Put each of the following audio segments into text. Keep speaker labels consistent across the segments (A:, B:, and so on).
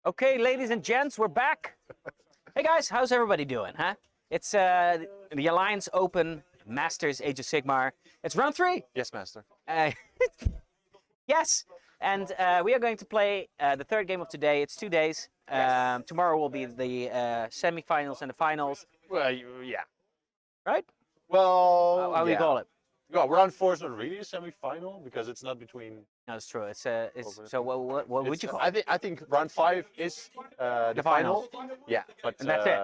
A: Okay, ladies and gents, we're back. Hey guys, how's everybody doing, huh? It's the Alliance Open Masters Age of Sigmar. It's round 3.
B: Yes, master.
A: Uh, yes, and we are going to play the third game of today. It's 2 days. Tomorrow will be the semi-finals and the finals,
B: Well, yeah.
A: right?
B: Well,
A: How do you call it?
B: Well, round 4 is not really a semi-final because it's not between.
A: No, it's true. It's so. What would you call
B: I
A: it?
B: think round 5 is the final. Yeah, but
A: And that's it.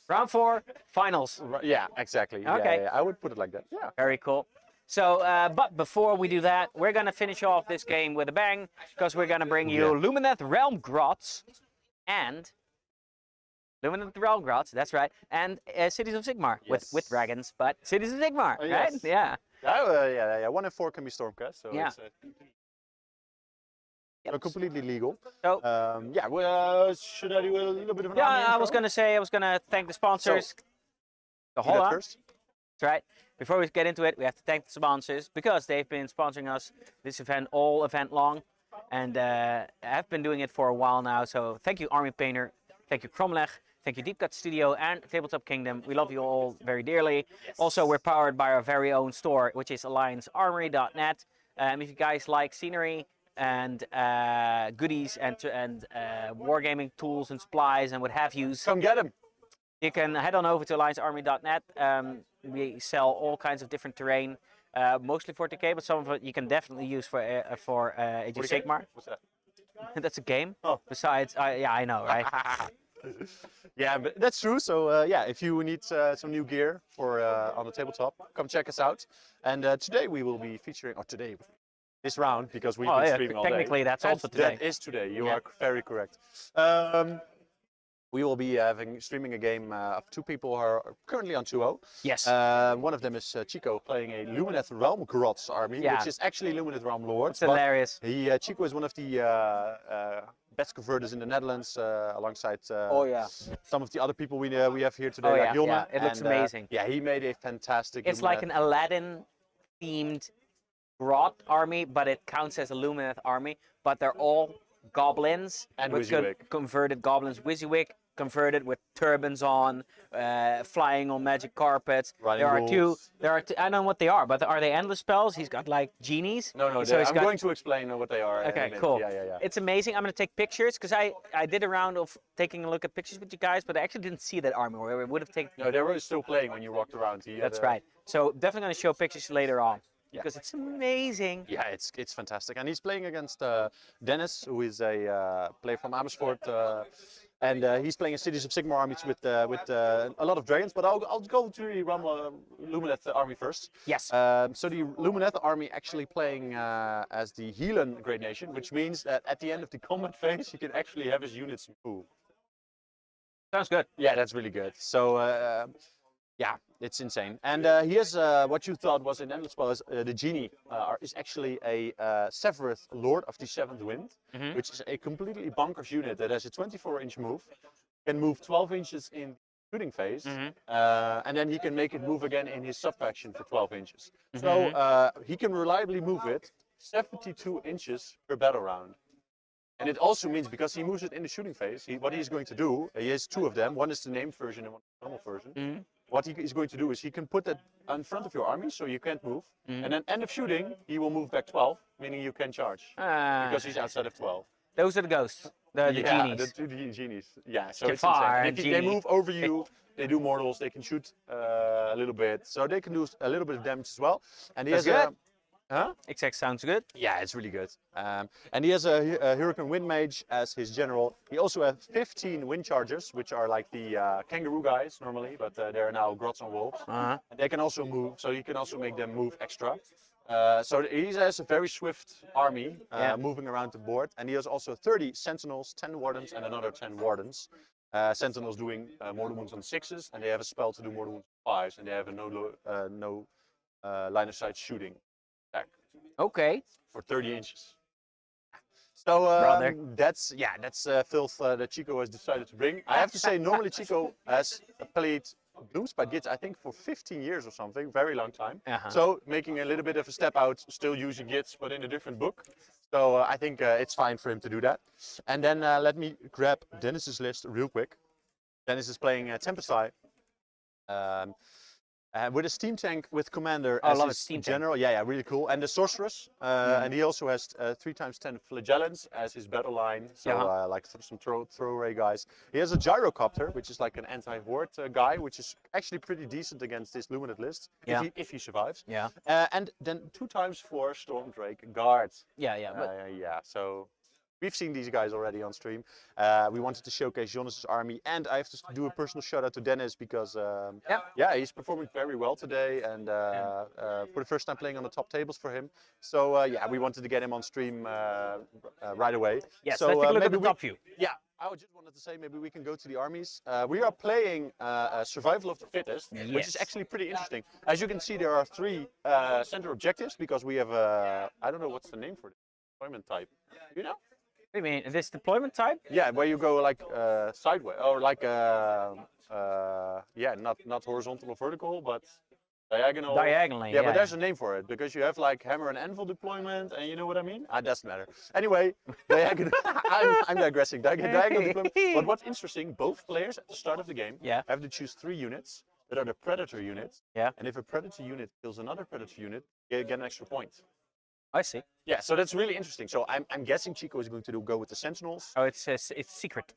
A: Round 4, finals.
B: Yeah, exactly.
A: Okay.
B: Yeah, I would put it like that. Yeah.
A: Very cool. So, but before we do that, we're gonna finish off this game with a bang because we're gonna bring you Lumineth Realmgrots and Lumineth Realmgrots. That's right, and Cities of Sigmar with dragons, but Cities of Sigmar, right?
B: Yes.
A: Yeah.
B: Yeah. 1 and 4 can be Stormcast, so
A: Yeah.
B: it's completely legal.
A: So,
B: Yeah. Well, should I do a little bit of an army
A: yeah, I was
B: intro?
A: gonna thank the sponsors. So,
B: Do
A: hold
B: that
A: on.
B: first.
A: That's right. Before we get into it, we have to thank the sponsors because they've been sponsoring us this event all event long, and have been doing it for a while now. So thank you, Army Painter. Thank you, Cromlech. Thank you, Deep Cut Studio and Tabletop Kingdom. We love you all very dearly.
B: Yes.
A: Also, we're powered by our very own store, which is alliancearmory.net. If you guys like scenery and goodies and wargaming tools and supplies and what have yous,
B: Come get him.
A: you can head on over to alliancearmy.net. We sell all kinds of different terrain, mostly 40k, but some of it you can definitely use for Age of Sigmar.
B: What's that?
A: That's a game.
B: Oh.
A: Besides, yeah, I know, right?
B: Yeah, but that's true. So yeah, if you need some new gear for on the tabletop, come check us out. And today we will be featuring, or today, this round, because we've been streaming all day.
A: Technically, that's also today.
B: That is today. You are very correct. We will be streaming a game of 2 people who are currently on 2-0.
A: Yes.
B: One of them is Chico playing a Lumineth Realmgrots army,
A: Yeah.
B: which is actually Lumineth Realmlords.
A: It's hilarious.
B: Chico is one of the best converters in the Netherlands, alongside some of the other people we have here today, like Jonna.
A: Yeah. It looks amazing.
B: Yeah, he made a fantastic.
A: It's like an Aladdin-themed grot army, but it counts as a Lumineth army. But they're all goblins
B: And
A: with
B: WYSIWYG.
A: converted goblins, WYSIWYG converted with turbans on, flying on magic carpets.
B: Running
A: There are
B: wolves.
A: two. I don't know what they are, but are they endless spells? He's got like genies.
B: No,
A: So he's
B: I'm
A: got-
B: going to explain what they are. in a
A: Okay,
B: minute.
A: cool.
B: Yeah.
A: It's amazing. I'm gonna take pictures because I did a round of taking a look at pictures with you guys, but I actually didn't see that army. Or I would have taken.
B: No, they were still playing when you walked around.
A: That's right. So definitely gonna show pictures later on
B: Yeah.
A: because it's amazing.
B: Yeah, it's fantastic, and he's playing against Dennis, who is a player from Amersfoort, and he's playing a Cities of Sigmar armies with a lot of dragons. But I'll go to the Lumineth army first.
A: Yes.
B: So the Lumineth army actually playing as the Helan Great Nation, which means that at the end of the combat phase, he can actually have his units move.
A: Sounds good.
B: Yeah, that's really good. So yeah, it's insane. And he has what you thought was an endless spell. The genie is actually a Severeth Lord of the 7th Wind, which is a completely bonkers unit that has a 24-inch move, can move 12 inches in shooting phase, and then he can make it move again in his sub-faction for 12 inches. So he can reliably move it 72 inches per battle round. And it also means, because he moves it in the shooting phase, what he's going to do, he has 2 of them. One is the named version and one is the normal version. What he is going to do is he can put that in front of your army so you can't move. And then end of shooting, he will move back 12, meaning you can charge. Because he's outside of 12.
A: Those are the ghosts, the genies.
B: The 2 genies. Yeah, so it's
A: Jafar
B: insane.
A: and
B: If they
A: genie.
B: move over you, they do mortals, they can shoot a little bit. So they can do a little bit of damage as well. And he
A: That's
B: has
A: good.
B: Huh?
A: Exact sounds good.
B: Yeah, it's really good. And he has a Hurricane Wind Mage as his general. He also has 15 Wind Chargers, which are like the kangaroo guys normally, but they're now Grots on Wolves. And they can also move, so you can also make them move extra. So he has a very swift army moving around the board. And he has also 30 Sentinels, 10 Wardens, and another 10 Wardens. Sentinels doing mortal wounds on 6s, and they have a spell to do mortal wounds on 5s, and they have a no line of sight shooting attack.
A: Okay.
B: For 30 inches. So that's filth that Chico has decided to bring. I have to say, normally Chico has played Gloomspite Gits, I think, for 15 years or something, very long time. So making a little bit of a step out, still using Gits, but in a different book. So I think it's fine for him to do that. And then let me grab Dennis's list real quick. Dennis is playing Tempest Eye. With a steam tank with commander
A: Oh, I
B: as
A: love it,
B: his
A: steam tank.
B: general. Yeah, really cool. And the sorceress, and he also has 3x10 flagellants as his battle line. So like some throwaway guys. He has a gyrocopter, which is like an anti-horde guy, which is actually pretty decent against this Lumineth list if he survives.
A: Yeah.
B: And then 2x4 Stormdrake guard.
A: Yeah.
B: So we've seen these guys already on stream. We wanted to showcase Jonas's army, and I have to do a personal shout out to Dennis because he's performing very well today, and for the first time playing on the top tables for him. So we wanted to get him on stream right away.
A: Yes,
B: so
A: let's take a look at the
B: maybe
A: top view.
B: Yeah, I just wanted to say maybe we can go to the armies. We are playing Survival of the Fittest, which is actually pretty interesting. As you can see, there are 3 center objectives because we have I don't know what's the name for it. Deployment type. You know?
A: What do you mean? This deployment type?
B: Yeah, where you go like sideways or like not horizontal or vertical, but diagonal.
A: Diagonally.
B: Yeah, but there's a name for it because you have like hammer and anvil deployment, and you know what I mean? Doesn't matter. Anyway, diagonal. I'm digressing. Diagonal deployment. But what's interesting, both players at the start of the game have to choose 3 units that are the predator units.
A: Yeah.
B: And if a predator unit kills another predator unit, you get an extra point.
A: I see.
B: Yeah, so that's really interesting. So I'm guessing Chico is going to go with the Sentinels.
A: Oh, it's secret.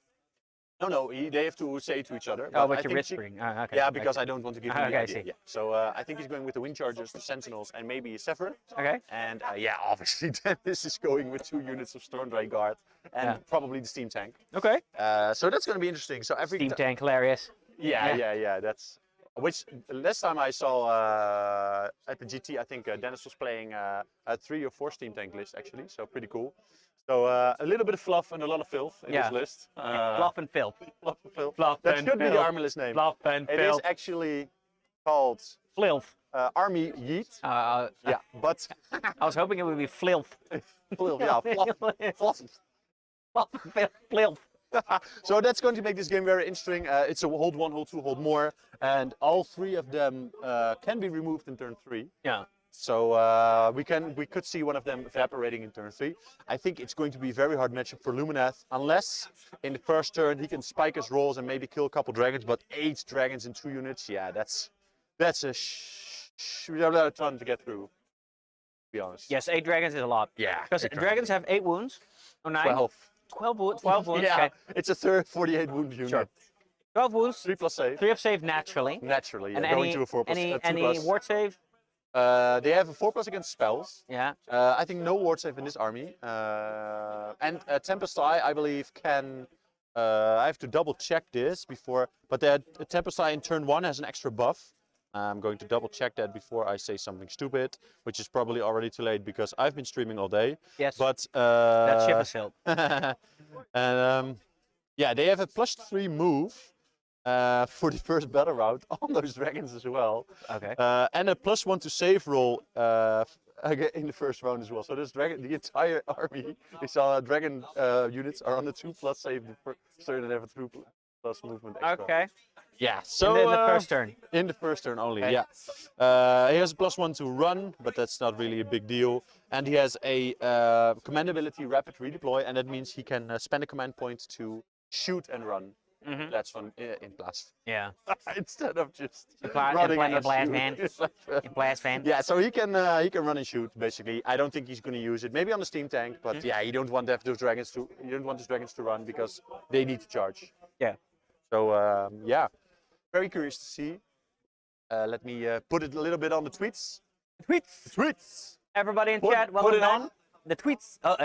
B: No, they have to say to each other.
A: Oh, but you're whispering. Okay.
B: Yeah, because I don't want to give him the idea.
A: I see.
B: Yeah. So I think he's going with the Wind Chargers, the Sentinels, and maybe a Sever.
A: Okay.
B: And obviously Dennis is going with 2 units of Stormdrake Guard and probably the Steam Tank.
A: Okay.
B: So that's going to be interesting. So every
A: Steam Tank, hilarious.
B: Yeah. That's which last time I saw at the GT, I think Dennis was playing a 3 or 4 Steam Tank list actually. So pretty cool. So a little bit of fluff and a lot of filth in this list.
A: Fluff and filth.
B: Fluff and filth.
A: Fluff
B: That
A: and
B: should be
A: filth.
B: the army list name.
A: Fluff and
B: It
A: filth.
B: is actually called
A: Filth.
B: Army Yeet. But
A: I was hoping it would be filth.
B: fluff, fluff.
A: Filth.
B: So that's going to make this game very interesting. It's a hold 1, hold 2, hold more, and all 3 of them can be removed in turn 3.
A: Yeah.
B: So we could see one of them evaporating in turn 3. I think it's going to be a very hard matchup for Lumineth, unless in the first turn he can spike his rolls and maybe kill a couple dragons. But 8 dragons in 2 units, that's a ton to get through. To be honest.
A: Yes, 8 dragons is a lot.
B: Yeah.
A: Because dragons have 8 wounds. Or 9.
B: 12.
A: 12 wounds.
B: Yeah,
A: Okay.
B: it's a third 48 wound unit.
A: Sure. 12 wounds.
B: 3 plus save.
A: 3 of save naturally.
B: Naturally,
A: And
B: going to a 4 plus.
A: any ward save?
B: They have a 4 plus against spells.
A: Yeah.
B: I think no ward save in this army. And Tempest Eye, I believe, can. I have to double check this before. But the Tempest Eye in turn 1 has an extra buff. I'm going to double check that before I say something stupid, which is probably already too late because I've been streaming all day.
A: Yes.
B: But
A: That ship has sailed.
B: and they have a +3 move for the first battle round on those dragons as well.
A: Okay.
B: And a +1 to save roll in the first round as well. So this dragon, the entire army is dragon units are on the 2+ save the first turn and have a 2+ movement extra.
A: Okay.
B: Yeah. So
A: in the first turn.
B: In the first turn only.
A: Okay.
B: Yeah. He has a +1 to run, but that's not really a big deal. And he has a command ability, rapid redeploy, and that means he can spend a command point to shoot and run.
A: Mm-hmm.
B: That's fun in blast.
A: Yeah.
B: Instead of just
A: In
B: running and
A: blast
B: shoot.
A: van. In blast van.
B: Yeah, so he can run and shoot basically. I don't think he's going to use it. Maybe on the steam tank, but yeah, you don't want to have those dragons to. You don't want those dragons to run because they need to charge.
A: Yeah.
B: So yeah, very curious to see. Let me put it a little bit on the tweets.
A: Tweets.
B: Tweets.
A: Everybody in chat, welcome
B: put it
A: back.
B: on.
A: The tweets. Oh,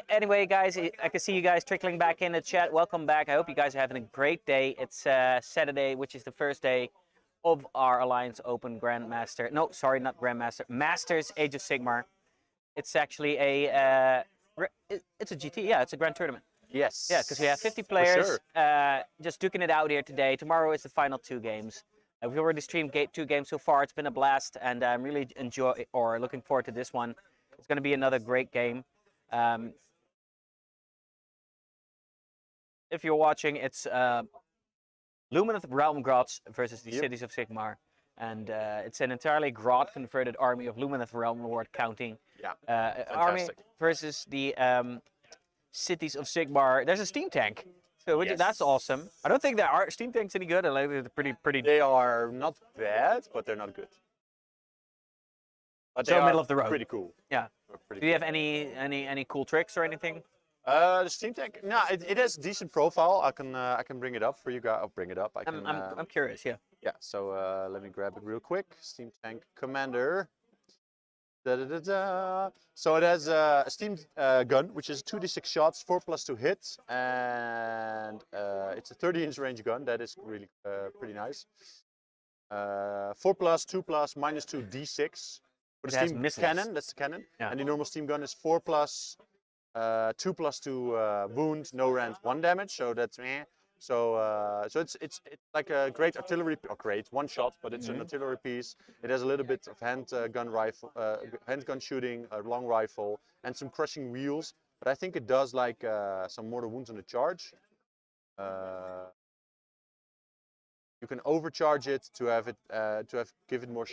A: Anyway, guys, I can see you guys trickling back in the chat. Welcome back. I hope you guys are having a great day. It's Saturday, which is the first day of our Alliance Open Grandmaster. No, sorry, not Grandmaster. Masters Age of Sigmar. It's actually it's a GT. Yeah, it's a grand tournament.
B: Yes.
A: Yeah, because we have 50 players
B: sure.
A: just duking it out here today. Tomorrow is the final 2 games. We've already streamed 2 games so far. It's been a blast, and I'm really looking forward to this one. It's going to be another great game. If you're watching, it's Lumineth Realmgrots versus the Cities of Sigmar. and it's an entirely Grot converted army of Lumineth Realmgrots counting.
B: Yeah,
A: Army
B: fantastic.
A: versus the cities of Sigmar. There's a steam tank, so that's
B: Yes.
A: awesome. I don't think there are steam tanks any good. They're pretty.
B: They are not bad, but they're not good. But
A: So
B: they are
A: middle of the road.
B: pretty cool.
A: Yeah.
B: Pretty
A: Do you have any cool tricks or anything?
B: The Steam Tank, no, it has decent profile. I can bring it up for you guys. I'll bring it up.
A: I'm curious. Yeah.
B: Yeah. So let me grab it real quick. Steam Tank Commander. Da, da, da, da. So it has a steam gun, which is 2d6 shots, 4+2 hits, and it's a 30-inch range gun. That is really pretty nice. 4+, 2+, -2 d6. For the
A: It has
B: steam
A: missiles.
B: cannon, that's the cannon.
A: Yeah.
B: And the normal steam gun is 4+, 2+2 wound, no rend, 1 damage. So that's meh. So it's like a great artillery, or great one shot, but it's an artillery piece. It has a little bit of handgun shooting, a long rifle, and some crushing wheels. But I think it does like some mortal wounds on the charge. You can overcharge it to give it more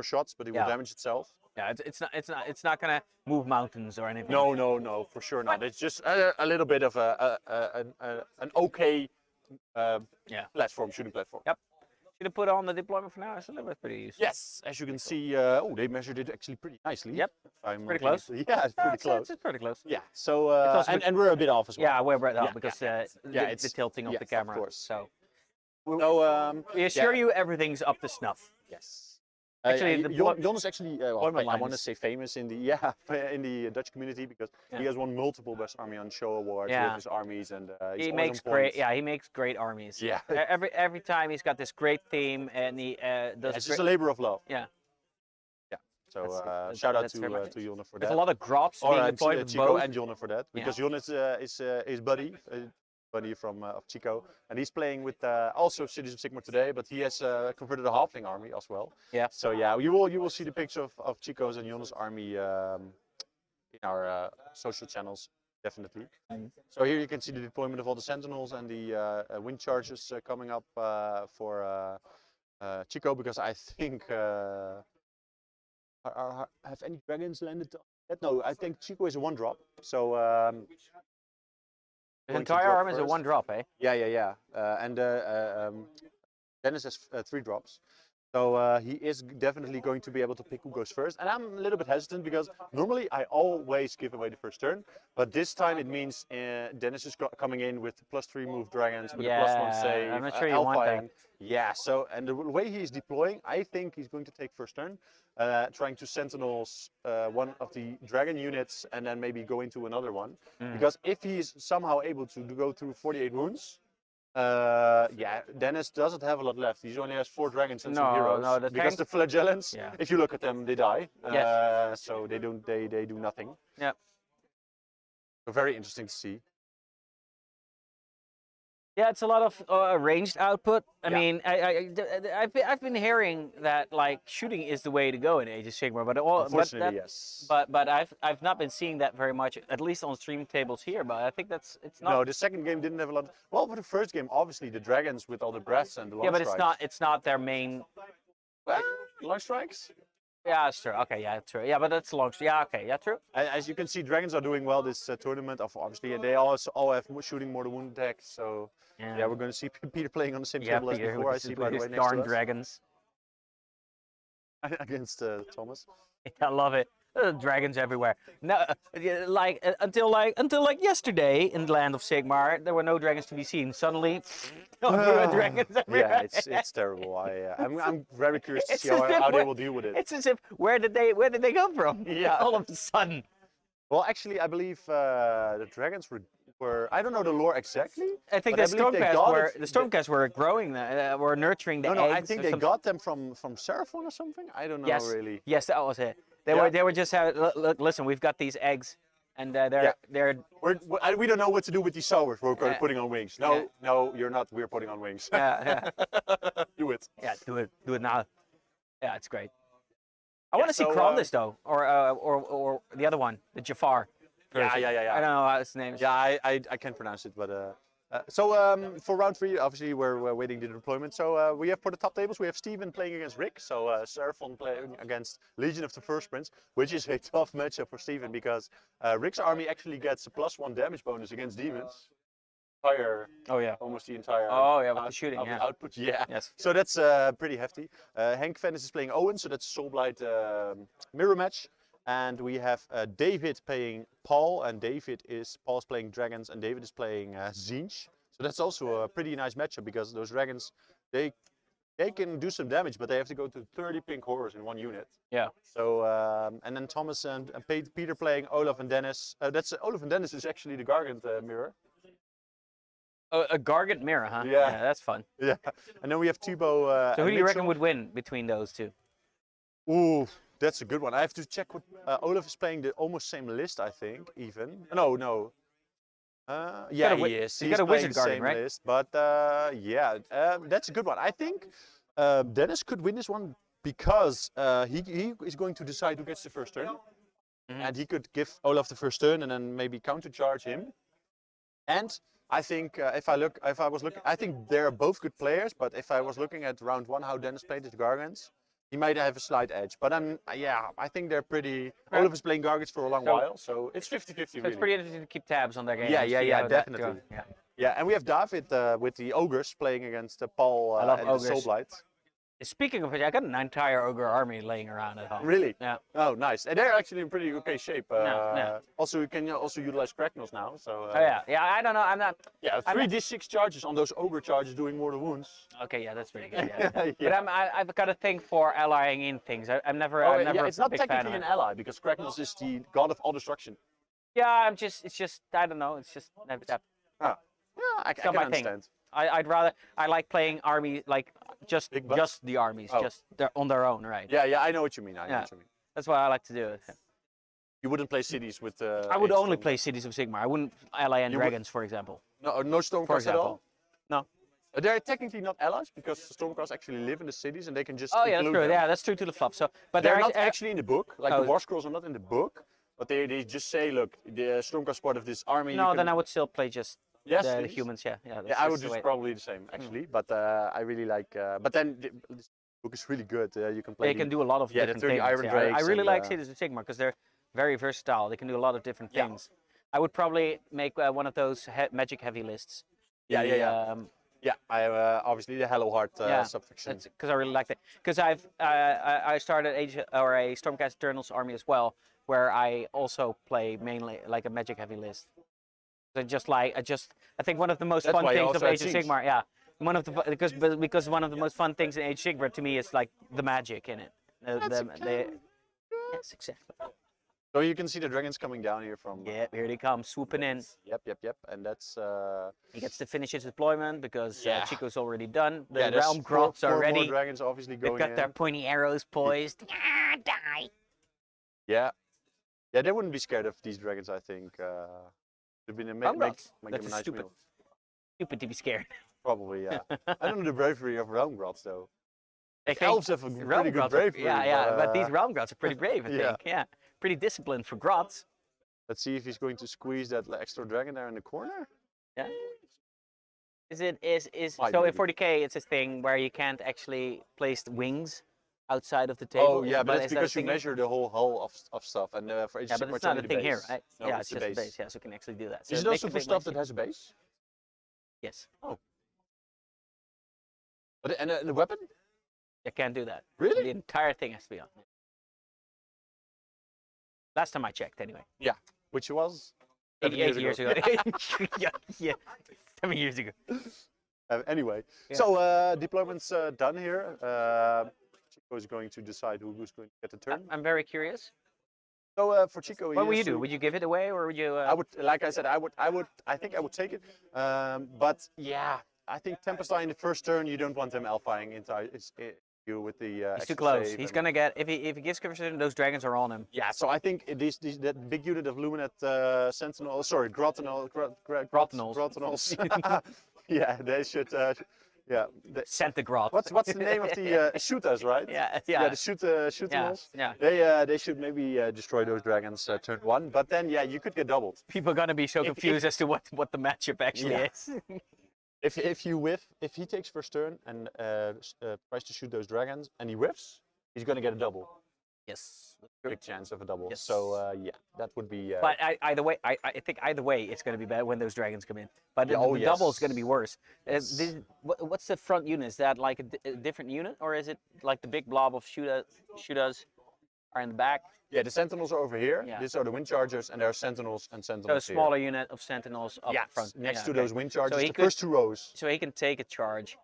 B: shots, but it will damage itself.
A: Yeah, it's not gonna move mountains or anything.
B: No, for sure not. It's just a little bit of an okay shooting platform.
A: Yep. Should have put on the deployment for now. It's a little bit pretty useful.
B: Yes, as you can see, they measured it actually pretty nicely.
A: Yep.
B: Pretty
A: close.
B: Yeah, it's pretty close.
A: It's pretty close.
B: Yeah. So and we're a bit off as well.
A: Yeah, we're right off because
B: it's
A: the tilting of the camera.
B: Of course.
A: So
B: we
A: assure you everything's up to snuff.
B: Yes.
A: Actually,
B: Jon is actually, I want to say famous in the in the Dutch community because he has won multiple Best Army on Show awards with his armies, and
A: he makes great. Yeah, he makes great armies.
B: Yeah.
A: every time he's got this great theme, and he does.
B: It's just a labor of love.
A: Yeah.
B: Yeah. So shout out to Jon for that.
A: There's a lot of Grots being deployed with
B: Chico
A: both.
B: and Jon for that because Jon is his buddy. Buddy from of Chico, and he's playing with also Cities of Sigmar today, but he has converted a halfling army as well.
A: Yeah.
B: So yeah, you will see the picture of Chico's and Jon's army in our social channels, definitely. So here you can see the deployment of all the sentinels and the wind charges coming up for Chico, because I think have any dragons landed? No, I think Chico is a 1-drop. So.
A: The entire arm is a 1-drop, eh?
B: Yeah. And Dennis has 3 drops. So he is definitely going to be able to pick who goes first. And I'm a little bit hesitant because normally I always give away the first turn. But this time it means Dennis is coming in with +3 move dragons, with a +1 save.
A: I'm not sure you want that.
B: Yeah, so, and the way he is deploying, I think he's going to take first turn. Trying to sentinels one of the dragon units and then maybe go into another one. Because if he's somehow able to go through 48 wounds, Dennis doesn't have a lot left. He only has 4 dragons and some heroes.
A: The
B: because the flagellants, if you look at them, they die.
A: Yes.
B: So they do nothing.
A: Yeah.
B: So very interesting to see.
A: Yeah, it's a lot of ranged output. I mean, I've been hearing that like shooting is the way to go in Age of Sigmar, but
B: unfortunately, yes.
A: But I've not been seeing that very much, at least on stream tables here. But I think it's not.
B: No, the second game didn't have a lot. Well, for the first game, obviously the dragons with all the breaths and the long strikes.
A: But it's not their main.
B: Well, long strikes.
A: Yeah, sure. Okay, yeah, true. Yeah, but that's long. Yeah, okay, yeah, true.
B: As you can see, dragons are doing well this tournament. Obviously, and they all have shooting more than wound attack. So yeah, we're going to see Peter playing on the same table as before. I see, by the way, next
A: darn
B: to us.
A: dragons
B: against Thomas.
A: I love it. Dragons everywhere. No, until yesterday in the land of Sigmar, there were no dragons to be seen. Suddenly, dragons everywhere.
B: Yeah, it's terrible. I'm very curious to see how they will deal with it.
A: It's as if where did they come from?
B: Yeah,
A: all of a sudden.
B: Well, actually, I believe the dragons were I don't know the lore exactly.
A: I think the Stormcast were growing, were nurturing the eggs.
B: No, I think they got them from Seraphon or something. I don't know really.
A: Yes, that was it. They were just look, listen, we've got these eggs, and
B: we don't know what to do with these sowers. We're putting on wings. No, you're not. We're putting on wings.
A: Yeah.
B: Do it.
A: Yeah, do it now. Yeah, it's great. I want to see Krondis though, or the other one, the Jafar.
B: Yeah.
A: I don't know how his name is.
B: Yeah, I can't pronounce it, but For round 3, obviously we're waiting the deployment. So we have for the top tables, we have Steven playing against Rick. So Seraphon playing against Legion of the First Prince, which is a tough matchup for Steven because Rick's army actually gets a +1 damage bonus against demons.
A: Oh yeah.
B: Almost the entire.
A: Oh yeah, with the shooting.
B: of the
A: Yeah.
B: output. Yeah.
A: Yes.
B: So that's pretty hefty. Hank Venice is playing Owen, so that's a Soulblight mirror match. And we have David playing Paul, and Paul's playing dragons, and David is playing Zinj. So that's also a pretty nice matchup because those dragons, they can do some damage, but they have to go to 30 pink horrors in one unit.
A: Yeah.
B: So and then Thomas and Peter playing Olaf and Dennis. Olaf and Dennis is actually the Gargant mirror.
A: A Gargant mirror, huh?
B: Yeah.
A: That's fun.
B: Yeah. And then we have Thibaut.
A: So who do you reckon
B: Mitchell.
A: would win between those two?
B: Ooh, that's a good one. I have to check what Olaf is playing the almost same list, I think, even. No. Yeah, he is.
A: He's
B: He's
A: got a
B: playing
A: Wizard
B: the
A: Guardian,
B: same
A: right?
B: list, but yeah, that's a good one. I think Dennis could win this one because he is going to decide who gets the first turn, and he could give Olaf the first turn and then maybe countercharge him. And I think I think they're both good players, but if I was looking at round 1 how Dennis played his Gargants, he might have a slight edge. But yeah, I think they're pretty. Olaf is playing Gargants for a long while, so it's 50-50 really.
A: So it's pretty interesting to keep tabs on their game.
B: Yeah,
A: and see
B: yeah,
A: how that
B: definitely.
A: goes. Yeah.
B: Yeah, and we have David with the Ogres playing against Paul
A: I love
B: and
A: Ogres.
B: the Soulblight.
A: Speaking of which, I got an entire ogre army laying around at home.
B: Really?
A: Yeah.
B: Oh, nice. And they're actually in pretty okay shape.
A: Yeah.
B: Also, you can also utilize Cracknels now. So.
A: Oh yeah. Yeah. I don't know. I'm not.
B: Yeah, 3d6 charges on those ogre charges doing more wounds.
A: Okay. Yeah. That's pretty good. Yeah.
B: Yeah.
A: But I've got a thing for allying in things. I'm never.
B: Oh,
A: I'm
B: yeah,
A: never
B: it's not
A: a big fan of
B: technically an
A: it.
B: ally because Cracknels is the god of all destruction.
A: Yeah. It's just. I don't know. It's just.
B: Yeah, I
A: not
B: can
A: my thing.
B: understand.
A: I like playing army like just
B: Big bucks?
A: just the armies,
B: Oh.
A: just on their own, right?
B: Yeah, I know what you mean. I know
A: Yeah.
B: what you mean.
A: That's what I like to do.
B: You wouldn't play cities with.
A: I would only play Cities of Sigmar. I wouldn't ally and
B: You would-
A: dragons, for example.
B: No Stormcast
A: For
B: at all.
A: example. No.
B: They're technically not allies because Stormcast actually live in the cities and they can just.
A: Oh yeah, that's
B: include
A: true.
B: them.
A: Yeah, that's true to the fluff. So, but
B: They're
A: they're
B: not actually in the book. Like
A: Oh.
B: the War Scrolls are not in the book, but they just say, look, the Stormcast part of this army.
A: No,
B: you
A: then
B: can...
A: I would still play just
B: Yes,
A: the
B: please.
A: humans. Yeah, yeah. That's
B: Yeah, I would
A: just the
B: do
A: way-
B: probably the same actually, but I really like. But then this book is really good. You can play.
A: They can do a lot of
B: Yeah, the
A: different
B: 30
A: things.
B: Iron
A: yeah.
B: Drakes
A: I really
B: and,
A: like Cities of Sigmar because they're very versatile. They can do a lot of different
B: Yeah.
A: things. I would probably make one of those magic heavy lists.
B: Yeah.
A: The,
B: I obviously the Hello Heart
A: Yeah,
B: subfiction.
A: because I really like that. Because I started a Stormcast Eternals army as well, where I also play mainly like a magic heavy list. So I think one of the most
B: That's
A: fun
B: why you
A: things of
B: also had
A: Age of
B: Siege.
A: Sigmar, yeah, one of the because one of the most fun things in Age of Sigmar to me is like the magic in it. Yes, exactly.
B: So you can see the dragons coming down here from.
A: Yeah, here they come swooping in.
B: Yep. And that's.
A: He gets to finish his deployment because
B: Yeah.
A: Chico's already done. The
B: Yeah, there's
A: Realmgrots are
B: four
A: ready.
B: more dragons obviously going
A: They've got their
B: in.
A: pointy arrows poised. Ah, die.
B: Yeah, they wouldn't be scared of these dragons. I think. It'd been
A: Realmgrots?
B: make
A: That's
B: them a nice
A: stupid.
B: meal.
A: Stupid to be scared.
B: Probably, yeah. I don't know the bravery of Realmgrots though.
A: They
B: Like, elves have a pretty good bravery.
A: but these Realmgrots are pretty brave, I
B: Yeah.
A: think. Yeah, pretty disciplined for grots.
B: Let's see if he's going to squeeze that extra dragon there in the corner.
A: Yeah.
B: Might
A: So in
B: be.
A: 40k it's a thing where you can't actually place the wings outside of the table.
B: Oh yeah, but
A: is
B: it's
A: that a
B: because you
A: thing here?
B: measure the whole hull of stuff, and for Age
A: Yeah,
B: of
A: but
B: Sigmar,
A: it's not a
B: only
A: thing
B: the
A: here,
B: base.
A: right?
B: No,
A: Yeah,
B: it's
A: it's
B: the
A: just the
B: base.
A: base. Yeah, so you can actually do that. So
B: Is it
A: make
B: also
A: a
B: for
A: big
B: stuff
A: nice
B: that has a base?
A: Yes.
B: But and the weapon?
A: You can't do that.
B: Really?
A: The entire thing has to be on. Last time I checked, anyway.
B: Yeah, which was
A: 88 years ago. yeah, 7 years ago.
B: Anyway,
A: Yeah.
B: so deployment's done here. Chico is going to decide who's going to get the turn.
A: I'm very curious.
B: So for Chico,
A: What would you do? Would you give it away, or would you?
B: I would, like I said, I think I would take it. But yeah, I think Tempest Eye in the first turn, you don't want them alphaing you with the.
A: He's
B: extra
A: too close.
B: save
A: He's
B: and-
A: gonna get if he gives conversion, those dragons are on him.
B: Yeah, so I think that big unit of Lumineth Sentinel, sorry, Grottenals.
A: Grottenals.
B: Yeah, they should Yeah.
A: Centigrade.
B: What's the name of the shooters, right?
A: Yeah,
B: Yeah,
A: yeah.
B: the shootables.
A: Yeah.
B: They should maybe destroy those dragons turn 1, but then yeah, you could get doubled.
A: People are gonna be so
B: If-
A: confused as to what the matchup actually
B: Yeah.
A: is.
B: If he takes first turn and tries to shoot those dragons and he whiffs, he's gonna get a double.
A: Yes.
B: Big chance of a double.
A: Yes.
B: So yeah, that would be.
A: But either way, I think either way it's going to be better when those dragons come in. But
B: Yeah,
A: the double is going to be
B: yes.
A: worse.
B: Yes.
A: What's the front unit? Is that like a different unit, or is it like the big blob of shooters are in the back?
B: Yeah, the sentinels are over here.
A: Yeah.
B: These are the wind chargers, and there are sentinels and
A: So
B: sentinels
A: a smaller unit of sentinels up
B: here. Yeah,
A: front.
B: next
A: Yeah,
B: to
A: okay.
B: those wind chargers,
A: he
B: the
A: could-
B: first 2 rows.
A: So he can take a charge,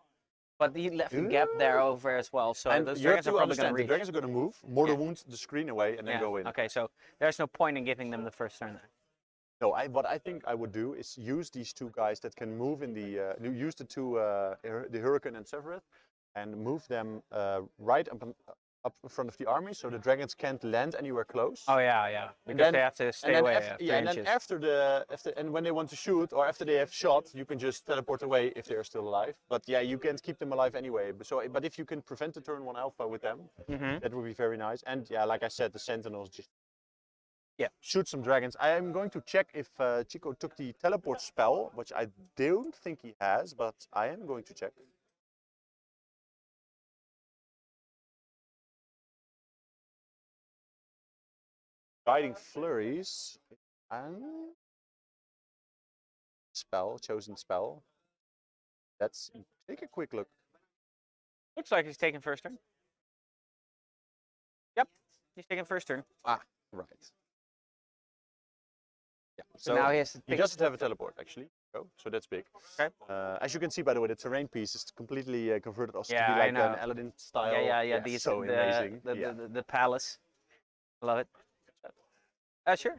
A: but he left a gap there over as well. So
B: And
A: those
B: you have
A: dragons are
B: to
A: probably going
B: understand,
A: to
B: the
A: reach.
B: dragons are going to move, mortal
A: Yeah.
B: wound the screen away, and then go in.
A: Okay, so there's no point in giving them the first turn there.
B: No, what I think I would do is use these 2 guys that can move in the, use the 2, the Hurricane and Severeth, and move them right up in front of the army, so the dragons can't land anywhere close.
A: Oh yeah, because
B: then-
A: they have to stay
B: and then
A: away.
B: and then after and when they want to shoot or after they have shot, you can just teleport away if they are still alive. But yeah, you can't keep them alive anyway. But if you can prevent the turn 1 alpha with them, that would be very nice. And yeah, like I said, the sentinels just shoot some dragons. I am going to check if Chico took the teleport spell, which I don't think he has, but I am going to check. Guiding Flurries and chosen spell. Let's take a quick look.
A: Looks like he's taking first turn. Yep, he's taking first turn.
B: Ah, right. Yeah.
A: So now he has to
B: he
A: pick.
B: doesn't have a teleport actually. Oh, so that's big.
A: Okay.
B: As you can see, by the way, the terrain piece is completely converted also
A: Yeah,
B: to be
A: I
B: like
A: know.
B: an Aladdin style.
A: Yeah. These
B: so amazing.
A: The palace. I love it. Sure.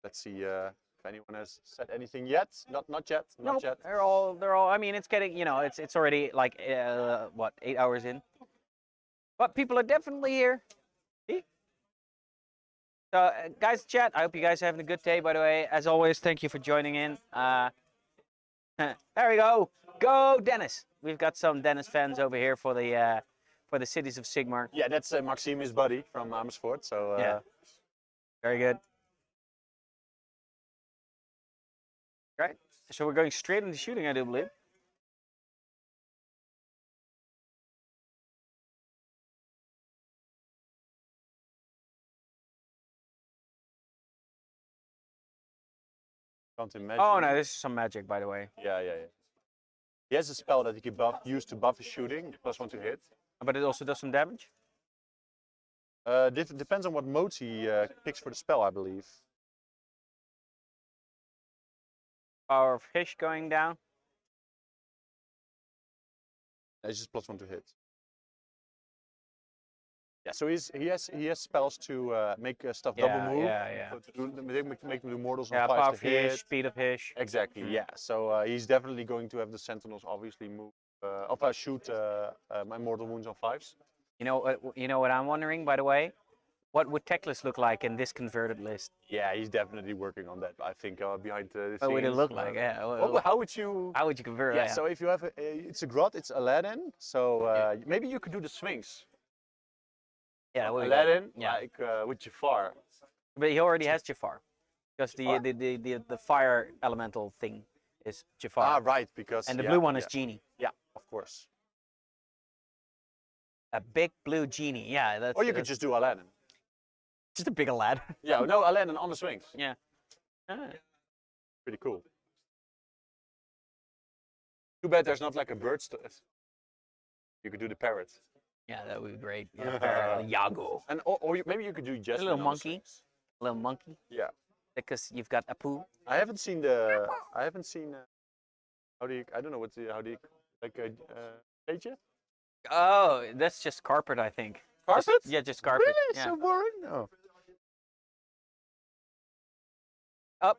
B: Let's see if anyone has said anything yet. Not yet. Not
A: Nope,
B: yet.
A: they're all. I mean, it's getting. It's already like what 8 hours in. But people are definitely here. See? So, guys, chat. I hope you guys are having a good day. By the way, as always, thank you for joining in. There we go. Go, Dennis. We've got some Dennis fans over here for the cities of Sigmar.
B: Yeah, that's Maxime, his buddy from Amersfoort. So
A: Yeah. Very good. Right. So we're going straight into shooting, I do believe.
B: can't imagine.
A: Oh no, this is some magic, by the way.
B: Yeah. He has a spell that he can use to buff his shooting, +1 to hit.
A: But it also does some damage.
B: Depends on what modes he picks for the spell, I believe.
A: Power of Fish going down.
B: It's just +1 to hit. Yeah, so he has spells to make stuff double move.
A: Yeah.
B: So to make them do mortals on
A: Yeah,
B: 5
A: Power
B: to
A: of Fish,
B: hit.
A: Speed of Fish.
B: Exactly. Yeah. So he's definitely going to have the sentinels obviously move, shoot my mortal wounds on 5s.
A: You know what I'm wondering, by the way? What would Teclis look like in this converted list?
B: Yeah, he's definitely working on that. I think behind the scenes.
A: What would it look like? Yeah.
B: How would you?
A: How would you convert
B: Yeah.
A: it?
B: So if you have it's a grot, it's Aladdin. So maybe you could do the Sphinx.
A: Yeah, that would be
B: Aladdin,
A: good. Yeah.
B: like with Jafar.
A: But he already has Jafar, because the fire elemental thing is Jafar.
B: Ah, right, because
A: And the blue one is Genie.
B: Yeah, of course.
A: A big blue genie. Yeah, that's.
B: Or you could just do Aladdin.
A: just a big lad.
B: Yeah, no, Aladdin on the Sphinx.
A: Yeah. Ah.
B: Pretty cool. Too bad there's not like a bird. You could do the parrot.
A: Yeah, that would be great. Yeah, Yago.
B: And maybe you could do just
A: A little monkey. A little monkey.
B: Yeah.
A: Because you've got Apu.
B: I haven't seen. How do you? I don't know how do you like page it?
A: Oh, that's just carpet, I think.
B: Carpet?
A: Just carpet.
B: Really?
A: Yeah.
B: So boring? No.
A: Up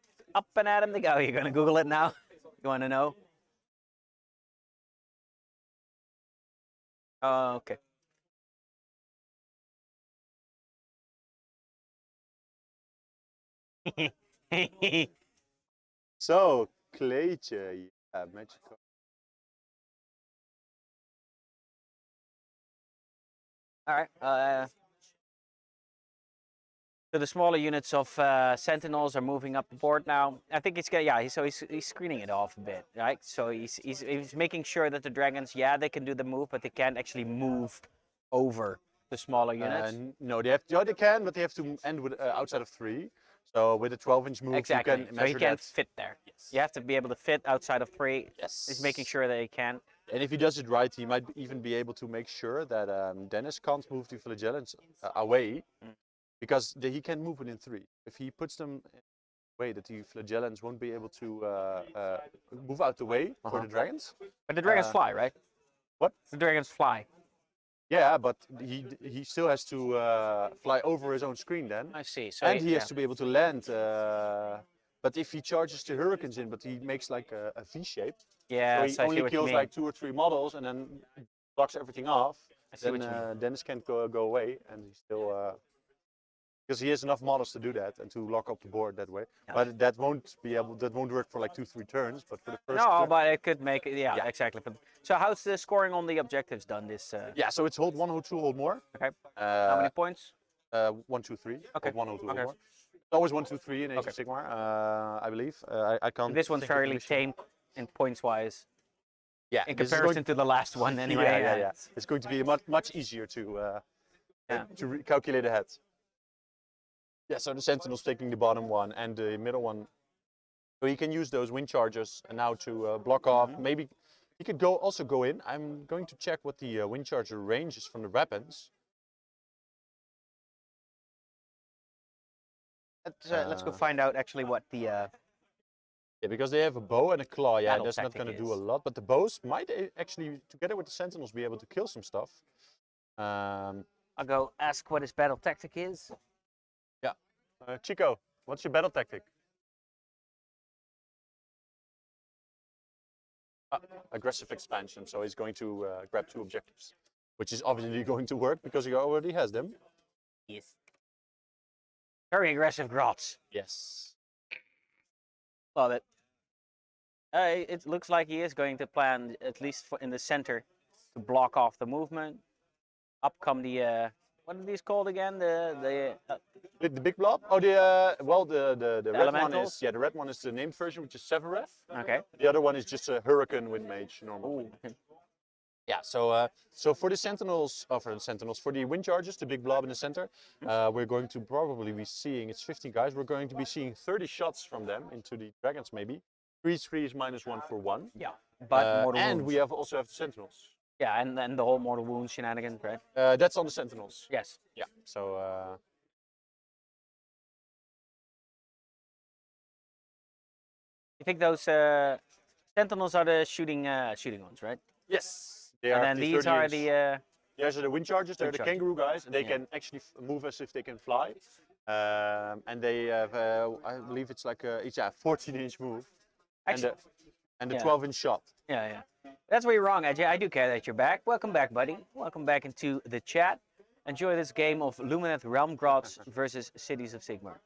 A: and at him they go. You're gonna Google it now. You want to know? Oh, okay.
B: So, Kleedje, yeah, magical.
A: All right. So the smaller units of Sentinels are moving up the board now. I think he's screening it off a bit, right? So he's making sure that the dragons, yeah, they can do the move, but they can't actually move over the smaller units.
B: No, they can, but they have to end with outside of 3. So with a 12-inch move,
A: Exactly.
B: you can
A: So he
B: measure
A: can't
B: that.
A: fit there.
B: Yes.
A: You have to be able to fit outside of 3.
B: Yes.
A: He's making sure that he can.
B: And if he does it right, he might even be able to make sure that Dennis can't move the flagellants away, because he can move within 3. If he puts them in a way that the flagellants won't be able to move out the way for the dragons.
A: But the dragons fly, right?
B: What?
A: The dragons fly.
B: Yeah, but he still has to fly over his own screen then.
A: I see. So
B: And he has to be able to land. But if he charges the hurricanes in, but he makes like a V shape,
A: yeah,
B: so he
A: so I see
B: only
A: what you
B: kills
A: mean.
B: like 2 or 3 models and then blocks everything off,
A: I see
B: then
A: what you mean.
B: Dennis can't go away, and he still because he has enough models to do that and to lock up the board that way.
A: Yeah.
B: But that won't work for like 2-3 turns. But for the first
A: No,
B: turn,
A: but it could make it. Yeah,
B: Yeah.
A: exactly. So how's the scoring on the objectives done? This.
B: yeah, so it's hold 1, hold 2, hold more.
A: Okay. How many points?
B: 1, 2, 3.
A: Okay.
B: Hold 1, hold 2,
A: Okay.
B: hold more. It's always 1, 2, 3 in Age
A: Okay.
B: of Sigmar, I believe. I can't.
A: This one's
B: think of
A: fairly
B: an issue.
A: tame in points wise
B: Yeah,
A: in
B: this is going-
A: comparison to the last one. Anyway.
B: yeah. It's going to be much easier to calculate ahead. Yeah, so the Sentinel's taking the bottom one and the middle one. So he can use those wind chargers now to block off. Maybe he could also go in. I'm going to check what the wind charger range is from the weapons.
A: Let's go find out actually what the.
B: Yeah, because they have a bow and a claw. Yeah,
A: Battle
B: that's not
A: tactic
B: going to do a
A: is.
B: lot. But the bows might actually, together with the Sentinels, be able to kill some stuff.
A: I'll go ask what his battle tactic is.
B: Chico, what's your battle tactic? Aggressive expansion, so he's going to grab 2 objectives, which is obviously going to work because he already has them.
A: Yes. Very aggressive grots.
B: Yes.
A: Love it. It looks like he is going to plan, at least in the center, to block off the movement. Up come the, what are these called again?
B: The big blob? Oh, the red one
A: elementals?
B: is the red one is the named version, which is Severeth.
A: Okay.
B: The other one is just a Hurricane Wind Mage normally.
A: Ooh.
B: Yeah. So for the Sentinels, for the wind charges, the big blob in the center, we're going to probably be seeing, it's 15 guys. We're going to be seeing 30 shots from them into the dragons maybe. 3 is -1 for 1.
A: Yeah. But mortal
B: and
A: wounds.
B: we also have the Sentinels.
A: Yeah, and then the whole mortal wound shenanigans, right?
B: That's on the Sentinels.
A: Yes.
B: Yeah. So.
A: You think those sentinels are the shooting ones, right?
B: Yes. They
A: And
B: are
A: then
B: the
A: these are
B: 30-inch.
A: the.
B: These are the wind chargers. They're
A: Wind
B: the
A: chargers.
B: kangaroo guys, and they
A: Yeah.
B: can actually move as if they can fly. And they have, I believe it's like a 14-inch move,
A: Actually,
B: and a
A: yeah.
B: 12-inch shot.
A: Yeah. That's where you're wrong, AJ. I do care that you're back. Welcome back, buddy. Welcome back into the chat. Enjoy this game of Lumineth Realmgrots versus Cities of Sigmar.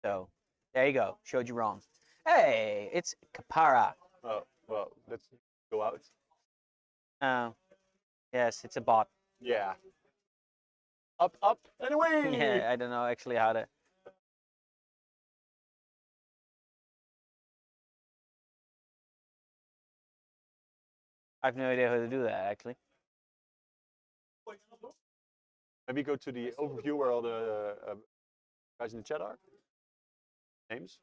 A: So, there you go. Showed you wrong. Hey, it's Kapara.
B: Oh, well, let's go out.
A: Oh, yes, it's a bot.
B: Yeah. Up, and away!
A: Yeah, I don't know actually how to. I have no idea how to do that actually.
B: Maybe go to the overview where all the guys in the chat are. Names.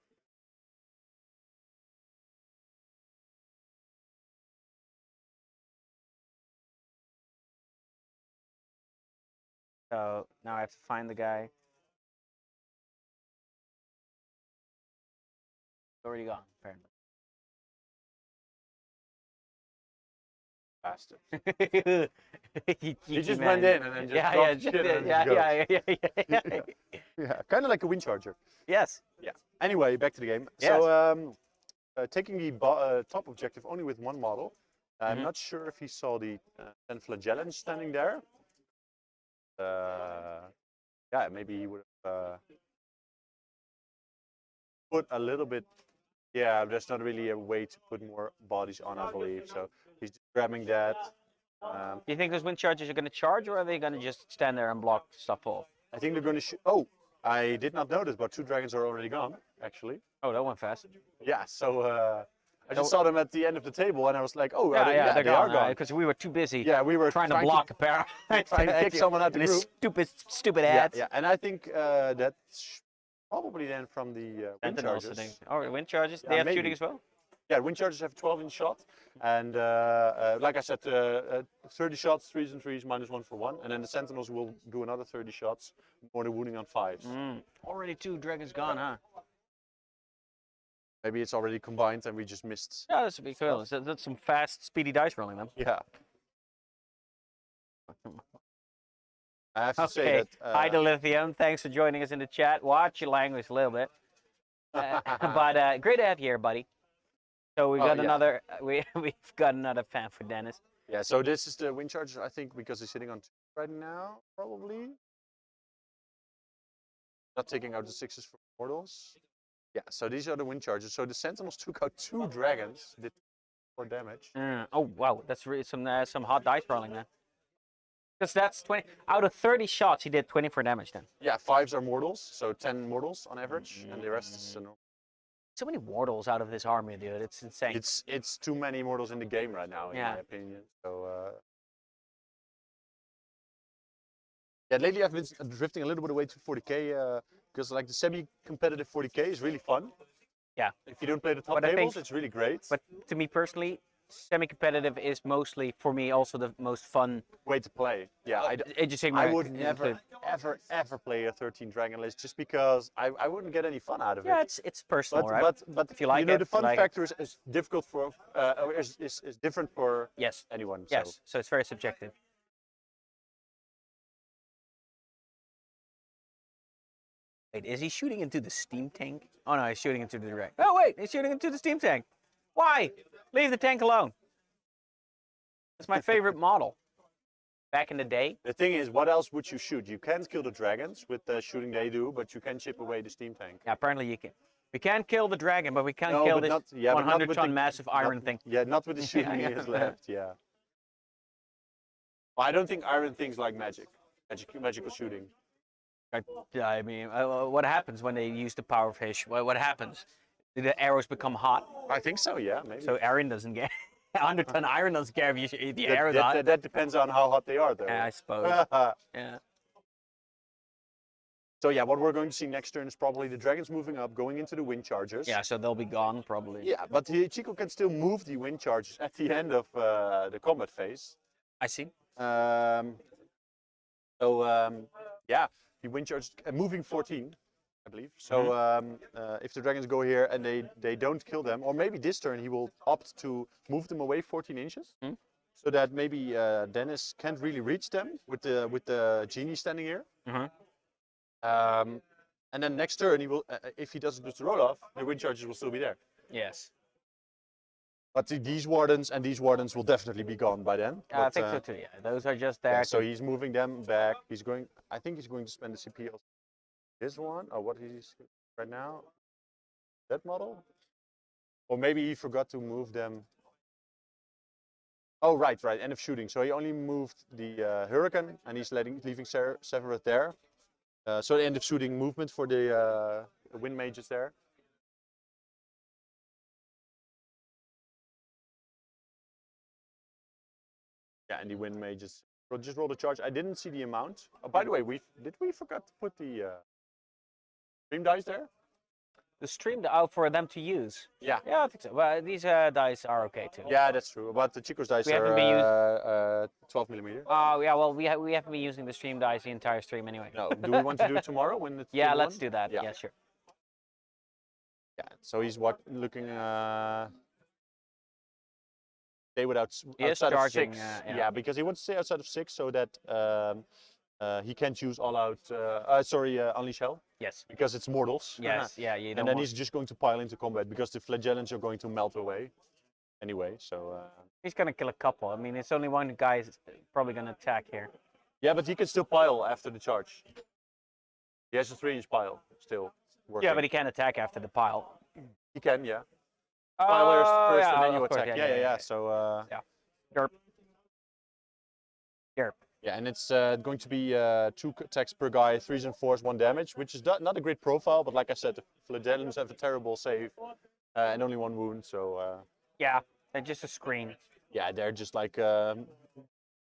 A: So now I have to find the guy. He's already gone, apparently.
B: Bastard.
A: He
B: just went in and then just dropped shit and then just goes. Yeah, kind of like a wind charger.
A: Yes.
B: Yeah. Anyway, back to the game.
A: Yes.
B: So taking the top objective only with 1 model. I'm not sure if he saw the 10 flagellants standing there. Yeah, maybe he would have put a little bit. Yeah, there's not really a way to put more bodies on, I believe. So he's just grabbing that.
A: Do you think those wind charges are going to charge, or are they going to just stand there and block stuff off?
B: I think they're going to shoot. Oh, I did not notice, but 2 dragons are already gone, actually.
A: Oh, that went fast.
B: Yeah, so I just saw them at the end of the table, and I was like, oh,
A: Yeah,
B: they are gone.
A: because we were too busy.
B: Yeah, we were
A: trying to block a pair.
B: trying to kick someone out the group.
A: Stupid ads.
B: Yeah, and I think that's probably then from the wind charges.
A: Oh, wind charges.
B: Yeah,
A: They have
B: maybe.
A: shooting as well.
B: Yeah, wind charges have 12-inch shot, and like I said, 30 shots, 3s and 3s, -1 for 1, and then the Sentinels will do another 30 shots, more than wounding on 5s.
A: Already 2 dragons gone, huh?
B: Maybe it's already combined and we just missed.
A: Yeah, this would be cool. So that's some fast, speedy dice rolling then.
B: Yeah. I have to say that.
A: Hi to Lithium. Thanks for joining us in the chat. Watch your language a little bit. But great to have you here, buddy. So we've got another. We've got another fan for Dennis.
B: Yeah. So this is the wind charger, I think, because he's sitting on 2 right now, probably. Not taking out the 6s for mortals. Yeah. So these are the wind chargers. So the Sentinels took out 2 dragons, did 4 damage.
A: Oh wow, that's really some hot dice rolling then. Because that's 20 out of 30 shots. He did 24 damage then.
B: Yeah, 5s are mortals, so 10 mortals on average, and the rest is normal.
A: So many mortals out of this army, dude. It's insane.
B: It's too many mortals in the game right now, in my opinion. So yeah, lately I've been drifting a little bit away to 40k because like the semi-competitive 40k is really fun.
A: Yeah.
B: If you don't play the top tables, it's really great.
A: But to me personally, semi-competitive is mostly, for me, also the most fun
B: way to play. Yeah,
A: Age of Sigmar
B: I would never, ever play a 13 dragon list just because I wouldn't get any fun out of it.
A: Yeah, it's personal, right?
B: But
A: if you like
B: the fun factor is difficult for, is different for anyone.
A: Yes, so it's very subjective. Wait, is he shooting into the steam tank? Oh no, he's shooting into the direct. Oh wait, he's shooting into the steam tank. Why? Leave the tank alone. That's my favorite model. Back in the day.
B: The thing is, what else would you shoot? You can't kill the dragons with the shooting they do, but you can chip away the steam tank.
A: Yeah, apparently you can. We can't kill the dragon, but we can kill this 100-ton massive iron thing.
B: Yeah, not with the shooting he has left. Yeah. Well, I don't think iron things like magical shooting.
A: I mean, what happens when they use the power of fish? What happens? Do the arrows become hot?
B: I think so, yeah, maybe.
A: So iron doesn't get 100-ton iron doesn't care if the arrow's hot.
B: That depends on how hot they are, though.
A: Yeah, I suppose. Yeah.
B: So yeah, what we're going to see next turn is probably the dragons moving up, going into the wind chargers.
A: Yeah, so they'll be gone probably.
B: Yeah, but Chico can still move the wind chargers at the end of the combat phase.
A: I see.
B: Yeah, the wind chargers moving 14. I believe. So if the dragons go here and they don't kill them, or maybe this turn he will opt to move them away 14 inches, so that maybe Dennis can't really reach them with the genie standing here. And then next turn he will, if he doesn't do the roll off, the wind charges will still be there.
A: Yes.
B: But these wardens and these wardens will definitely be gone by then.
A: I think so too. Yeah, those are just there.
B: Yeah, so he's moving them back. He's going. I think he's going to spend the CP also. This one, or what he's right now, that model, or maybe he forgot to move them. Oh, right, end of shooting. So he only moved the Hurricane, and he's leaving Severeth there. So the end of shooting movement for the wind mages there. Yeah, and the wind mages. We'll just roll the charge. I didn't see the amount. Oh, by the way, did we forget to put the stream dice there?
A: The stream out for them to use.
B: Yeah.
A: Yeah, I think so. Well, these dice are okay too.
B: Yeah, that's true. But the Chico's dice are 12mm.
A: Oh yeah, well we haven't been using the stream dice the entire stream anyway.
B: No. Do we want to do it tomorrow when it's?
A: Yeah, let's do that. Yeah, sure.
B: Yeah. So he's looking. Stay outside of 6. Yeah, because he wants to stay outside of 6 so that he can't use all out. Unleash Hell.
A: Yes.
B: Because it's mortals.
A: Yes. Yeah.
B: And then he's just going to pile into combat because the flagellants are going to melt away. Anyway, so.
A: He's gonna kill a couple. I mean, it's only one guy is probably gonna attack here.
B: Yeah, but he can still pile after the charge. He has a 3-inch pile still. Working.
A: Yeah, but he can't attack after the pile.
B: He can, yeah. Pilers first,
A: yeah,
B: and then you
A: course,
B: attack. Yeah. So.
A: Yeah. Derp. Here.
B: Yeah, and it's going to be 2 attacks per guy, 3s and 4s, 1 damage, which is not a great profile, but like I said, the Philadelphians have a terrible save and only 1 wound, so
A: Yeah, they're just a screen.
B: yeah, they're just like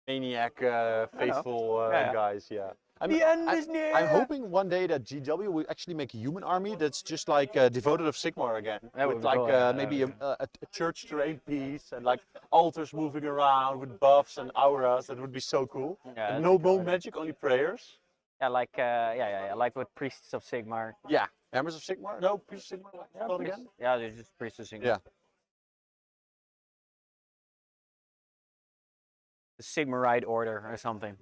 B: maniac,
A: know.
B: faithful
A: Yeah.
B: guys, yeah.
A: The end is near!
B: I'm hoping one day that GW will actually make a human army that's just like devoted of Sigmar again.
A: That would
B: with
A: be
B: like
A: cool, yeah,
B: maybe a church terrain piece and like altars moving around with buffs and auras. That would be so cool.
A: Yeah,
B: And
A: that's
B: no
A: a cool
B: bone
A: idea.
B: magic, only prayers.
A: Yeah, like yeah, like with Priests of Sigmar.
B: Yeah. Hammers of Sigmar? No, Priests of Sigmar?
A: Yeah,
B: Called again?
A: yeah, they're just Priests of Sigmar.
B: Yeah.
A: The Sigmarite Order or something.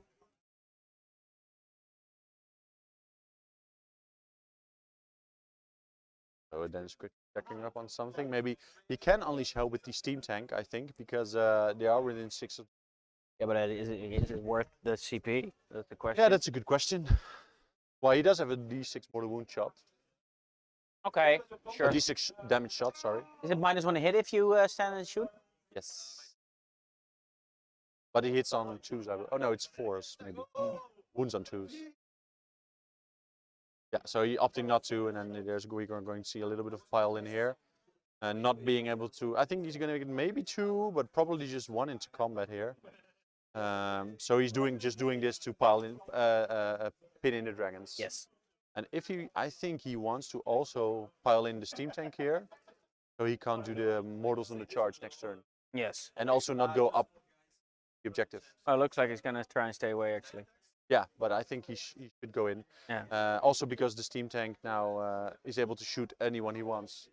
B: So then it's quick checking up on something. Maybe he can unleash hell with the steam tank, I think, because they are within 6 of.
A: Yeah, but is it worth the CP? That's the question.
B: Yeah, that's a good question. Well, he does have a D6 mortal wound shot.
A: Okay, sure.
B: A D6 damage shot, sorry.
A: Is it -1 hit if you stand and shoot?
B: Yes. But he hits on 2s. Oh no, it's 4s maybe. Wounds on 2s. Yeah, so he opting not to, and then we're going to see a little bit of pile in here. And not being able to, I think he's going to get maybe 2, but probably just 1 into combat here. So he's just doing this to pile in, pin in the dragons.
A: Yes.
B: And if I think he wants to also pile in the steam tank here, so he can't do the mortals on the charge next turn.
A: Yes.
B: And also not go up the objective.
A: Oh, it looks like he's gonna try and stay away actually.
B: Yeah, but I think he should go in.
A: Yeah.
B: Also because the steam tank now is able to shoot anyone he wants.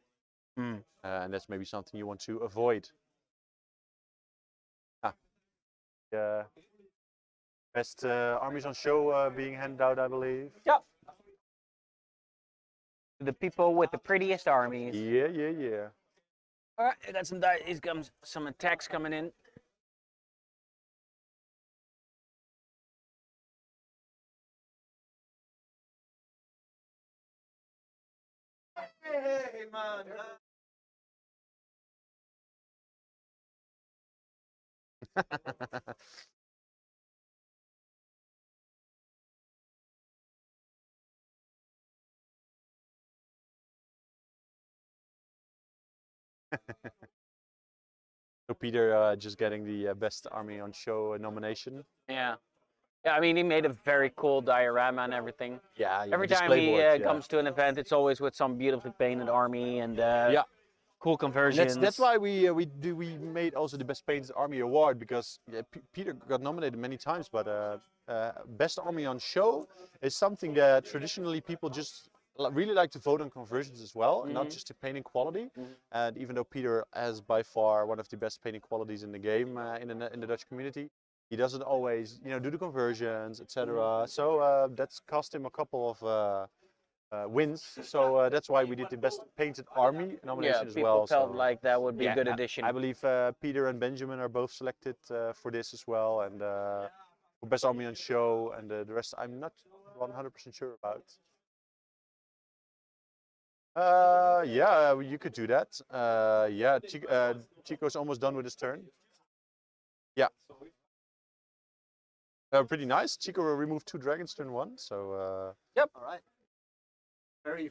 A: Mm.
B: And that's maybe something you want to avoid. Best armies on show being handed out, I believe.
A: Yep. The people with the prettiest armies.
B: Yeah.
A: All right, I got some attacks coming in.
B: Hey, man. So Peter just getting the best army on show nomination.
A: Yeah. Yeah, I mean, he made a very cool diorama and everything.
B: Yeah,
A: Every time he comes to an event, it's always with some beautifully painted army and
B: yeah,
A: cool
B: and
A: conversions.
B: that's why we made also the best painted army award, because Peter got nominated many times, but best army on show is something that traditionally people just really like to vote on conversions as well, and not just the painting quality. And even though Peter has by far one of the best painting qualities in the game in the Dutch community, he doesn't always do the conversions, etc. So that's cost him a couple of wins. So that's why we did the best painted army nomination as well.
A: People felt
B: so,
A: like that would be
B: yeah,
A: a good addition.
B: I believe Peter and Benjamin are both selected for this as well, and for best army on show, and the rest I'm not 100% sure about. Yeah, you could do that. Yeah, Chico's almost done with his turn. Yeah. Pretty nice. Chico will remove 2 dragons turn 1, so.
A: Yep.
C: All right. Very.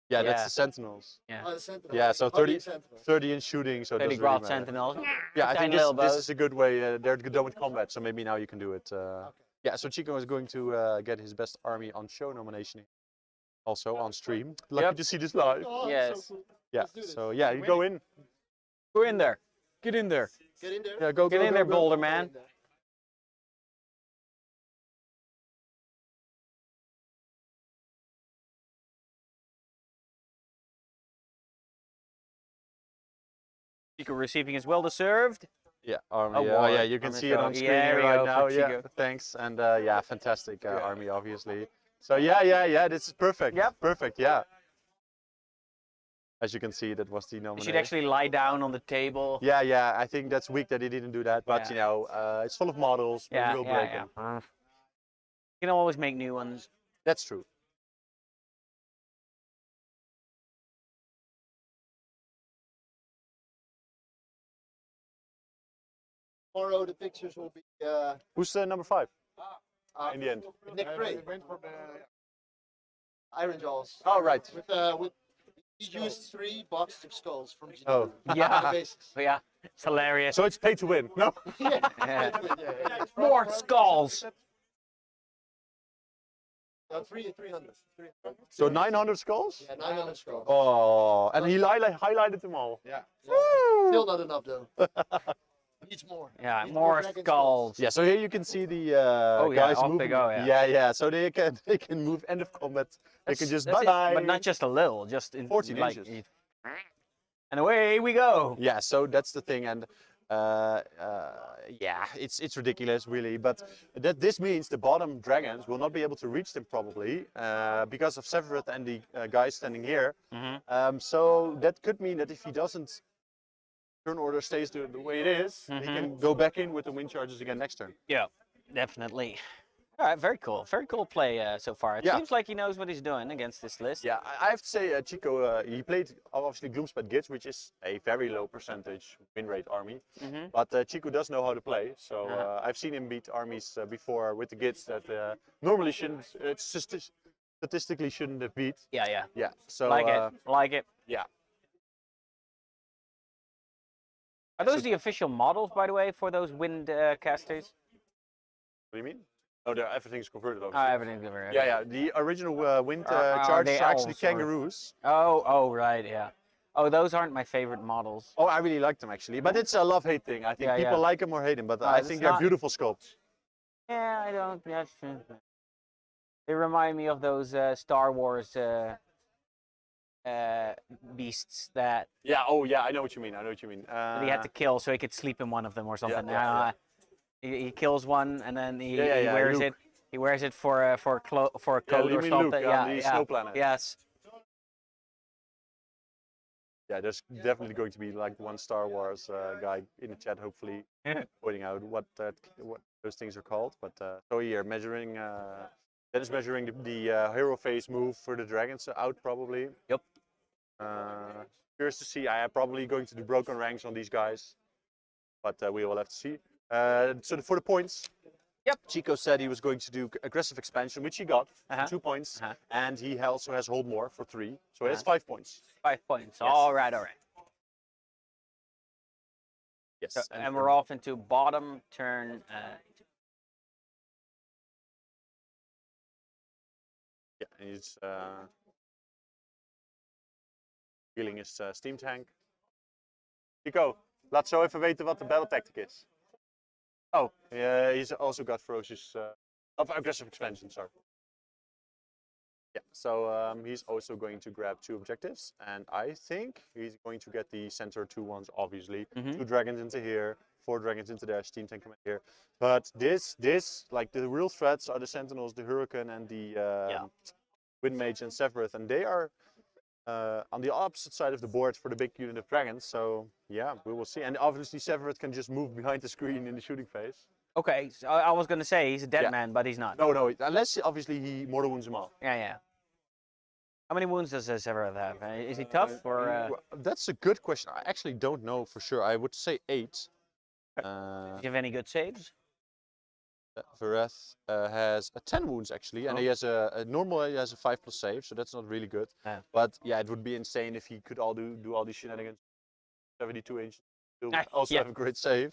B: Yeah,
A: Yeah.
B: that's the Sentinels.
A: Yeah.
C: Oh, the Sentinel.
B: Yeah, so
C: Only
B: 30,
C: Sentinel.
B: 30 in shooting, so it
A: 30
B: doesn't really
A: Grot
B: matter.
A: Sentinels.
B: Yeah, I
A: Tiny
B: think
A: little
B: this
A: bows.
B: is a good way. They're done with combat, so maybe now you can do it. Yeah, so Chico is going to get his best army on show nomination, also on stream. Lucky to see this live.
C: Oh,
A: Yes.
C: so cool.
B: Yeah,
C: Let's do this.
B: so yeah, you go in.
A: Go in there. Get in there.
C: Get in there.
B: Yeah, go.
A: Get in there, Boulder man. Chico receiving his well deserved.
B: Yeah, army.
A: Award.
B: Oh yeah, you can
A: Army
B: see it
A: show.
B: on screen
A: Yeah,
B: here
A: we
B: right
A: go
B: now.
A: for
B: Yeah,
A: Chico.
B: thanks, and yeah, fantastic army, obviously. So yeah, this is perfect.
A: Yep.
B: Perfect. Yeah. As you can see, that was the
A: You
B: nomination.
A: should actually lie down on the table.
B: Yeah, I think that's weak that he didn't do that, but
A: Yeah.
B: it's full of models.
A: Yeah,
B: We'll
A: yeah,
B: break
A: yeah.
B: them.
A: You can always make new ones.
B: That's true.
C: Tomorrow the pictures will be
B: Who's number 5 in the end?
C: Nick Frey, Iron Jaws.
B: Oh, right.
C: With he used 3 boxes of skulls from Geneva.
B: Oh.
C: On the
A: Yeah,
C: basis.
A: yeah, it's hilarious.
B: So it's pay to win. No.
C: Yeah.
A: Yeah.
C: Yeah.
A: More skulls.
C: 300. 300.
B: So 900 skulls?
C: Yeah, 900 skulls.
B: Oh, and he highlighted them all.
C: Yeah.
B: Woo!
C: Still not enough though. Needs more.
A: Yeah,
C: Needs
A: more
C: dragon
A: skulls.
B: Yeah, so here you can see the
A: Oh, yeah,
B: guys
A: off they
B: moving.
A: go, yeah.
B: Yeah. So they can move end of combat. They can just
A: That's it,
B: bye.
A: but not just a little, just in
B: 14
A: like,
B: inches.
A: And away we go.
B: Yeah, so that's the thing, and yeah, it's ridiculous really. But this means the bottom dragons will not be able to reach them probably because of Severeth and the guy standing here. So that could mean that if he doesn't, turn order stays the way it is, he can go back in with the wind charges again next turn.
A: Yeah, definitely. All right, very cool. Very cool play so far. It
B: Yeah.
A: seems like he knows what he's doing against this list.
B: Yeah, I have to say, Chico, he played obviously Gloomspite Gits, which is a very low percentage win rate army. But Chico does know how to play, so I've seen him beat armies before with the Gits that normally shouldn't, statistically shouldn't have beat.
A: Yeah.
B: Yeah, so
A: Like it.
B: yeah.
A: Are those the official models, by the way, for those wind casters?
B: What do you mean? Oh, everything's converted
A: Oh,
B: obviously.
A: everything's over.
B: Yeah. The original wind
A: Are
B: charges
A: they
B: are actually
A: elves or-
B: kangaroos.
A: Oh, right, yeah. Oh, those aren't my favorite models.
B: Oh, I really like them actually, but it's a love-hate thing. I think
A: Yeah,
B: people
A: yeah.
B: like them or hate them, but
A: No,
B: I
A: it's
B: think they're
A: not-
B: beautiful sculpts.
A: Yeah, I don't. That's true. They remind me of those Star Wars beasts that
B: Yeah. Oh, yeah. I know what you mean.
A: he had to kill so he could sleep in one of them or something.
B: yeah.
A: He kills one and then he
B: Yeah,
A: wears
B: Luke.
A: it. He wears it for a coat or
B: you mean
A: something.
B: Luke on the snow planet.
A: Yes.
B: Yeah, there's definitely going to be like one Star Wars guy in the chat, hopefully, pointing out what those things are called. But so here, measuring, that is measuring the hero phase move for the dragons out probably.
A: Yep.
B: Curious to see. I am probably going to do broken ranks on these guys, but we will have to see. So for the points.
A: Yep.
B: Chico said he was going to do aggressive expansion, which he got, for 2 points, and he also has hold more for 3, so he has 5 points.
A: 5 points.
B: Yes.
A: All right.
B: Yes.
A: So, and we're off into bottom turn.
B: Yeah, he's healing his steam tank. Chico, laat zo even weten wat de battle tactic is. Oh, he's also got ferocious, of aggressive expansion, sorry. Yeah, so he's also going to grab 2 objectives, and I think he's going to get the center 2 ones, obviously. 2 dragons into here, 4 dragons into there, steam tank command here. But this, like the real threats are the Sentinels, the Hurricane, and the Wind Mage and Severeth, and they are on the opposite side of the board for the big unit of dragons. So yeah, we will see. And obviously Severeth can just move behind the screen in the shooting phase.
A: Okay, so I was going to say he's a dead man, but he's not.
B: No, unless obviously he mortal wounds him off.
A: Yeah. How many wounds does Severeth have? Is he tough or?
B: That's a good question. I actually don't know for sure. I would say 8.
A: Does he have any good saves?
B: Vereth has 10 wounds actually, and he has normally he has a 5+ save, so that's not really good. But yeah, it would be insane if he could do all these shenanigans. 72 inches, still also have a great save.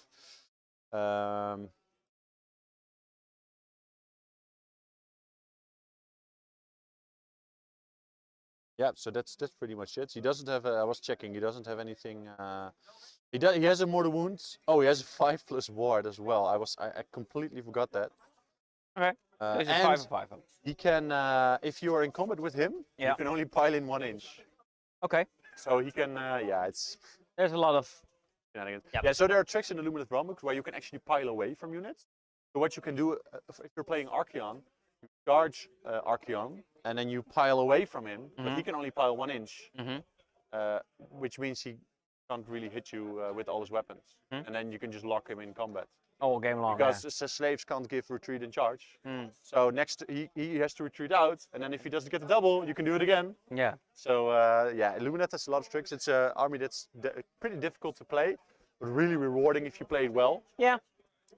B: Yeah, so that's pretty much it. He doesn't have. I was checking. He doesn't have anything. He has a mortal wounds. Oh, he has a 5+ ward as well. I completely forgot that.
A: Okay. So he's a
B: and
A: 5/5.
B: he can, if you are in combat with him, you can only pile in 1 inch.
A: Okay.
B: So he can, it's.
A: There's a lot of.
B: Yep. Yeah. So there are tricks in the Lumineth Realmgrots where you can actually pile away from units. So what you can do, if you're playing Archeon, you charge Archeon, and then you pile away from him, but he can only pile 1 inch, which means he can't really hit you with all his weapons, and then you can just lock him in combat.
A: All game long.
B: Because the slaves can't give retreat and charge. So next he has to retreat out, and then if he doesn't get the double, you can do it again.
A: Yeah.
B: So yeah, Lumineth has a lot of tricks. It's an army that's pretty difficult to play, but really rewarding if you play it well.
A: Yeah.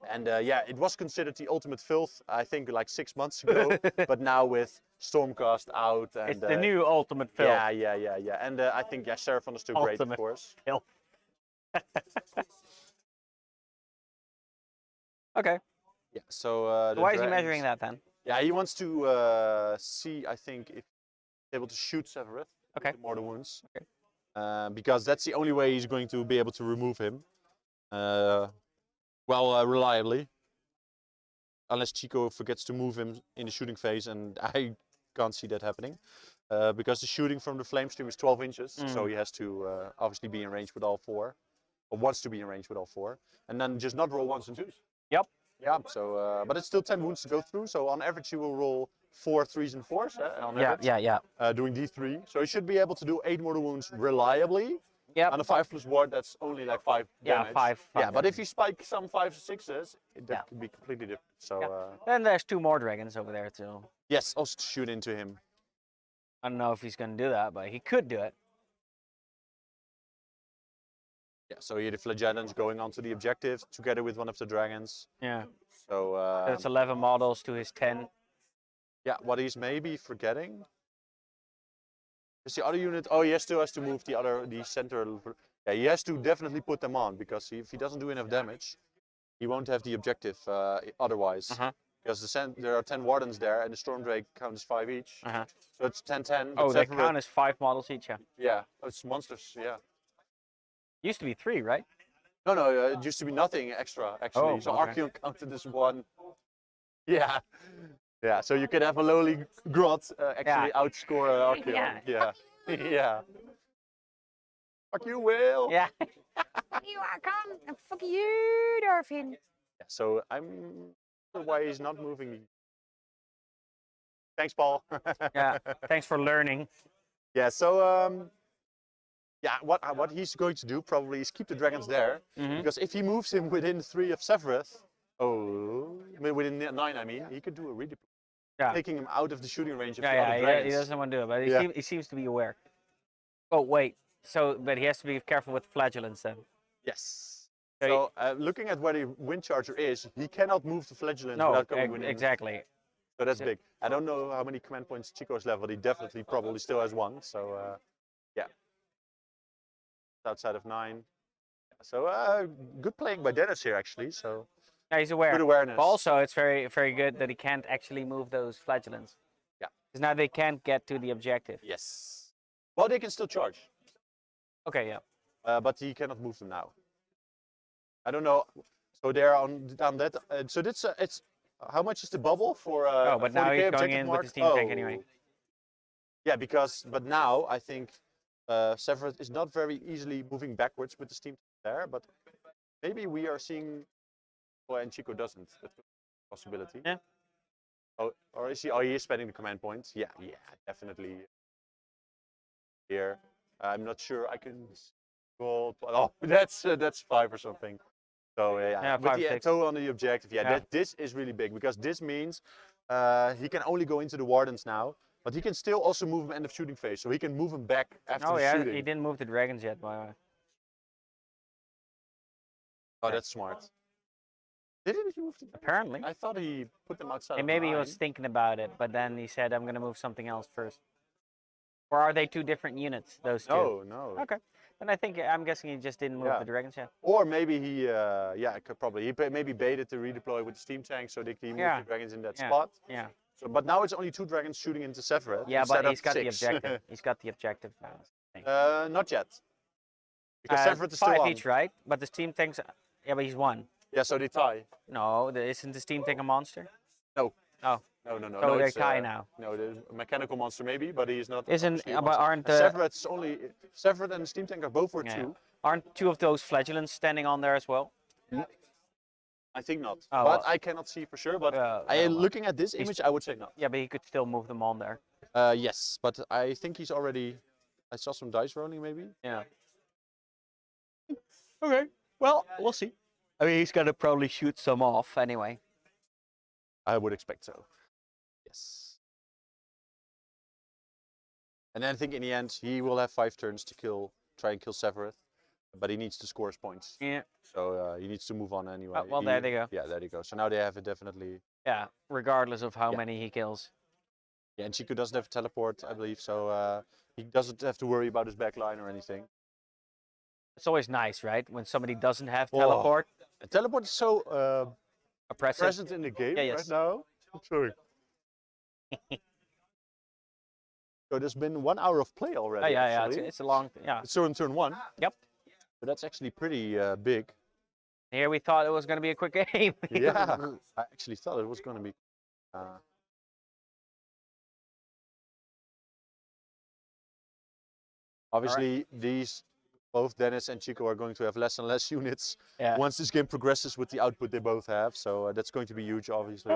B: And yeah, it was considered the ultimate filth, I think, like 6 months ago. But now with Stormcast out and
A: It's the new ultimate film.
B: yeah. And I think yeah, Seraphon is still great, of
A: Ultimate
B: course.
A: film. Okay.
B: Yeah. So
A: Why is he measuring that then?
B: Yeah, he wants to see, I think, if he's able to shoot Severeth.
A: Okay.
B: With mortar wounds.
A: Okay.
B: Because that's the only way he's going to be able to remove him. Reliably. Unless Chico forgets to move him in the shooting phase, and I can't see that happening. Because the shooting from the flame stream is 12 inches, so he has to obviously be in range with all 4. Or wants to be in range with all 4. And then just not roll 1s and 2s.
A: Yep.
B: Yeah, so, but it's still 10 wounds to go through, so on average you will roll 4 3s and 4s on average.
A: Yeah.
B: Doing D3. So you should be able to do 8 mortar wounds reliably.
A: Yep.
B: On a 5+ ward, that's only like 5
A: Yeah,
B: damage.
A: 5.
B: Yeah, but if you spike some 5s or 6s, that
A: Yeah.
B: could be completely different. So,
A: Then there's 2 more dragons over there too.
B: yes, also to shoot into him.
A: I don't know if he's going to do that, but he could do it.
B: Yeah, so here the flagellants going onto the objective together with one of the dragons.
A: Yeah.
B: So,
A: That's 11 models to his 10.
B: yeah, what he's maybe forgetting is the other unit. Oh, he still has to move the center. Yeah, he has to definitely put them on, because if he doesn't do enough damage, he won't have the objective otherwise. Because there are 10 wardens there, and the storm drake counts 5 each. So it's 10-10.
A: Oh, they count as 5 models each, yeah.
B: Yeah, it's monsters. Yeah.
A: Used to be 3, right?
B: No, it used to be nothing extra actually.
A: Oh,
B: so
A: okay.
B: Archeon counted as 1. Yeah. Yeah, so you can have a lowly grot actually outscore Archeon.
A: Yeah.
B: Yeah. Fuck you, Will.
A: Yeah.
D: Fuck you, Archon, and fuck you, Dolphin.
B: Yeah, so I'm not sure why he's not moving. Thanks, Paul.
A: Yeah. Thanks for learning.
B: Yeah, so yeah, what he's going to do probably is keep the dragons there, because if he moves him within 3 of Severeth, within 9, I mean, he could do a redeploy.
A: Yeah.
B: Taking him out of the shooting range of the
A: Yeah,
B: other
A: he
B: dragons.
A: doesn't want to do it, but
B: Yeah.
A: he seems to be aware. Oh, wait. But he has to be careful with flagellants then.
B: Yes.
A: So
B: So looking at where the wind charger is, he cannot move the flagellant
A: No,
B: without coming within.
A: exactly.
B: So that's big. I don't know how many command points Chico's level. He definitely probably still has 1. So yeah. Outside of 9. So good playing by Dennis here actually. So
A: Yeah, he's aware.
B: good awareness.
A: But also, it's very, very good that he can't actually move those flagellants.
B: Yeah.
A: Because now they can't get to the objective.
B: Yes. Well, they can still charge,
A: Okay, yeah.
B: but he cannot move them now. I don't know. So they're on that. So that's it's. How much is the bubble for?
A: But now
B: 40K
A: he's going
B: objective
A: in
B: mark?
A: with the steam tank anyway.
B: Yeah, but now I think Severeth is not very easily moving backwards with the steam tank there, but maybe we are seeing. Well, and Chico doesn't. That's a possibility.
A: Yeah.
B: Oh, or is he? Oh, he is spending the command points. Yeah, definitely. Here, I'm not sure I can. Oh, that's 5 or something. So
A: Yeah,
B: with
A: 5,
B: the
A: 6.
B: toe on the objective,
A: Yeah.
B: this is really big, because this means he can only go into the wardens now, but he can still also move him end of shooting phase, so he can move him back after
A: Oh
B: the
A: yeah,
B: shooting.
A: he didn't move the dragons yet, by the way.
B: Oh, that's smart. Didn't he move them?
A: Apparently.
B: I thought he put them outside.
A: And
B: of
A: maybe he
B: 9.
A: was thinking about it, but then he said, I'm going to move something else first. Or are they 2 different units, those 2?
B: No.
A: Okay. Then I'm guessing he just didn't move
B: Yeah.
A: the dragons yet.
B: Or maybe he, probably. He maybe baited to redeploy with the steam tank, so they can move
A: Yeah.
B: the dragons in that
A: Yeah.
B: spot.
A: Yeah.
B: So, but now it's only 2 dragons shooting into Severeth.
A: Yeah,
B: instead
A: but
B: of
A: he's got the
B: 6.
A: objective. He's got the objective now.
B: Not yet. Because Severeth is still
A: 5
B: on.
A: each, right? But the steam tanks, yeah, but he's 1.
B: Yeah, so they tie.
A: No, isn't the steam tank a monster?
B: No.
A: Oh.
B: No.
A: So they
B: it's,
A: tie now.
B: No, the mechanical monster maybe, but he is not.
A: Isn't,
B: actually a
A: but
B: monster.
A: aren't
B: Severeth and the steam tank are both for 2.
A: Aren't 2 of those flagellants standing on there as well?
B: I think not.
A: Oh,
B: but
A: well.
B: I cannot see for sure. But
A: well.
B: looking at this image, I would say not.
A: Yeah, but he could still move them on there.
B: Yes, but I think he's already. I saw some dice rolling maybe.
A: Yeah. Okay. Well, we'll see. I mean, he's gonna probably shoot some off anyway.
B: I would expect so. Yes. And then I think in the end he will have 5 turns to try and kill Severeth. but he needs to score his points.
A: Yeah.
B: So he needs to move on anyway.
A: Oh, well, there they go.
B: Yeah, there they go. So now they have it definitely.
A: Yeah, regardless of how
B: Yeah.
A: many he kills.
B: Yeah, and Chico doesn't have teleport, I believe, so he doesn't have to worry about his backline or anything.
A: It's always nice, right? When somebody doesn't have
B: Oh.
A: teleport.
B: And teleport is so
A: Oppressive.
B: present in the game
A: Yeah,
B: right
A: yes.
B: now. Sorry. So there's been 1 hour of play already.
A: Oh, yeah,
B: actually.
A: it's a long, yeah.
B: It's still in turn 1.
A: Yep.
B: But that's actually pretty big.
A: Here we thought it was going to be a quick game.
B: Yeah, I actually thought it was going to be. Obviously, these both Dennis and Chico are going to have less and less units once this game progresses with the output they both have. So that's going to be huge, obviously.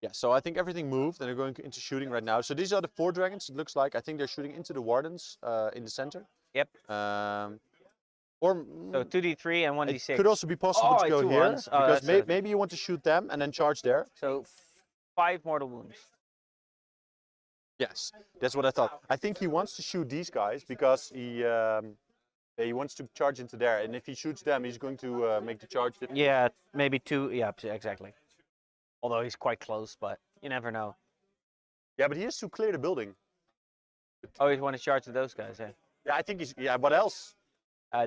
B: Yeah, so I think everything moved and they're going into shooting right now. So these are the 4 dragons, it looks like. I think they're shooting into the wardens in the center.
A: Yep.
B: Or
A: So 2d3 and 1d6.
B: it could also be possible to go
A: two
B: here
A: ones. Oh,
B: because
A: that's
B: maybe you want to shoot them and then charge there.
A: So 5 mortal wounds.
B: Yes, that's what I thought. I think he wants to shoot these guys because he wants to charge into there, and if he shoots them, he's going to make the charge.
A: Yeah, maybe 2. Yeah, exactly. Although he's quite close, but you never know.
B: Yeah, but he has to clear the building.
A: Oh, you want to charge to those guys, yeah?
B: Yeah, I think he's. Yeah, what else?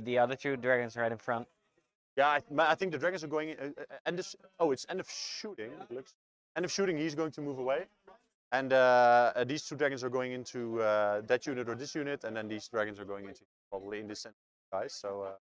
A: The other 2 dragons right in front.
B: Yeah, I think the dragons are going in. And this. Oh, it's end of shooting. It looks. End of shooting. He's going to move away. And these 2 dragons are going into that unit or this unit, and then these dragons are going into probably in this center, guys. So.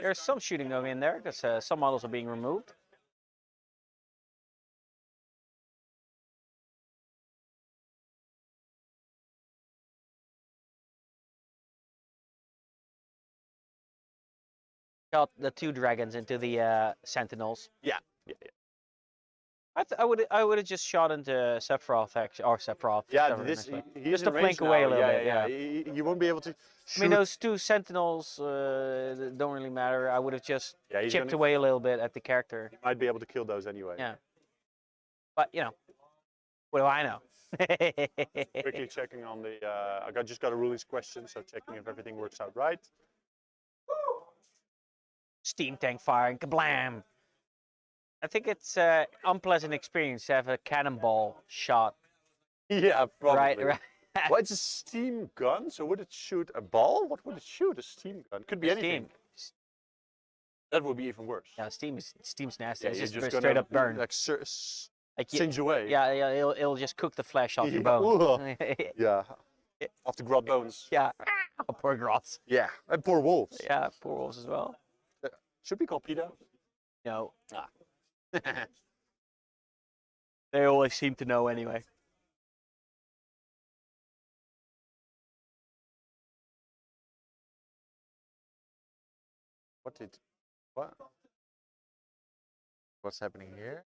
A: There's some shooting going in there because some models are being removed. Got the 2 dragons into the sentinels.
B: Yeah.
A: I would have just shot into Sephiroth actually, or Sephiroth.
B: Yeah,
A: whatever,
B: this
A: actually.
B: he's
A: Just
B: in
A: to
B: range
A: blink away a
B: now.
A: little bit. Yeah.
B: He won't be able to shoot.
A: I mean, those 2 sentinels don't really matter. I would have just chipped away a little bit at the character.
B: He might be able to kill those anyway.
A: Yeah. But you know, what do I know?
B: Quickly checking on the. I just got a rulings question, so checking if everything works out right.
A: Steam tank firing, kablam! I think it's an unpleasant experience to have a cannonball shot.
B: Yeah, probably.
A: Right.
B: Well, it's a steam gun, so would it shoot a ball? What would it shoot? A steam gun? Could be anything.
A: Steam.
B: That would be even worse.
A: Yeah, steam's nasty.
B: Yeah,
A: it's
B: you're
A: just
B: gonna,
A: straight up burn.
B: Like
A: Like
B: singe away.
A: Yeah, it'll just cook the flesh off your
B: Yeah,
A: bone.
B: Yeah. Off the grot bones.
A: Yeah. Oh, poor grots.
B: Yeah, and poor wolves.
A: Yeah, poor wolves as well.
B: Should we call PETA?
A: No. They always seem to know anyway.
B: What's happening here?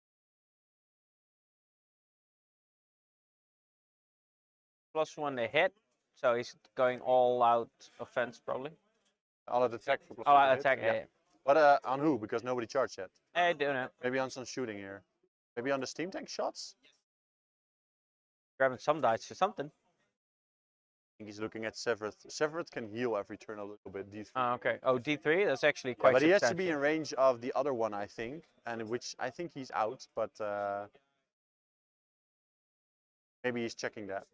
A: +1 to hit, so he's going all out offense probably.
B: All out attack for +1
A: All out
B: to hit.
A: attack,
B: Yeah.
A: yeah.
B: But on who? Because nobody charged yet.
A: I don't know.
B: Maybe on some shooting here. Maybe on the steam tank shots?
A: Grabbing some dice for something.
B: I think he's looking at Severeth. Severeth can heal every turn a little bit. D3.
A: Oh, okay. Oh, D3? That's actually quite
B: But he has to
A: substantial.
B: be in range of the other one, I think, and which I think he's out, but maybe he's checking that.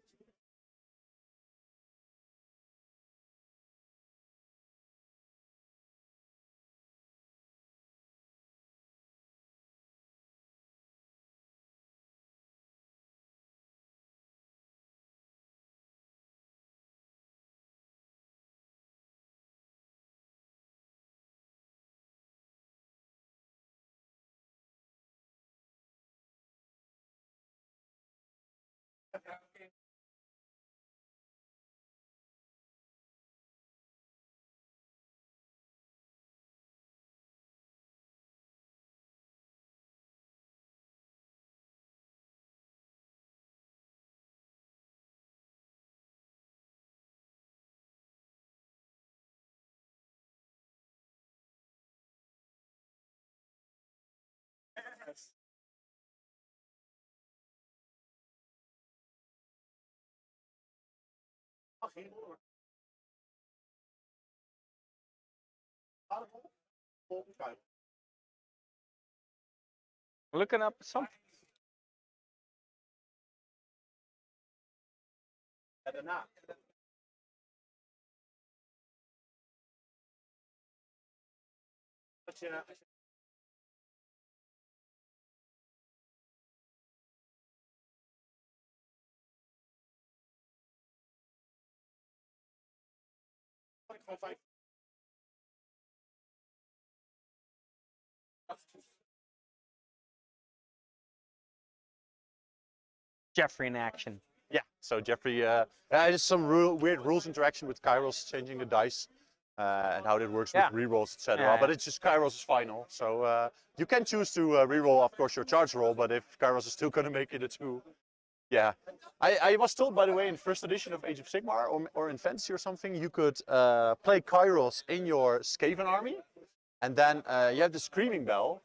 A: Looking up something. Jeffrey in action.
B: Yeah, so Jeffrey, there's some weird rules interaction with Kairos changing the dice and how that works with rerolls, etc.
A: Yeah,
B: But
A: yeah.
B: it's just Kairos' final, so you can choose to reroll, of course, your charge roll. But if Kairos is still going to make it a 2, yeah. I was told, by the way, in first edition of Age of Sigmar or in Fantasy or something, you could play Kairos in your Skaven army, and then you have the Screaming Bell,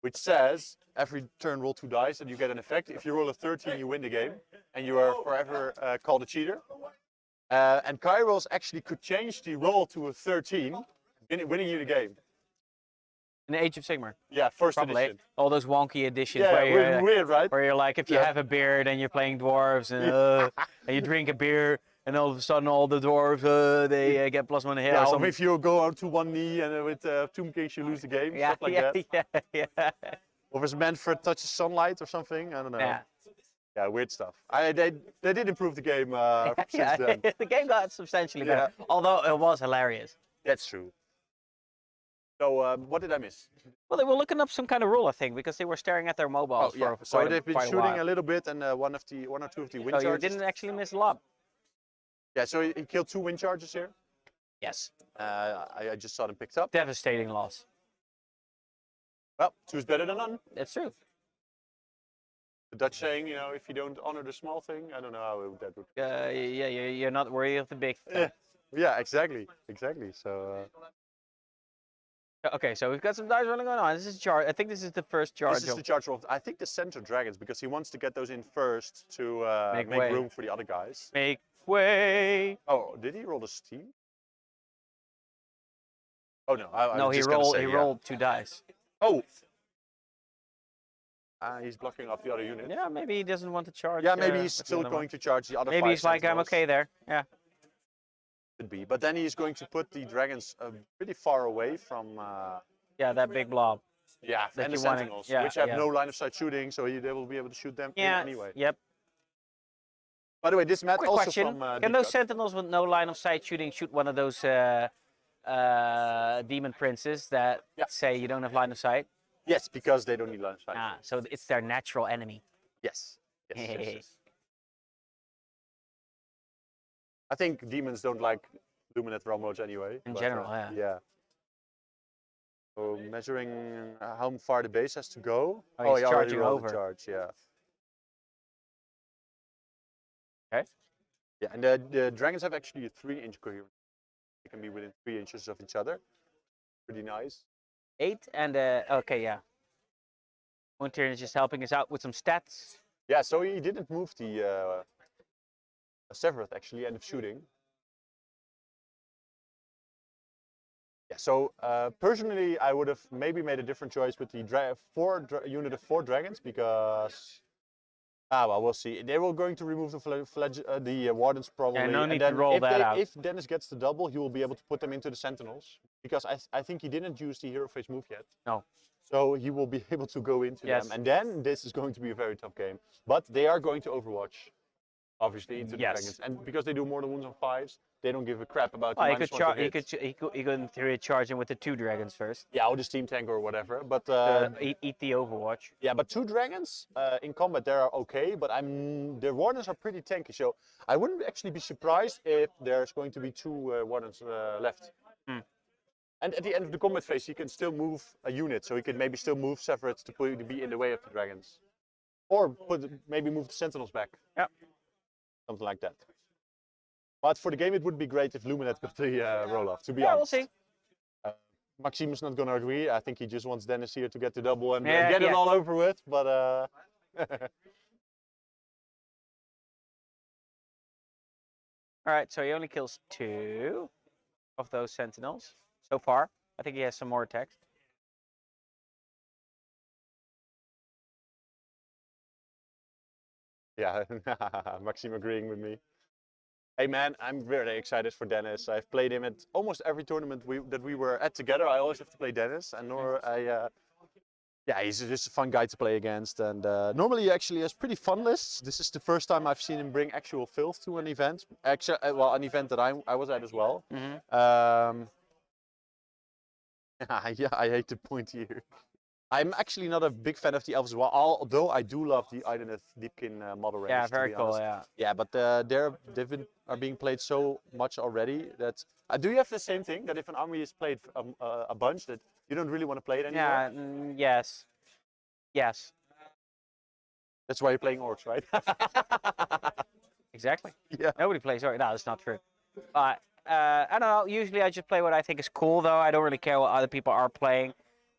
B: which says every turn roll 2 dice and you get an effect. If you roll a 13, you win the game, and you are forever called a cheater. And Kairos actually could change the roll to a 13, winning you the game.
A: In the Age of Sigmar.
B: Yeah, first
A: Probably.
B: edition.
A: All those wonky editions
B: Yeah,
A: where
B: weird, right?
A: where you're like, if you
B: Yeah.
A: have a beard and you're playing dwarves and you drink a beer and all of a sudden all the dwarves they get +1 hit.
B: Yeah,
A: or
B: or
A: something.
B: if you go out to one knee and with Tomb Kings you lose the game,
A: Yeah,
B: stuff like
A: yeah,
B: that.
A: yeah.
B: Or if Manfred touches sunlight or something, I don't know.
A: Yeah.
B: Yeah, weird stuff. They did improve the game since then.
A: The game got substantially better, although it was hilarious.
B: That's true. So what did I miss?
A: Well, they were looking up some kind of rule, I think, because they were staring at their mobiles
B: Oh, yeah.
A: for
B: So
A: quite
B: they've been
A: quite
B: shooting
A: while.
B: a little bit, and one or two of the wind
A: So you
B: charges.
A: didn't actually miss a lot.
B: Yeah, so he killed 2 wind charges here.
A: Yes.
B: I just saw them picked up.
A: Devastating loss.
B: Well, 2 is better than none.
A: That's true.
B: The Dutch saying, if you don't honor the small thing, I don't know how that would.
A: Yeah, you're not worthy of the big thing.
B: Yeah, exactly. So.
A: Okay, so we've got some dice rolling going on. This is charge. I think this is the first charge.
B: This is the charge roll. I think the center dragons, because he wants to get those in first to
A: Make
B: make
A: way.
B: room for the other guys.
A: Make way.
B: Oh, did he roll the steam? Oh no, I
A: No,
B: was
A: he
B: just gonna
A: rolled.
B: say,
A: He
B: yeah.
A: rolled 2 dice.
B: Oh. He's blocking off the other unit.
A: Yeah, maybe he doesn't want to charge.
B: Yeah, maybe he's
A: with the
B: still
A: other
B: going
A: one.
B: to charge the other 5
A: Maybe he's like, I'm
B: sentinels.
A: okay there. Yeah.
B: Could be, but then he's going to put the dragons pretty far away from.
A: Yeah, that big blob.
B: Yeah,
A: That
B: and the
A: you wanna-
B: sentinels,
A: yeah,
B: which have
A: yeah.
B: no line of sight shooting, so they will be able to shoot them in
A: Yeah.
B: anyway.
A: Yep.
B: By the way, this map
A: Quick
B: also
A: question:
B: from.
A: Can those sentinels with no line of sight shooting shoot one of those demon princes that say you don't have line of sight?
B: Yes, because they don't need line of sight.
A: Ah, so it's their natural enemy.
B: Yes. I think demons don't like Lumineth Realmgrots anyway.
A: In
B: but,
A: general, yeah.
B: Yeah. So measuring how far the base has to go.
A: Oh, he's
B: he already
A: charging
B: rolled the
A: over.
B: charge, yeah.
A: Okay.
B: Yeah, and the dragons have actually a 3-inch coherence. They can be within 3 inches of each other. Pretty nice.
A: 8 and okay, yeah. Moontyr is just helping us out with some stats.
B: Yeah, so he didn't move the Severeth actually, end of shooting. Yeah, so personally, I would have maybe made a different choice with the unit of 4 dragons because. Well, we'll see. They were going to remove the wardens probably.
A: Yeah, no
B: and
A: need
B: then
A: to roll that out.
B: If Dennis gets the double, he will be able to put them into the sentinels because I think he didn't use the hero face move yet.
A: No.
B: So he will be able to go into them, and then this is going to be a very tough game. But they are going to Overwatch, obviously, into the dragons, and because they do more than wounds on 5s, they don't give a crap about the
A: Well,
B: minus 1 to hit.
A: he could in theory charge in with the 2 dragons first.
B: Yeah, or the steam tank or whatever. But
A: Eat the Overwatch.
B: yeah, but 2 dragons in combat they are okay, but the wardens are pretty tanky. So I wouldn't actually be surprised if there's going to be 2 wardens left. And at the end of the combat phase, he can still move a unit, so he can maybe still move Severets to be in the way of the dragons, or maybe move the sentinels back.
A: Yeah,
B: something like that. But for the game, it would be great if Lumineth got the roll-off, to be
A: yeah,
B: honest.
A: we'll see.
B: Maxime is not going to agree. I think he just wants Dennis here to get the double and
A: Yeah,
B: get it
A: yeah.
B: all over with. But
A: All right, so he only kills 2 of those sentinels so far. I think he has some more attacks.
B: Yeah, Maxime agreeing with me. Hey man, I'm very excited for Dennis. I've played him at almost every tournament that we were at together. I always have to play Dennis, and yeah, he's just a fun guy to play against. And normally he actually has pretty fun lists. This is the first time I've seen him bring actual filth to an event. Actually, well, an event that I was at as well. Yeah, I hate to point here. I'm actually not a big fan of the elves as well, although I do love the Ideneth Deepkin model range.
A: Yeah, very
B: to be
A: cool.
B: honest.
A: Yeah.
B: Yeah, but are being played so much already that. Do you have the same thing that if an army is played a bunch that you don't really want to play it anymore?
A: Yeah. Yes. Yes.
B: That's why you're playing orcs, right?
A: Exactly.
B: Yeah.
A: Nobody plays orc. No, that's not true. But I don't know. Usually, I just play what I think is cool, though. I don't really care what other people are playing,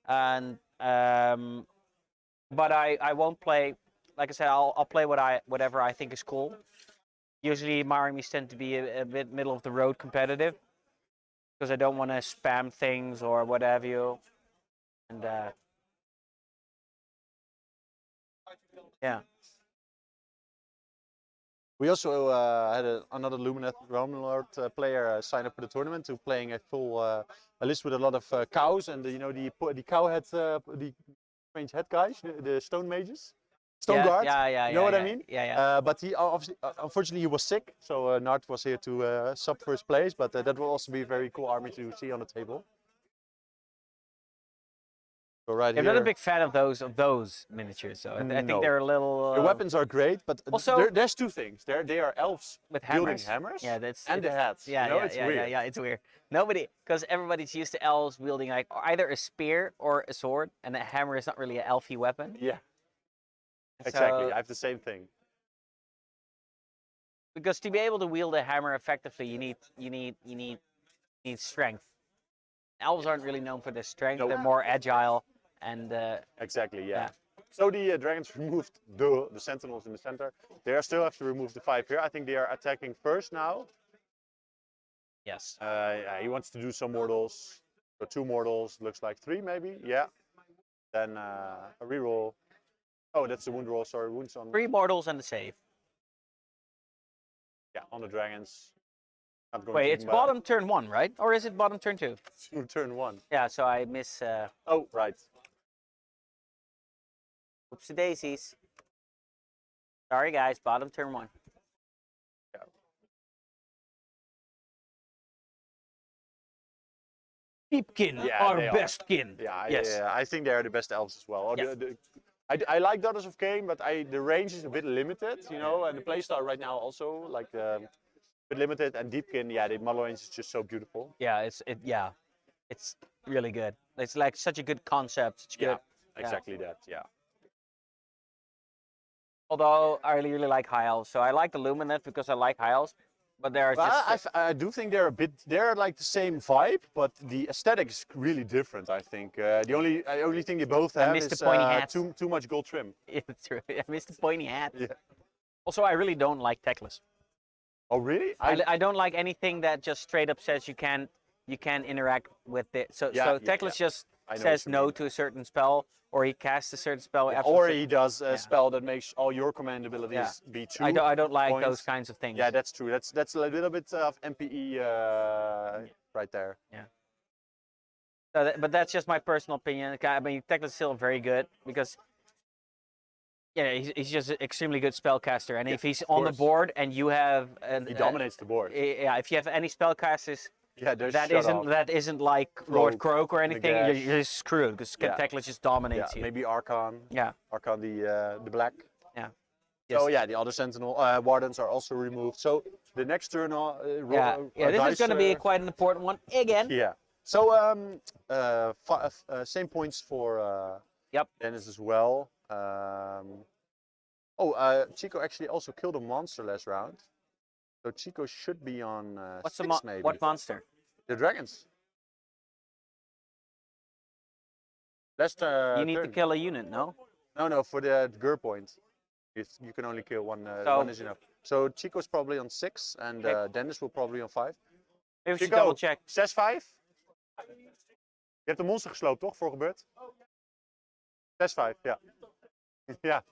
A: and but I won't play. Like I said, I'll play whatever I think is cool. Usually, my armies tend to be a bit middle of the road competitive because I don't want to spam things or what have you, and yeah.
B: We also had another Lumineth Realmgrots player sign up for the tournament to playing a full a list with a lot of cows and the cow head, the strange head guys, the stone mages, stone guards.
A: Yeah.
B: You know what I mean?
A: Yeah.
B: But he obviously, unfortunately, he was sick, so Nart was here to sub first place. But that will also be a very cool army to see on the table. So right
A: I'm
B: here.
A: not a big fan of those miniatures, so I think they're a little.
B: The weapons are great, but
A: also
B: there's two things. They are elves
A: with
B: wielding
A: hammers.
B: hammers.
A: Yeah, that's
B: and the hats.
A: Yeah,
B: you know,
A: yeah,
B: it's
A: yeah,
B: weird.
A: yeah. It's weird. Nobody, because everybody's used to elves wielding like either a spear or a sword, and a hammer is not really an elfy weapon.
B: Yeah.
A: So,
B: Exactly. I have the same thing.
A: because to be able to wield a hammer effectively, you need strength. Elves aren't really known for their strength.
B: Nope.
A: They're more agile and
B: Exactly. Yeah.
A: yeah.
B: So the dragons removed the sentinels in the center. They still have to remove the 5 here. I think they are attacking first now.
A: Yes.
B: Yeah, he wants to do some mortals. So 2 mortals, looks like 3 maybe. Yeah. Then a reroll. Oh, that's the wound roll. Sorry, wounds on.
A: 3 mortals and a save.
B: Yeah, on the dragons. Not going
A: Wait,
B: to
A: it's bottom turn 1, right? Or is it bottom turn 2?
B: turn 1.
A: Yeah, so I miss.
B: Oh, right.
A: Oopsie daisies. Sorry, guys. Bottom turn 1.
B: Yeah.
A: Deepkin,
B: Yeah,
A: our
B: they are.
A: best kin.
B: Yeah,
A: Yes.
B: I think they are the best elves as well.
A: Yes.
B: I like Daughters of Cain, but the range is a bit limited, you know, and the playstyle right now also like a bit limited. And Deepkin, yeah, the model range is just so beautiful.
A: Yeah, it's really good. It's like such a good concept. Such
B: Yeah,
A: good.
B: exactly that. Yeah.
A: Although I really like high elves, so I like the Lumineth because I like high elves, but they're just.
B: I do think they're like the same vibe, but the aesthetic is really different. I think the only thing they both have
A: miss
B: is
A: the pointy hats.
B: too much gold trim.
A: It's true. I miss the pointy hat.
B: Yeah.
A: Also, I really don't like techless.
B: Oh really?
A: I don't like anything that just straight up says you can interact with it. So techless just says no to a certain spell, or he casts a certain spell.
B: Or he does a spell that makes all your command abilities be 2.
A: I don't like
B: points.
A: those kinds of things.
B: Yeah, that's true. That's a little bit of MPE right there.
A: Yeah. So but that's just my personal opinion. I mean, techless is still very good because yeah, he's just an extremely good spellcaster, and if he's on the board and you have,
B: He dominates the board.
A: Yeah, if you have any spellcasters.
B: Yeah,
A: that isn't like Lord Croak or anything.
B: Nagash.
A: You're screwed because Techless just dominates you.
B: Maybe Archon.
A: Yeah.
B: Archon the black.
A: Yeah.
B: So yeah, the other Sentinel Wardens are also removed. So the next turn,
A: this is going to be quite an important one again.
B: Yeah. So same points for Dennis as well. Chico actually also killed a monster last round. So Chico should be on 6 maybe.
A: What monster?
B: The dragons. Last
A: you need
B: turn.
A: to kill a unit, no?
B: No, for the Gur point. You can only kill one. One is enough. So Chico's probably on 6 and
A: Okay.
B: Dennis will probably on 5.
A: Maybe we should
B: Chico,
A: double check.
B: 6-5. Je hebt een monster gesloopt, toch? Voor gebeurd? 6-5, ja. Ja.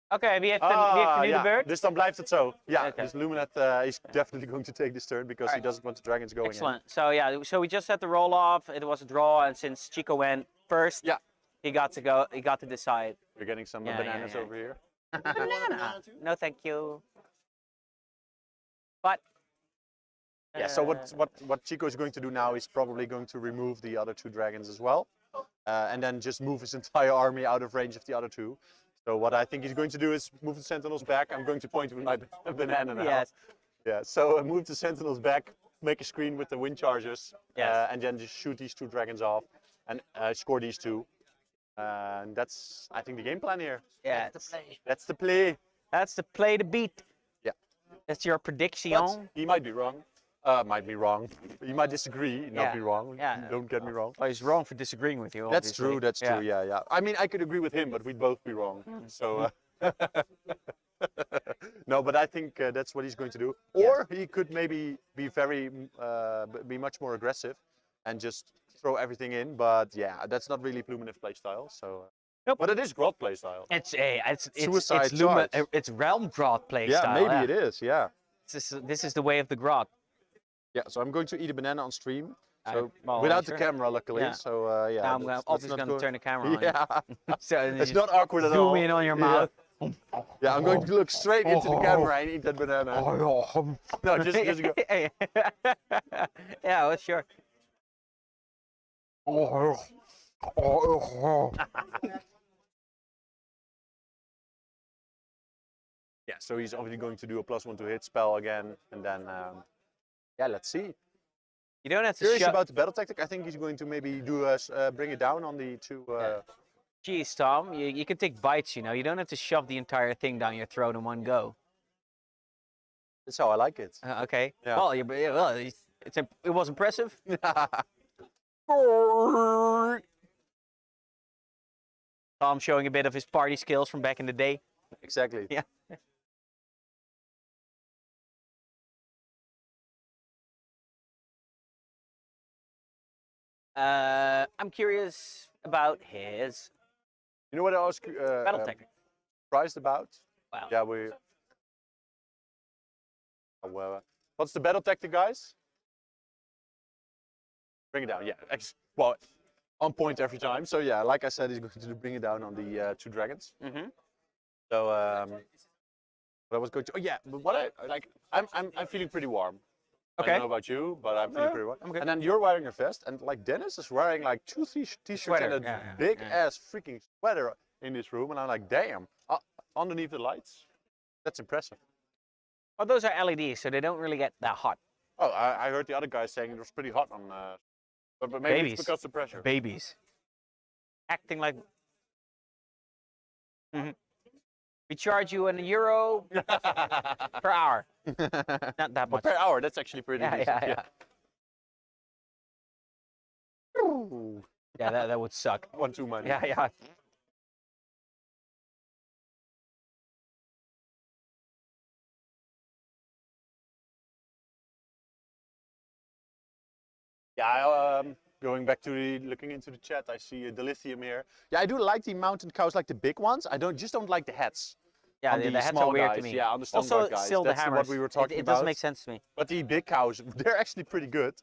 A: Oké, wie heeft nu de
B: ja.
A: beurt?
B: Dus dan blijft het zo. Ja,
A: Okay.
B: dus Lumineth is definitely going to take this turn because he doesn't want the dragons going in.
A: Excellent. So yeah, so we just had the roll off. It was a draw, and since Chico went first,
B: Yeah.
A: he got to go. He got to decide.
B: We're getting some
A: Yeah,
B: bananas
A: yeah.
B: over here.
A: Banana. No, thank you. But
B: Yeah, so what Chico is going to do now is probably going to remove the other 2 dragons as well. And then just move his entire army out of range of the other 2. So what I think he's going to do is move the sentinels back. I'm going to point with my banana now.
A: Yes.
B: Yeah, so move the sentinels back, make a screen with the wind chargers,
A: Yes.
B: and then just shoot these 2 dragons off and score these 2. And that's, I think, the game plan here.
A: yeah,
B: That's the play.
A: that's the play to beat.
B: Yeah.
A: That's your prediction.
B: But he might be wrong. Might be wrong. He might disagree, not
A: Yeah.
B: be wrong.
A: Yeah.
B: Don't get me wrong.
A: Oh, he's wrong for disagreeing with you.
B: That's
A: obviously.
B: true, that's true, yeah. I mean, I could agree with him, but we'd both be wrong. So, no, but I think that's what he's going to do. Or he could maybe be be much more aggressive and just throw everything in. But yeah, that's not really Lumineth playstyle. So,
A: Nope.
B: but it is Grot playstyle.
A: It's
B: Suicide
A: Luma,
B: charge.
A: it's Realmgrot playstyle.
B: Yeah, maybe it is. Yeah.
A: This is the way of the grot.
B: Yeah. So I'm going to eat a banana on stream. So
A: well,
B: without
A: sure.
B: the camera, luckily.
A: Yeah.
B: So yeah.
A: Now I'm
B: that's
A: obviously
B: not
A: going to turn the camera on.
B: Yeah.
A: So then
B: It's
A: you
B: not awkward at all.
A: zoom in on your
B: Yeah.
A: mouth.
B: Yeah, I'm going to look straight into the camera and eat that banana. No, just go.
A: Yeah, well, sure.
B: Yeah, so he's obviously going to do a +1 to hit spell again, and then yeah, let's see.
A: You don't have to
B: Curious
A: shove.
B: about the battle tactic. I think he's going to maybe do bring it down on the 2.
A: Geez, Tom, you can take bites. You know, you don't have to shove the entire thing down your throat in one go.
B: That's how I like it.
A: Okay.
B: Yeah.
A: Well, it was impressive. Tom showing a bit of his party skills from back in the day.
B: Exactly.
A: Yeah. I'm curious about his
B: You know what I was
A: battle technique.
B: surprised about?
A: Wow.
B: Yeah, we. Well, what's the battle tactic, guys? Bring it down. Yeah. Well, on point every time. So yeah, like I said, he's going to bring it down on the 2 dragons.
A: Mm-hmm.
B: So what I was going to. Oh yeah, but what I like, I'm feeling pretty warm.
A: Okay.
B: I don't know about you, but I'm feeling pretty warm.
A: I'm good.
B: And then you're wearing a vest, and like Dennis is wearing like 2, 3 t-shirts
A: Sweater,
B: and a
A: yeah,
B: big
A: yeah.
B: ass freaking sweater in this room, and I'm like, damn, underneath the lights, that's impressive.
A: Oh, those are LEDs, so they don't really get that hot.
B: Oh, I heard the other guy saying it was pretty hot on, but maybe
A: Babies.
B: it's because of the pressure.
A: Babies. Acting like. Mhm. We charge you €1 per hour. Not that
B: But
A: much.
B: per hour, that's actually pretty
A: Yeah,
B: decent.
A: yeah. Yeah, that would suck.
B: One too many.
A: Yeah, yeah.
B: Yeah, going back to looking into the chat, I see a dilithium here. Yeah, I do like the mountain cows, like the big ones. I don't like the heads.
A: Yeah,
B: on
A: the
B: the
A: heads
B: small
A: are weird
B: guys.
A: to me.
B: Yeah, on the stone
A: Also,
B: guard guys.
A: still the
B: That's
A: hammers.
B: what we were talking
A: it
B: about.
A: doesn't make sense to me.
B: But the big cows, they're actually pretty good.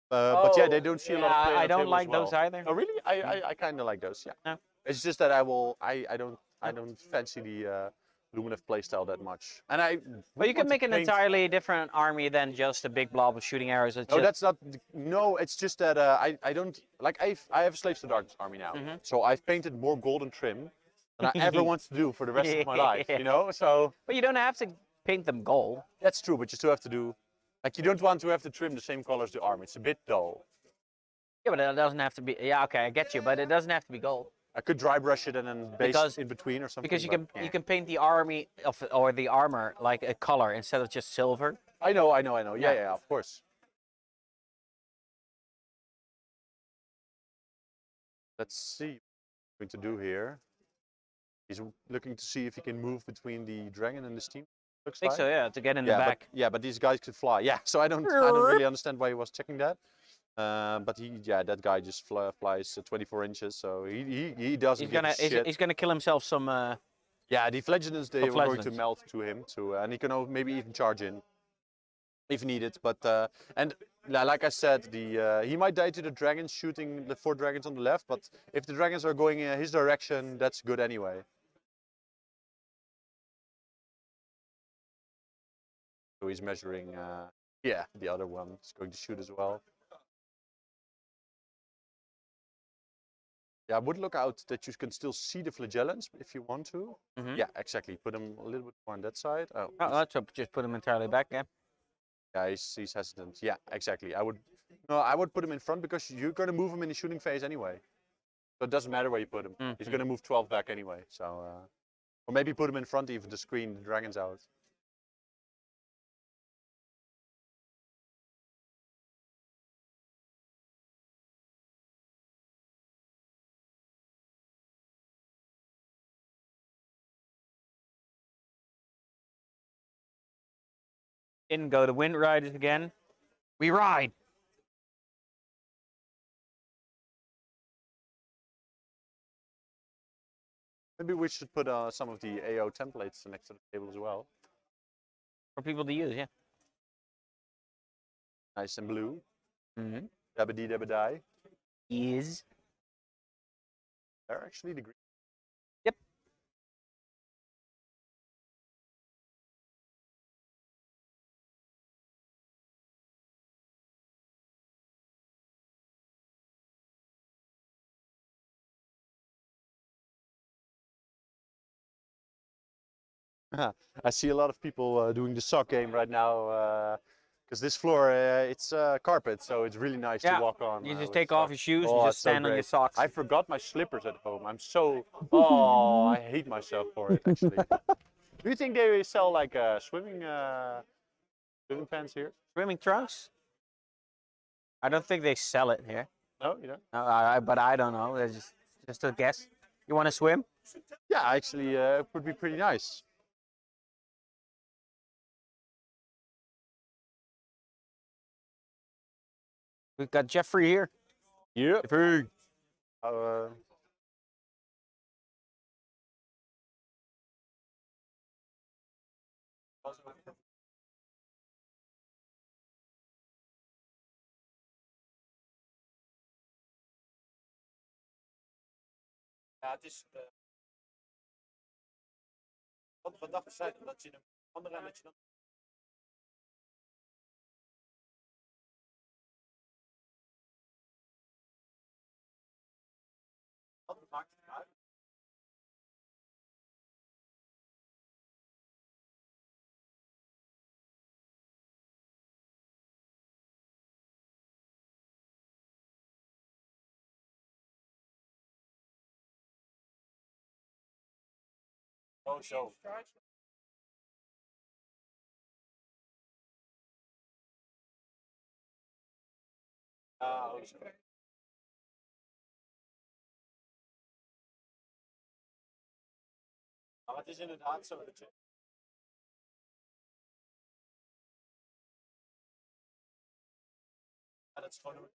B: But yeah, they don't see a lot of play on
A: I
B: the
A: don't
B: table
A: like
B: as well.
A: those either.
B: Oh really? I kind of like those. Yeah.
A: No.
B: It's just that I don't fancy the Lumineth playstyle that much. And I.
A: But you can
B: want to
A: make an
B: paint-
A: entirely different army than just a big blob of shooting arrows. It's
B: No,
A: just,
B: that's not. No, it's just that I don't like. I have Slaves to Darkness army now, so I've painted more golden trim than I ever want to do for the rest of my life. You know, so
A: But you don't have to paint them gold.
B: that's true. But you still have to do. Like you don't want to have to trim the same color as the army. It's a bit dull.
A: Yeah, but it doesn't have to be. Yeah, okay, I get you, but it doesn't have to be gold.
B: I could dry brush it and then base
A: Because-
B: in between or something.
A: Because
B: but, yeah.
A: you can paint the army or the armor like a color instead of just silver.
B: I know. Yeah,
A: Yeah.
B: of course. Let's see what I'm going to do here. He's looking to see if he can move between the dragon and the steam. Looks
A: I think
B: like.
A: so, yeah, to get in the
B: Yeah,
A: back.
B: but these guys could fly. Yeah, so I don't really understand why he was checking that. But that guy just flies 24 inches, so he doesn't
A: He's
B: give a shit.
A: he's gonna kill himself some.
B: Yeah, the Fledglings, they
A: Some
B: were going to
A: Fledglings.
B: melt to him, and he can maybe even charge in if needed. But and like I said, he might die to the dragons shooting the 4 dragons on the left. But if the dragons are going in his direction, that's good anyway. So he's measuring. Yeah, the other one is going to shoot as well. Yeah, I would look out that you can still see the flagellants if you want to. Yeah, exactly. Put them a little bit more on that side. Oh,
A: let's just put him entirely back. Yeah.
B: yeah, he's hesitant. Yeah, exactly. I would put him in front because you're going to move him in the shooting phase anyway. So it doesn't matter where you put him. He's going to move 12 back anyway. So, or maybe put him in front even to screen the dragons out.
A: In go the Wind Riders again. We ride.
B: Maybe we should put some of the AO templates next to the table as well.
A: For people to use, yeah.
B: Nice and blue.
A: Mm-hmm.
B: Dabba-dee, dabba-die.
A: Is.
B: They're actually the green.
A: Yep.
B: I see a lot of people doing the sock game right now because this floor it's carpet, so it's really nice to walk on.
A: You just
B: with
A: take off
B: socks.
A: your shoes
B: Oh,
A: and
B: it's
A: just
B: so
A: stand on your
B: great.
A: socks.
B: I forgot my slippers at home. I'm so I hate myself for it actually. Do you think they sell like swimming pants here?
A: Swimming trunks? I don't think they sell it here.
B: No, you don't.
A: No, but I don't know. It's just a guess. You want to swim?
B: Yeah, actually, it would be pretty nice.
A: We've got Jeffrey here.
B: Yeah.
A: Jeffrey.
B: Ja, het is. Wat dachten zij dat je hem andere en dat je dan. Wat maakt het uit? Oh, zo. Ah, oh, zo. Maar het is inderdaad zo dat je. Ja, dat is gewoon een.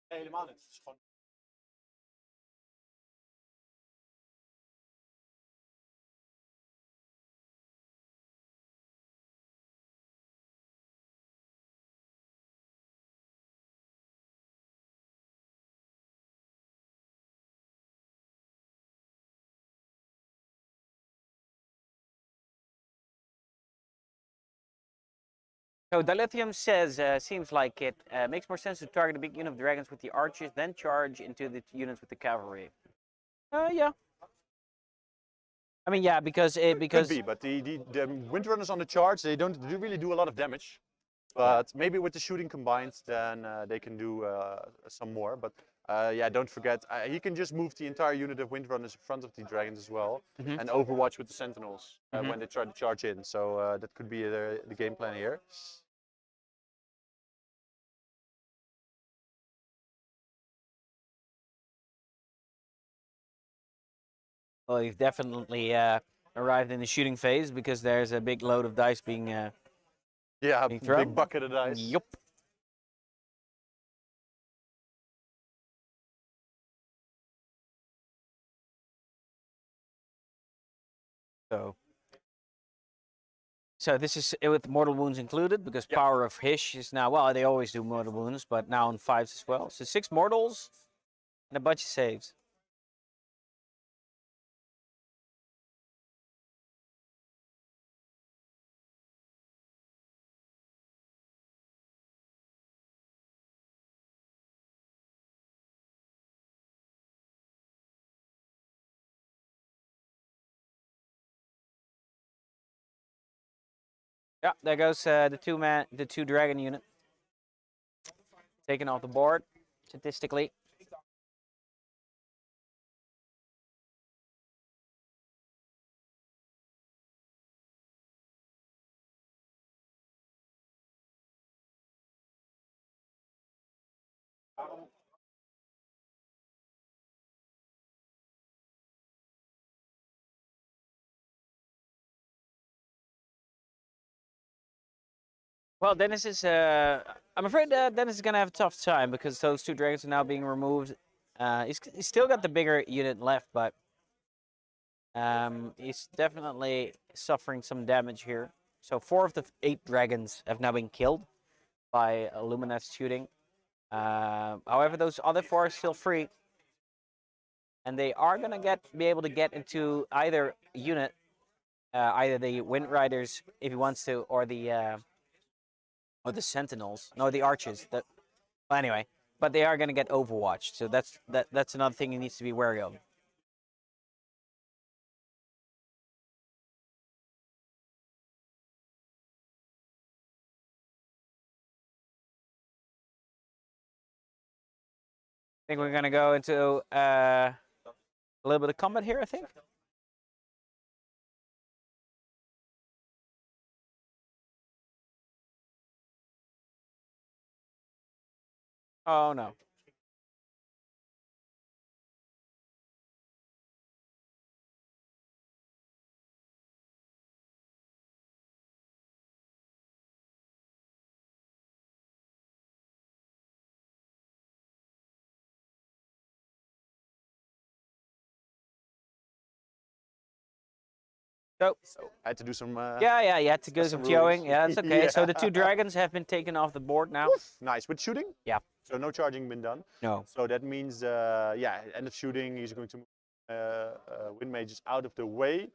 B: Nee, helemaal niet. Het is gewoon.
A: So Dilithium says, seems like it makes more sense to target a big unit of dragons with the archers, then charge into the units with the cavalry. Yeah. I mean, yeah, because
B: Could be, but the Windrunners on the charge, they don't really do a lot of damage. But maybe with the shooting combined, then they can do some more. But Yeah, don't forget, he can just move the entire unit of Windrunners in front of the dragons as well,
A: Mhm.
B: and overwatch with the sentinels
A: Mhm.
B: when they try to charge in. So that could be the game plan here.
A: Well, you've definitely arrived in the shooting phase because there's a big load of dice being
B: Yeah,
A: thrown.
B: big bucket of dice.
A: Yup. So this is with mortal wounds included because
B: Yep.
A: power of Hish is now, well, they always do mortal wounds, but now on 5s as well. So 6 mortals and a bunch of saves. Yeah, there goes the two dragon unit. Taken off the board, statistically. Well, Dennis is. I'm afraid Dennis is gonna have a tough time because those two dragons are now being removed. He's still got the bigger unit left, but he's definitely suffering some damage here. So 4 of the 8 dragons have now been killed by Lumineth shooting. However, those other 4 are still free, and they are gonna be able to get into either unit, either the Wind Riders if he wants to, or the Sentinels. No, the Archers. Well, anyway, but they are gonna get overwatched, so that's another thing he needs to be wary of. I think we're gonna go into a little bit of combat here, I think. Oh no. So
B: I had to do some.
A: yeah, you had to go some
B: some
A: TOing.
B: rules.
A: Yeah, that's okay. So the
B: Yeah.
A: 2 dragons have been taken off the board now.
B: Nice. With shooting?
A: Yeah.
B: So no charging been done.
A: No.
B: So that means, yeah, end of shooting. He's going to move wind mages out of the way.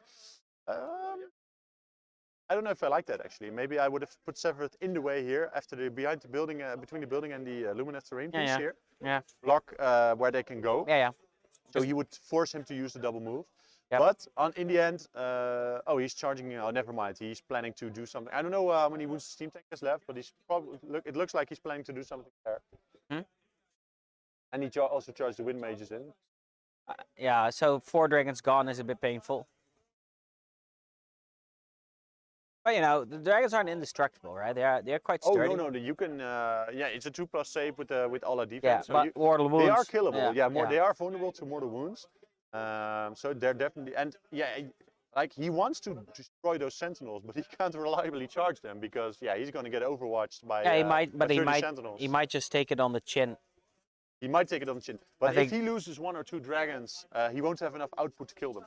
B: I don't know if I like that actually. Maybe I would have put Severed in the way here after behind the building, between the building and the Lumineth terrain piece
A: Yeah.
B: here.
A: Yeah.
B: Block where they can go.
A: Yeah.
B: So he would force him to use the double move.
A: Yep.
B: But in the end, oh, he's charging. Oh, never mind. He's planning to do something. I don't know how many wounds Steam Tank has left, but he's probably it looks like he's planning to do something there.
A: Hmm?
B: And he also charged the wind mages in.
A: Yeah. So 4 dragons gone is a bit painful. But you know, the dragons aren't indestructible, right? They're quite sturdy.
B: Oh no, you can. Yeah, it's a 2+ save with all our defense.
A: Yeah,
B: so
A: but mortal wounds.
B: they are killable. Yeah,
A: yeah.
B: they are vulnerable to mortal wounds. So they're definitely, and yeah, like he wants to destroy those sentinels, but he can't reliably charge them because yeah, he's going to get overwatched by.
A: Yeah, he might, but
B: by
A: he
B: 30
A: might,
B: sentinels.
A: he might just take it on the chin.
B: He might take it on the chin, but
A: I
B: if
A: think-
B: he loses 1 or 2 dragons, he won't have enough output to kill them.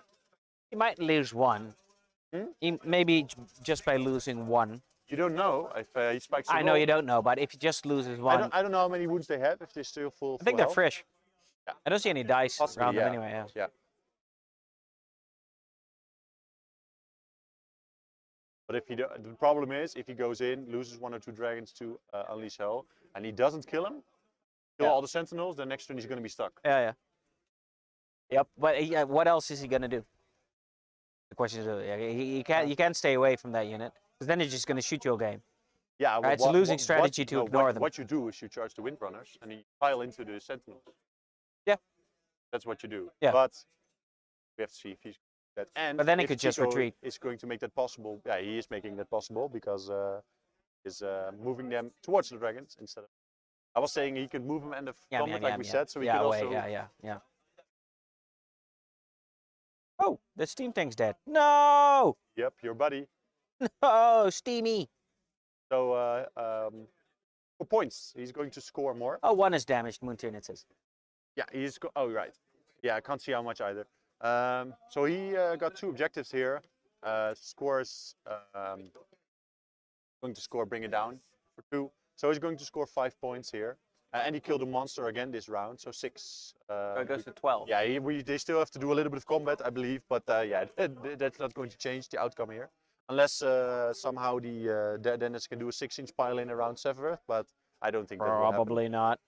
A: He might lose 1. Maybe just by losing 1.
B: You don't know if he spikes.
A: I know you don't know, but if he just loses 1,
B: I don't know how many wounds they have if they're still full.
A: I think they're
B: health.
A: fresh.
B: Yeah.
A: I don't see any dice
B: Possibly,
A: around
B: yeah.
A: them anyway. Yeah.
B: Yeah. But if the problem is if he goes in, loses 1 or 2 dragons to unleash hell, and he doesn't kill him, kill
A: Yeah.
B: all the sentinels, then next turn he's going to be stuck.
A: Yeah. Yep. But what else is he gonna do? The question is, you can't stay away from that unit because then he's just gonna shoot you all game.
B: Yeah,
A: Right, it's a losing strategy to ignore them.
B: What you do is you charge the windrunners and you pile into the sentinels.
A: Yeah.
B: That's what you do.
A: Yeah.
B: But we have to see if he's that. And
A: But then he
B: if
A: could just
B: Chico
A: retreat.
B: is going to make that possible. Yeah, he is making that possible because he's moving them towards the dragons instead of. I was saying he could move them end of combat, like we said, so he could
A: away.
B: also.
A: Yeah. Oh, the steam tank's dead. No!
B: Yep, your buddy.
A: Oh, steamy.
B: So for points, he's going to score more.
A: Oh, one is damaged, Moon Tyranid says.
B: Yeah, oh, right. Yeah, I can't see how much either. So he got 2 objectives here. Scores, going to score, bring it down for 2. So he's going to score 5 points here. And he killed a monster again this round, so 6.
A: So it goes to 12.
B: Yeah, they still have to do a little bit of combat, I believe, but yeah, that's not going to change the outcome here. Unless somehow the Dennis can do a 6-inch pile in around Severeth, but I don't think that will happen.
A: Probably not.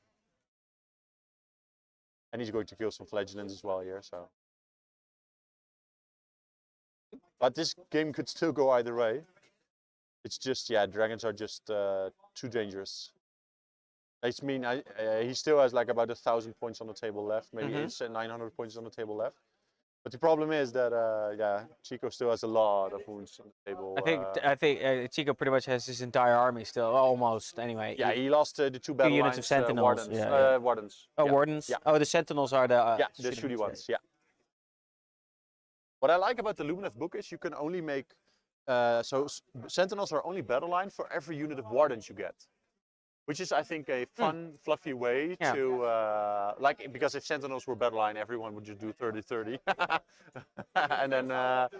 B: And he's going to kill some flagellants as well here, so. But this game could still go either way. It's just, yeah, dragons are just too dangerous. I mean, he still has like about 1,000 points on the table left, maybe 900 points on the table left. But the problem is that, yeah, Chico still has a lot of wounds on the table.
A: I think Chico pretty much has his entire army still, almost anyway.
B: Yeah, he lost the 2 battle
A: units of
B: lines,
A: sentinels.
B: wardens.
A: Yeah.
B: Wardens.
A: Oh,
B: yeah.
A: wardens?
B: Yeah.
A: Oh, the sentinels are the
B: yeah, the shooty ones, yeah. What I like about the Lumineth book is you can only make, sentinels are only battle line for every unit of wardens you get. Which is, I think, a fun, fluffy way to, because if sentinels were battle line, everyone would just do 30-30. And then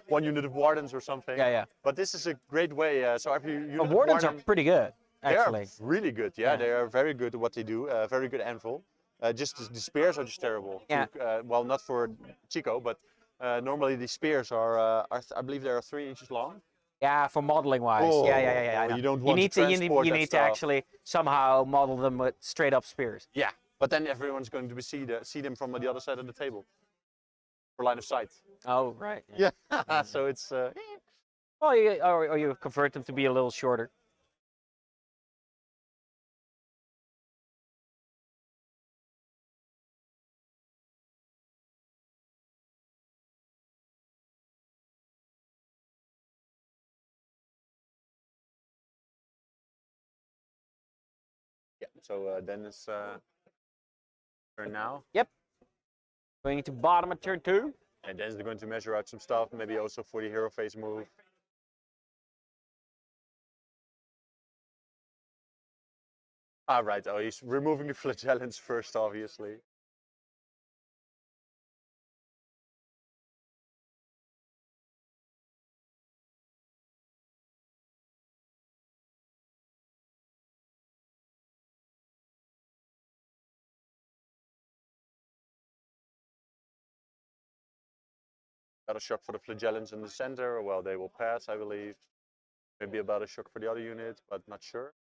B: 1 unit of wardens or something.
A: Yeah.
B: But this is a great way, so every unit of
A: wardens
B: warden,
A: are pretty good, actually.
B: they are really good, yeah. They are very good at what they do, very good anvil. Just the spears are just terrible.
A: Yeah.
B: Well, not for Chico, but normally the spears are I believe they are 3 inches long.
A: Yeah, for modeling wise.
B: Oh,
A: I know.
B: you don't want to transport
A: you
B: that
A: need to
B: stuff.
A: actually somehow model them with straight up spears.
B: Yeah, but then everyone's going to see them from the other side of the table for line of sight.
A: Oh, right.
B: Yeah, so it's.
A: Well, or you convert them to be a little shorter.
B: Yeah, so Dennis turn now.
A: Yep. Going to bottom of turn 2.
B: And Dennis is going to measure out some stuff, maybe also for the hero phase move. Ah, right. Oh, he's removing the flagellants first, obviously. Got a shock for the flagellants in the center. Well, they will pass, I believe. Maybe about a shock for the other unit, but not sure.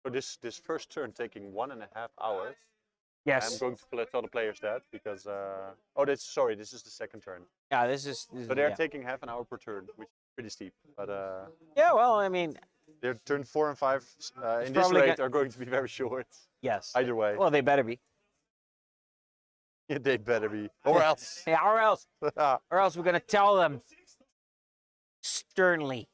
B: So this first turn taking 1.5 hours.
A: Yes.
B: I'm going to tell the players that because this is the second turn.
A: Yeah, this is
B: So they're taking half an hour per turn, which is pretty steep. But
A: yeah, well, I mean,
B: their turn 4 and 5 in this rate are going to be very short.
A: yes.
B: Either way.
A: Well, they better be.
B: Yeah, they better be, or else.
A: Yeah, or else we're gonna tell them sternly.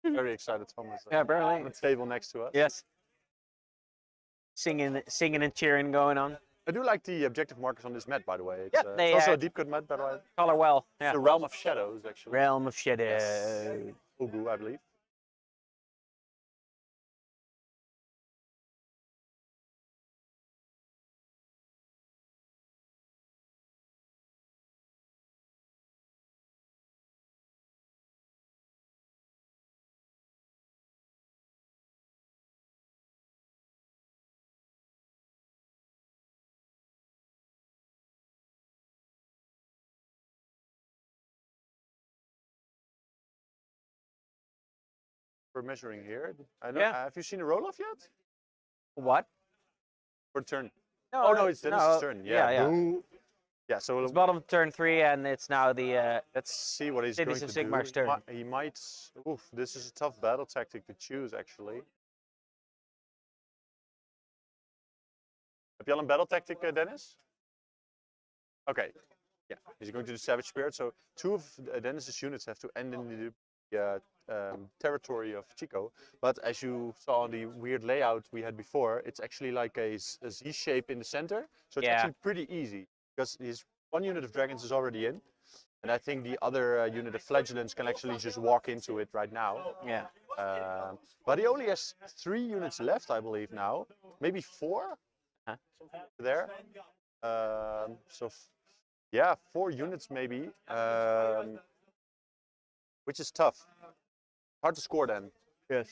B: Very excited, Thomas.
A: Yeah, apparently.
B: On the table next to us.
A: Yes. Singing and cheering going on.
B: I do like the objective markers on this map, by the way. It's,
A: Yeah,
B: it's also a deep cut map, by the way.
A: Color well. Yeah.
B: The Realm of Shadows, actually.
A: Realm of Shadow.
B: Yes. Ugu, I believe. we're measuring here. I know,
A: Yeah.
B: Have you seen a roll-off yet?
A: What?
B: For turn?
A: No,
B: Oh no, it's Dennis's turn.
A: Yeah, yeah.
B: Boo. Yeah, so
A: It's bottom of turn 3, and it's now the
B: let's see what he's
A: Cities
B: going
A: of
B: to
A: Sigmar's
B: do.
A: turn.
B: He might. Oof, this is a tough battle tactic to choose, actually. Heb je al een battle tactic, Dennis? Okay. Yeah, he's going to do Savage Spirit. So 2 of Dennis's units have to end in the territory of Chico. But as you saw on the weird layout we had before, it's actually like a Z shape in the center. So it's actually pretty easy because his 1 unit of dragons is already in. And I think the other unit of flagellants can actually just walk into it right now.
A: Yeah.
B: But he only has 3 units left, I believe now. Maybe 4 there. Yeah, 4 units maybe, which is tough. Hard to score then.
A: Yes.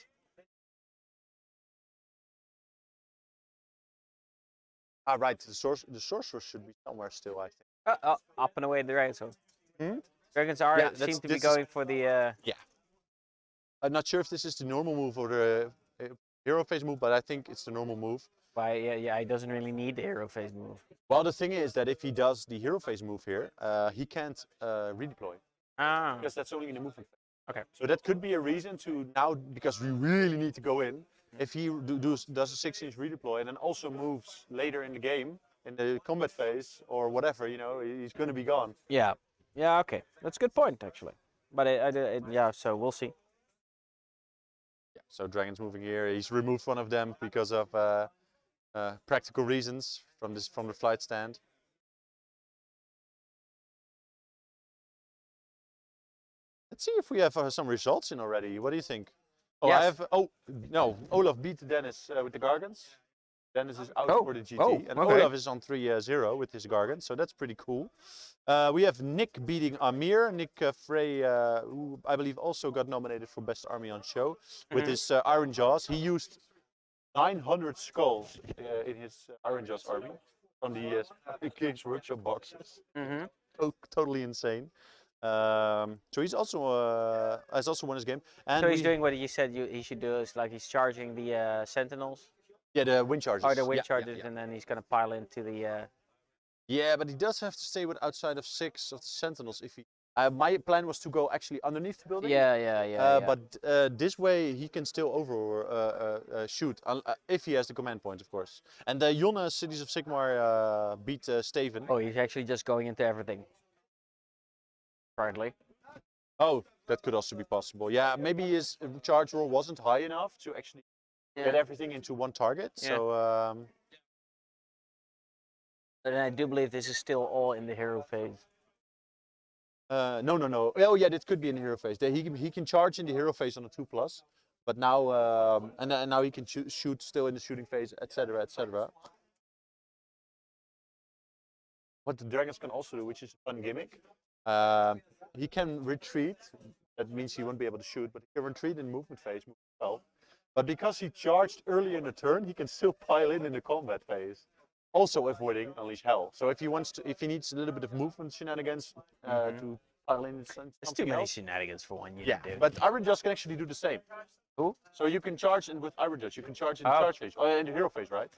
B: Ah, right. The sorcerer should be somewhere still, I think.
A: Up and away the dragons. So.
B: Hmm?
A: Dragons seem to be
B: this
A: going for the.
B: Yeah. I'm not sure if this is the normal move or the hero phase move, but I think it's the normal move.
A: Why? Yeah. He doesn't really need the hero phase move.
B: Well, the thing is that if he does the hero phase move here, he can't redeploy.
A: Ah.
B: Because that's only in the movement phase.
A: Okay.
B: So that could be a reason to now, because we really need to go in, if he does a 6-inch redeploy and then also moves later in the game, in the combat phase or whatever, you know, he's going to be gone.
A: Yeah. Yeah. Okay. That's a good point actually. But yeah. So we'll see.
B: Yeah. So dragons moving here. He's removed one of them because of practical reasons from the flight stand. Let's see if we have some results in already. What do you think? Oh,
A: Yes.
B: I have. Oh no, Olaf beat Dennis with the Gargants. Dennis is out for the GT, and
A: okay.
B: Olaf is on 3-0 with his Gargant, so that's pretty cool. We have Nick beating Amir. Nick Frey, who I believe also got nominated for Best Army on Show with his Iron Jaws. He used 900 skulls in his Iron Jaws army from the Games Workshop boxes. Oh, totally insane. So he's also has also won his game. And
A: so he's doing what you said he should do. Is like he's charging the Sentinels.
B: Yeah, the wind charges.
A: Or the wind charges, and then he's gonna pile into the.
B: Yeah, but he does have to stay with outside of 6 of the Sentinels if he. My plan was to go actually underneath the building.
A: Yeah.
B: But this way he can still shoot if he has the command point, of course. And Jonne Cities of Sigmar beat Steven.
A: Oh, he's actually just going into everything. Currently.
B: Oh, that could also be possible. Yeah, maybe his charge roll wasn't high enough to actually get everything into one target.
A: Yeah.
B: So.
A: And I do believe this is still all in the hero phase.
B: No. Oh yeah, it could be in the hero phase. He can charge in the hero phase on a 2+, but now and now he can shoot still in the shooting phase, etc., etc. What the dragons can also do, which is a fun gimmick, he can retreat. That means he won't be able to shoot, but he can retreat in movement phase, move 12. But because he charged early in the turn, he can still pile in the combat phase, also avoiding Unleash Hell. So if he needs a little bit of movement shenanigans to pile in something
A: It's too many
B: else.
A: shenanigans for one unit,
B: Yeah,
A: dude.
B: but Iron Judge can actually do the same.
A: Who?
B: So you can charge in with Iron Judge. You can charge in the charge phase, or in the hero phase, right?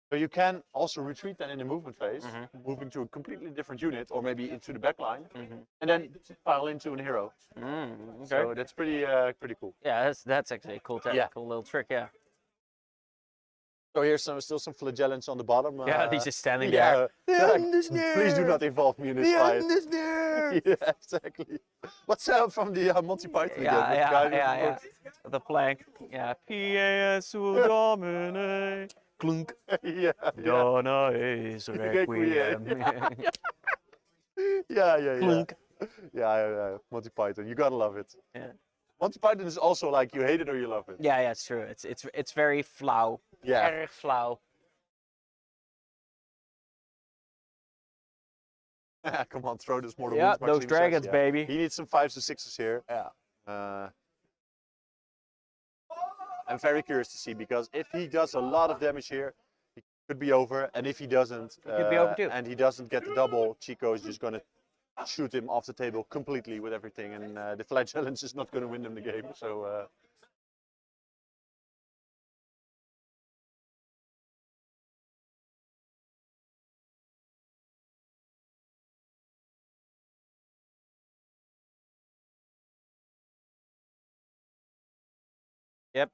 B: So you can also retreat then in the movement phase, moving to a completely different unit, or maybe into the back line, and then pile into a hero.
A: Okay.
B: So that's pretty cool.
A: Yeah, that's actually a cool little trick. Yeah.
B: So here's still some flagellants on the bottom.
A: Yeah, he's just standing there.
B: Please do not involve me in this fight. Yeah, exactly. What's from the Monty Python again?
A: Yeah. The plank. Yeah. P.A.S. Domine. Clunk.
B: Yeah.
A: Donna is requiem.
B: Yeah.
A: Clunk.
B: Yeah, Monty Python. You gotta love it.
A: Yeah.
B: Monty Python is also like you hate it or you love it.
A: Yeah, it's true. It's very flauw.
B: Yeah.
A: Erg flauw.
B: Come on, throw this mortal
A: Yeah,
B: wounds.
A: those
B: Maxime
A: dragons,
B: says,
A: baby.
B: He needs some 5s and 6s here.
A: Yeah.
B: I'm very curious to see, because if he does a lot of damage here, he could be over. And if he doesn't,
A: could be over too.
B: and he doesn't get the double, Chico is just going to shoot him off the table completely with everything. And the Flagellants is not going to win them the game. So
A: Yep.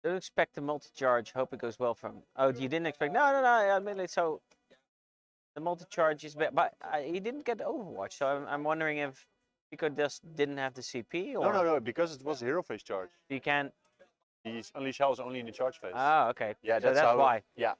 A: Don't expect the multi-charge. Hope it goes well from. Oh, you didn't expect? No, no, no. I mean, so the multi-charge is bad, but he didn't get Overwatch. So I'm wondering if Pico just didn't have the CP, or
B: No, because it was a hero phase charge.
A: you can't.
B: His Unleash Hell is only in the charge phase.
A: Oh, okay.
B: Yeah,
A: so that's
B: how,
A: why.
B: Yeah.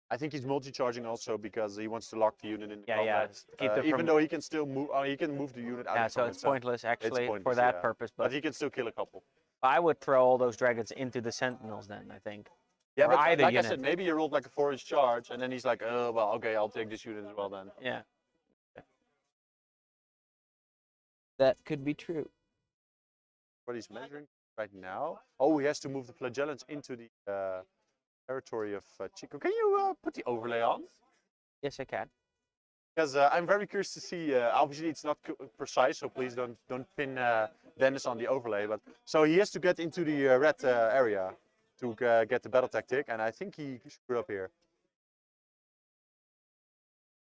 B: I think he's multi-charging also because he wants to lock the unit in the combat.
A: Keep them
B: even
A: from-
B: though he can still move, he can move the unit out.
A: Yeah,
B: of
A: so
B: combat,
A: it's pointless actually for
B: pointless,
A: that
B: yeah.
A: purpose.
B: But
A: But
B: he can still kill a couple.
A: I would throw all those dragons into the sentinels then. I think.
B: Yeah,
A: Or
B: but
A: either
B: like
A: unit.
B: I said, maybe he rolled like a 4-inch charge, and then he's like, oh well, okay, I'll take this unit as well then.
A: Yeah. That could be true.
B: What he's measuring right now? Oh, he has to move the flagellants into the territory of Chico. Can you put the overlay on?
A: Yes, I can.
B: Because I'm very curious to see. Obviously, it's not precise, so please don't pin Dennis on the overlay. But so he has to get into the red area to get the battle tactic, and I think he screwed up here.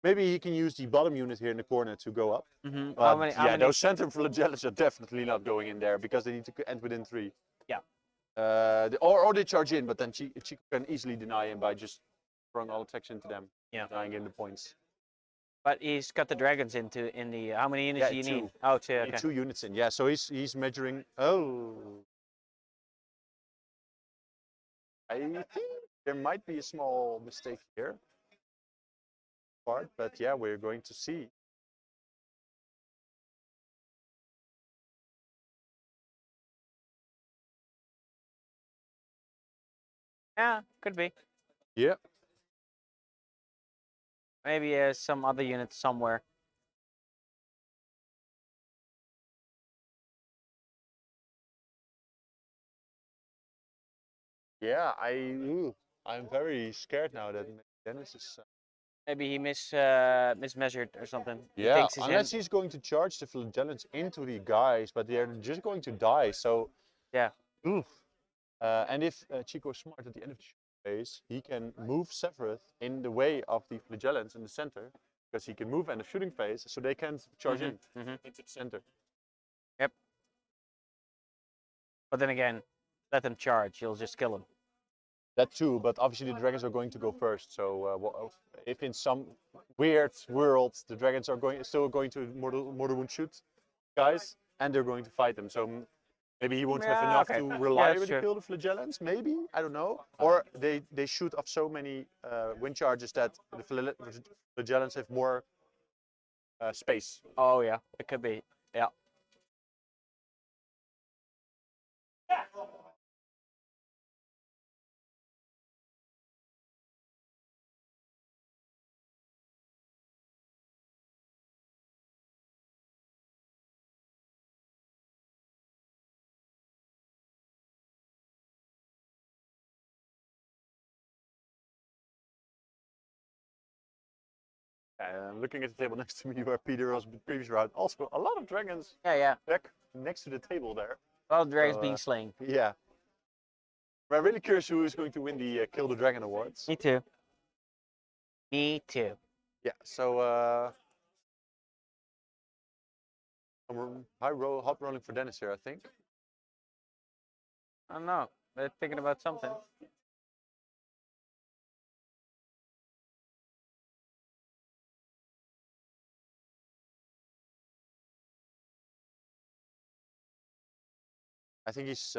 B: Maybe he can use the bottom unit here in the corner to go up.
A: Mm-hmm.
B: But yeah, those center flagellants are definitely not going in there because they need to end within 3.
A: Yeah.
B: Or they charge in, but then Chico can easily deny him by just throwing all attacks into them.
A: Yeah.
B: Denying him the points.
A: But he's got the dragons in the. How many units do you need?
B: 2.
A: Oh, 2.
B: You
A: Okay.
B: need 2 units in. Yeah, so he's measuring. Oh. I think there might be a small mistake here. But yeah, we're going to see.
A: Yeah, could be.
B: Yeah.
A: Maybe some other unit somewhere.
B: Yeah, I'm very scared now that Dennis is.
A: Maybe he mismeasured or something. He
B: Yeah,
A: thinks he's
B: unless
A: in.
B: he's going to charge the flagellants into the guys, but they're just going to die. So.
A: Yeah.
B: Oof. And if Chico is smart at the end of the phase, he can move Sephiroth in the way of the flagellants in the center, because he can move in the shooting phase, so they can't charge into the center.
A: Yep. But then again, let them charge. You'll just kill them.
B: That too, but obviously the dragons are going to go first. So if in some weird world the dragons are still going to mortal wound shoot guys, and they're going to fight them. So maybe he won't have enough to reliably kill the flagellants. Maybe, I don't know. Or they shoot off so many wind charges that the flagellants have more space.
A: Oh yeah, it could be. Yeah.
B: Looking at the table next to me where Peter was in the previous round, also a lot of dragons
A: Yeah.
B: back next to the table there.
A: All the dragons being slain.
B: Yeah. We're really curious who is going to win the Kill the Dragon Awards.
A: Me too. Me too.
B: Yeah, so hot rolling for Dennis here, I think.
A: I don't know. They're thinking about something.
B: I think he's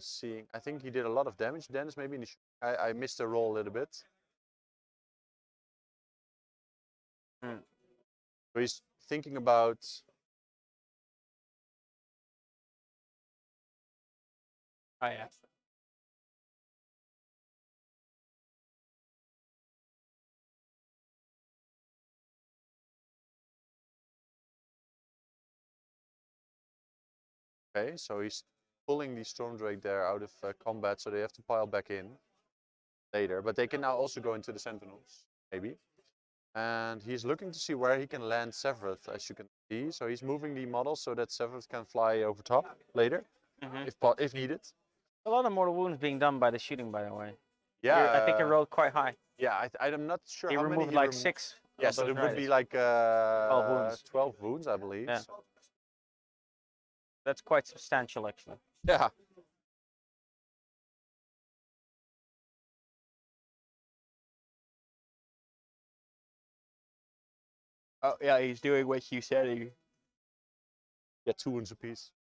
B: seeing. I think he did a lot of damage. Dennis, maybe in the I missed the roll a little bit. So he's thinking about.
A: Oh yeah.
B: Okay, so he's pulling the Storm Drake there out of combat, so they have to pile back in later. But they can now also go into the Sentinels, maybe. And he's looking to see where he can land Sephiroth, as you can see. So he's moving the model so that Sephiroth can fly over top later, if needed.
A: A lot of mortal wounds being done by the shooting, by the way.
B: Yeah,
A: I think he rolled quite high.
B: Yeah, I'm not sure
A: He
B: how many
A: removed like 6
B: Yeah, so
A: those
B: it would be
A: riders.
B: like 12 wounds, I believe.
A: Yeah.
B: So-
A: That's quite substantial, actually.
B: yeah.
A: Oh yeah, he's doing what you said.
B: Yeah, 2 wounds apiece.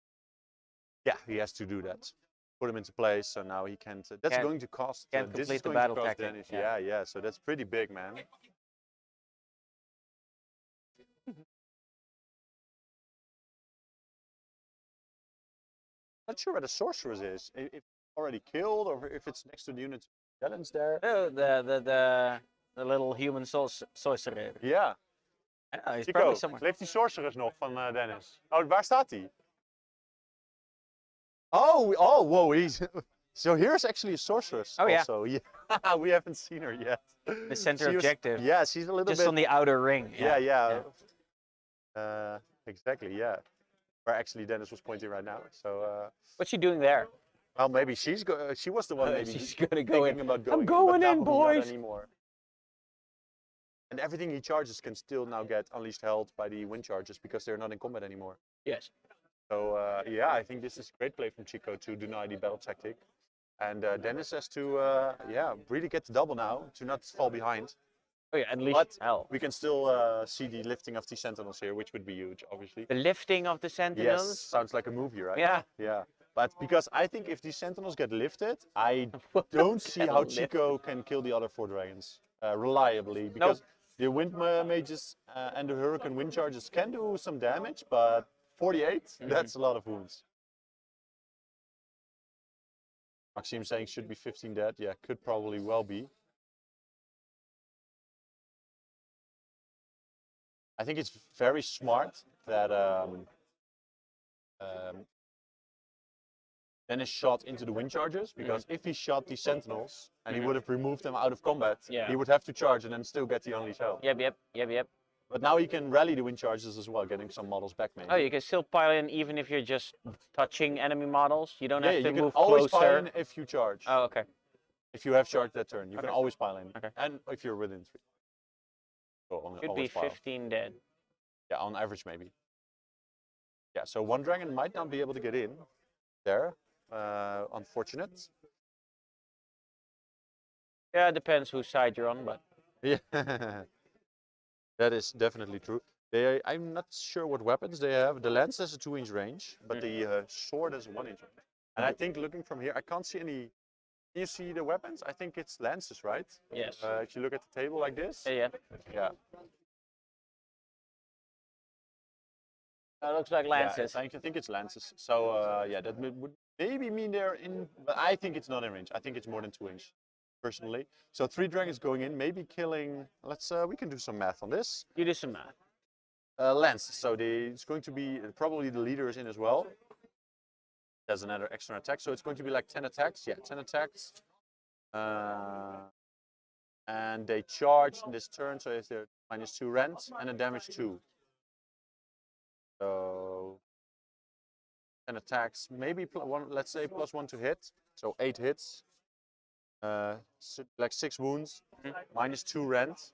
B: Yeah, he has to do that. Put him into place, so now he can't. That's
A: Can't-
B: going to cost.
A: can't
B: This
A: complete
B: is
A: the
B: going
A: battle
B: to cost
A: tactic,
B: Danish.
A: yeah.
B: Yeah, so that's pretty big, man. Not sure where the sorceress is. If it's already killed, or if it's next to the unit challenge there.
A: Oh, the little human sorcerer.
B: Ja.
A: Yeah, he's
B: Chico,
A: probably somewhere.
B: leeft die sorceress nog van Dennis? Oh, waar staat hij? Oh, whoa, he's... So here's actually a sorceress
A: Oh, yeah.
B: also. Yeah, we haven't seen her yet.
A: The center
B: She was-
A: objective.
B: Yeah, she's a little
A: Just
B: bit...
A: on the outer ring.
B: Yeah. Exactly, yeah. Where actually Dennis was pointing right now. So,
A: What's she doing there?
B: well, maybe she was the one maybe
A: She's gonna go
B: thinking
A: in.
B: about going
A: I'm going
B: but
A: in,
B: now
A: boys.
B: Not anymore. And everything he charges can still now get unleashed held by the wind charges because they're not in combat anymore.
A: Yes.
B: So yeah, I think this is a great play from Chico to deny the battle tactic. And Dennis has to really get the double now to not fall behind.
A: Oh yeah, at least
B: But
A: hell.
B: we can still see the lifting of the sentinels here, which would be huge, obviously.
A: The lifting of the sentinels.
B: Yes, sounds like a movie, right?
A: Yeah.
B: Yeah. But because I think if these sentinels get lifted, I don't see how Chico can kill the other 4 dragons reliably. Because the wind mages and the hurricane wind charges can do some damage, but 48, that's a lot of wounds. Maxime saying should be 15 dead. Yeah, could probably well be. I think it's very smart that Dennis shot into the wind chargers, because if he shot the sentinels and he would have removed them out of combat, he would have to charge and then still get the unleash hell.
A: Yep.
B: But now he can rally the wind charges as well, getting some models back maybe.
A: Oh, you can still pile in even if you're just touching enemy models. You don't
B: Yeah,
A: have to
B: you can
A: move
B: always
A: closer.
B: pile in if you charge.
A: Oh, okay.
B: If you have charged that turn, you can
A: Okay.
B: always pile in.
A: Okay.
B: And if you're within 3. So
A: Should be
B: always pile.
A: 15 dead.
B: Yeah, on average maybe. Yeah, so 1 dragon might not be able to get in there. Unfortunate.
A: Yeah, it depends whose side you're on, but
B: Yeah, that is definitely true. I'm not sure what weapons they have. The lance has a 2-inch range, but the sword has a 1-inch range. And I think looking from here, I can't see any. Can you see the weapons? I think it's lances, right?
A: yes.
B: If you look at the table like this.
A: Yeah.
B: Yeah.
A: That looks like lances.
B: Yeah, I think it's lances. So yeah, that would maybe mean they're in, but I think it's not in range. I think it's more than 2-inch, personally. So 3 dragons going in, maybe killing. We can do some math on this.
A: You do some math.
B: Lances. So it's going to be probably the leader is in as well. There's another extra attack, so it's going to be like 10 attacks. Yeah, 10 attacks. And they charge in this turn, so if they're -2 rent and a damage 2. So 10 attacks, maybe let's say +1 to hit, so 8 hits. Like 6 wounds, -2 rent.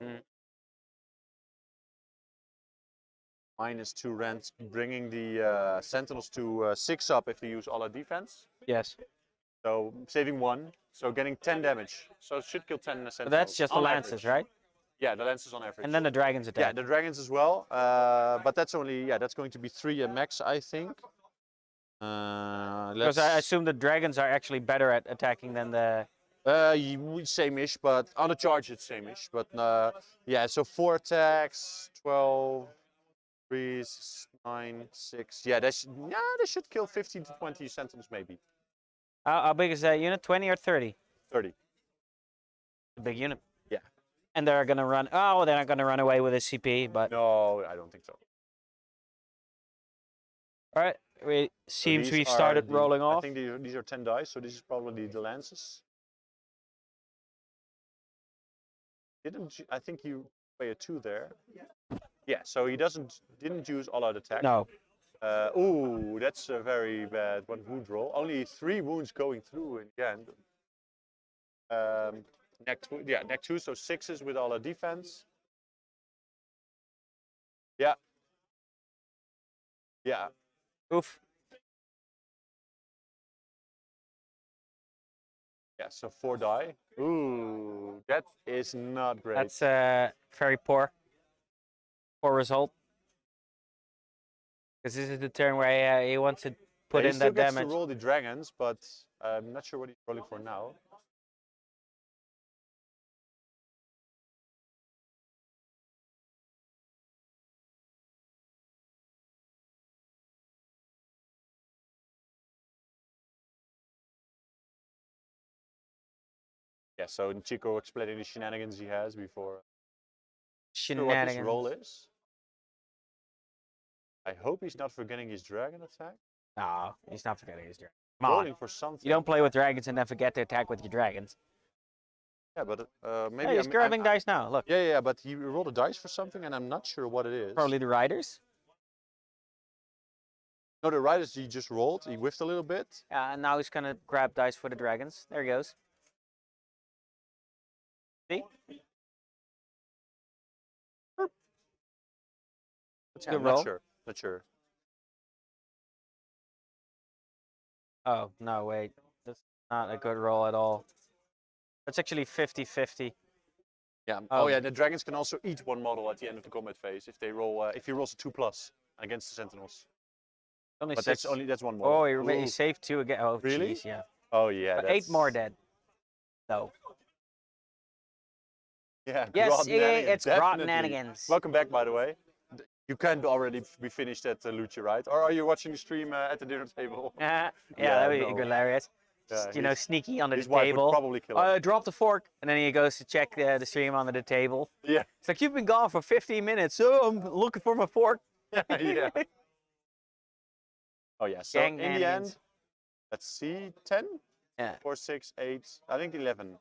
B: -2 rent, bringing the sentinels to 6 up if they use all our defense.
A: Yes.
B: So saving 1, so getting 10 damage. So it should kill 10 sentinels.
A: But that's just the
B: on
A: lances,
B: average.
A: right?
B: Yeah, the lances on average.
A: And then the dragons attack.
B: Yeah, the dragons as well. But that's only, that's going to be 3 at max, I think.
A: Because I assume the dragons are actually better at attacking than the.
B: Same-ish, but on the charge it's same-ish. But yeah, so 4 attacks, 12, 3, 9, 6. Yeah, they should kill 15 to 20 sentinels maybe.
A: How big is that unit? 20 or 30?
B: 30.
A: A big unit.
B: Yeah.
A: And they're gonna run. Oh, they're not gonna run away with a CP, but.
B: No, I don't think so.
A: All right. It seems
B: these
A: we
B: are
A: started rolling
B: I
A: off.
B: think these are 10 dice, so this is probably the lances. I think you pay a 2 there. Yeah, so he didn't use all-out attack.
A: No.
B: Ooh, that's a very bad wound roll. Only 3 wounds going through in the end. Neck 2, so 6s with all our defense. Yeah. Yeah.
A: Oof.
B: Yeah, so 4 die. Ooh, that is not great.
A: That's very poor. Poor result. Because this is the turn where he wants to put
B: he
A: in
B: still
A: that
B: gets
A: damage.
B: to roll the dragons, but I'm not sure what he's rolling for now. Yeah, so Chico explaining the shenanigans he has before. Sure what his role
A: Shenanigans.
B: is. I hope he's not forgetting his dragon attack.
A: No, he's not forgetting his dragon. Come on.
B: Rolling for something.
A: You don't play with dragons and then forget to attack with your dragons.
B: Yeah, but maybe
A: Hey, he's grabbing dice now. Look.
B: Yeah, but he rolled a dice for something, and I'm not sure what it is.
A: Probably the riders.
B: No, the riders he just rolled. He whiffed a little bit.
A: And now he's gonna grab dice for the dragons. There he goes. See? That's a good roll.
B: Not sure.
A: Oh, no, wait. That's not a good roll at all. That's actually 50-50.
B: Yeah.
A: Oh.
B: Oh yeah, the dragons can also eat one model at the end of the combat phase if they roll. If he rolls a 2+ against the sentinels.
A: Only
B: But
A: six.
B: that's one model.
A: Oh, he saved 2 again. Oh,
B: Really?
A: jeez, yeah.
B: Oh yeah.
A: But 8 more dead. No.
B: Yeah.
A: Yes, it's
B: definitely.
A: Grottenanigans.
B: Welcome back, by the way. You can't already be finished at Lucha, right? Or are you watching the stream at the dinner table?
A: Yeah, that would be
B: no.
A: hilarious.
B: Yeah,
A: You know, sneaky under the
B: his wife
A: table.
B: would probably kill him.
A: Drop the fork, and then he goes to check the stream under the table.
B: Yeah.
A: It's like, you've been gone for 15 minutes, so I'm looking for my fork.
B: Yeah. Oh yeah. So in the end, let's see, 10,
A: Yeah.
B: 4, 6, 8. I think 11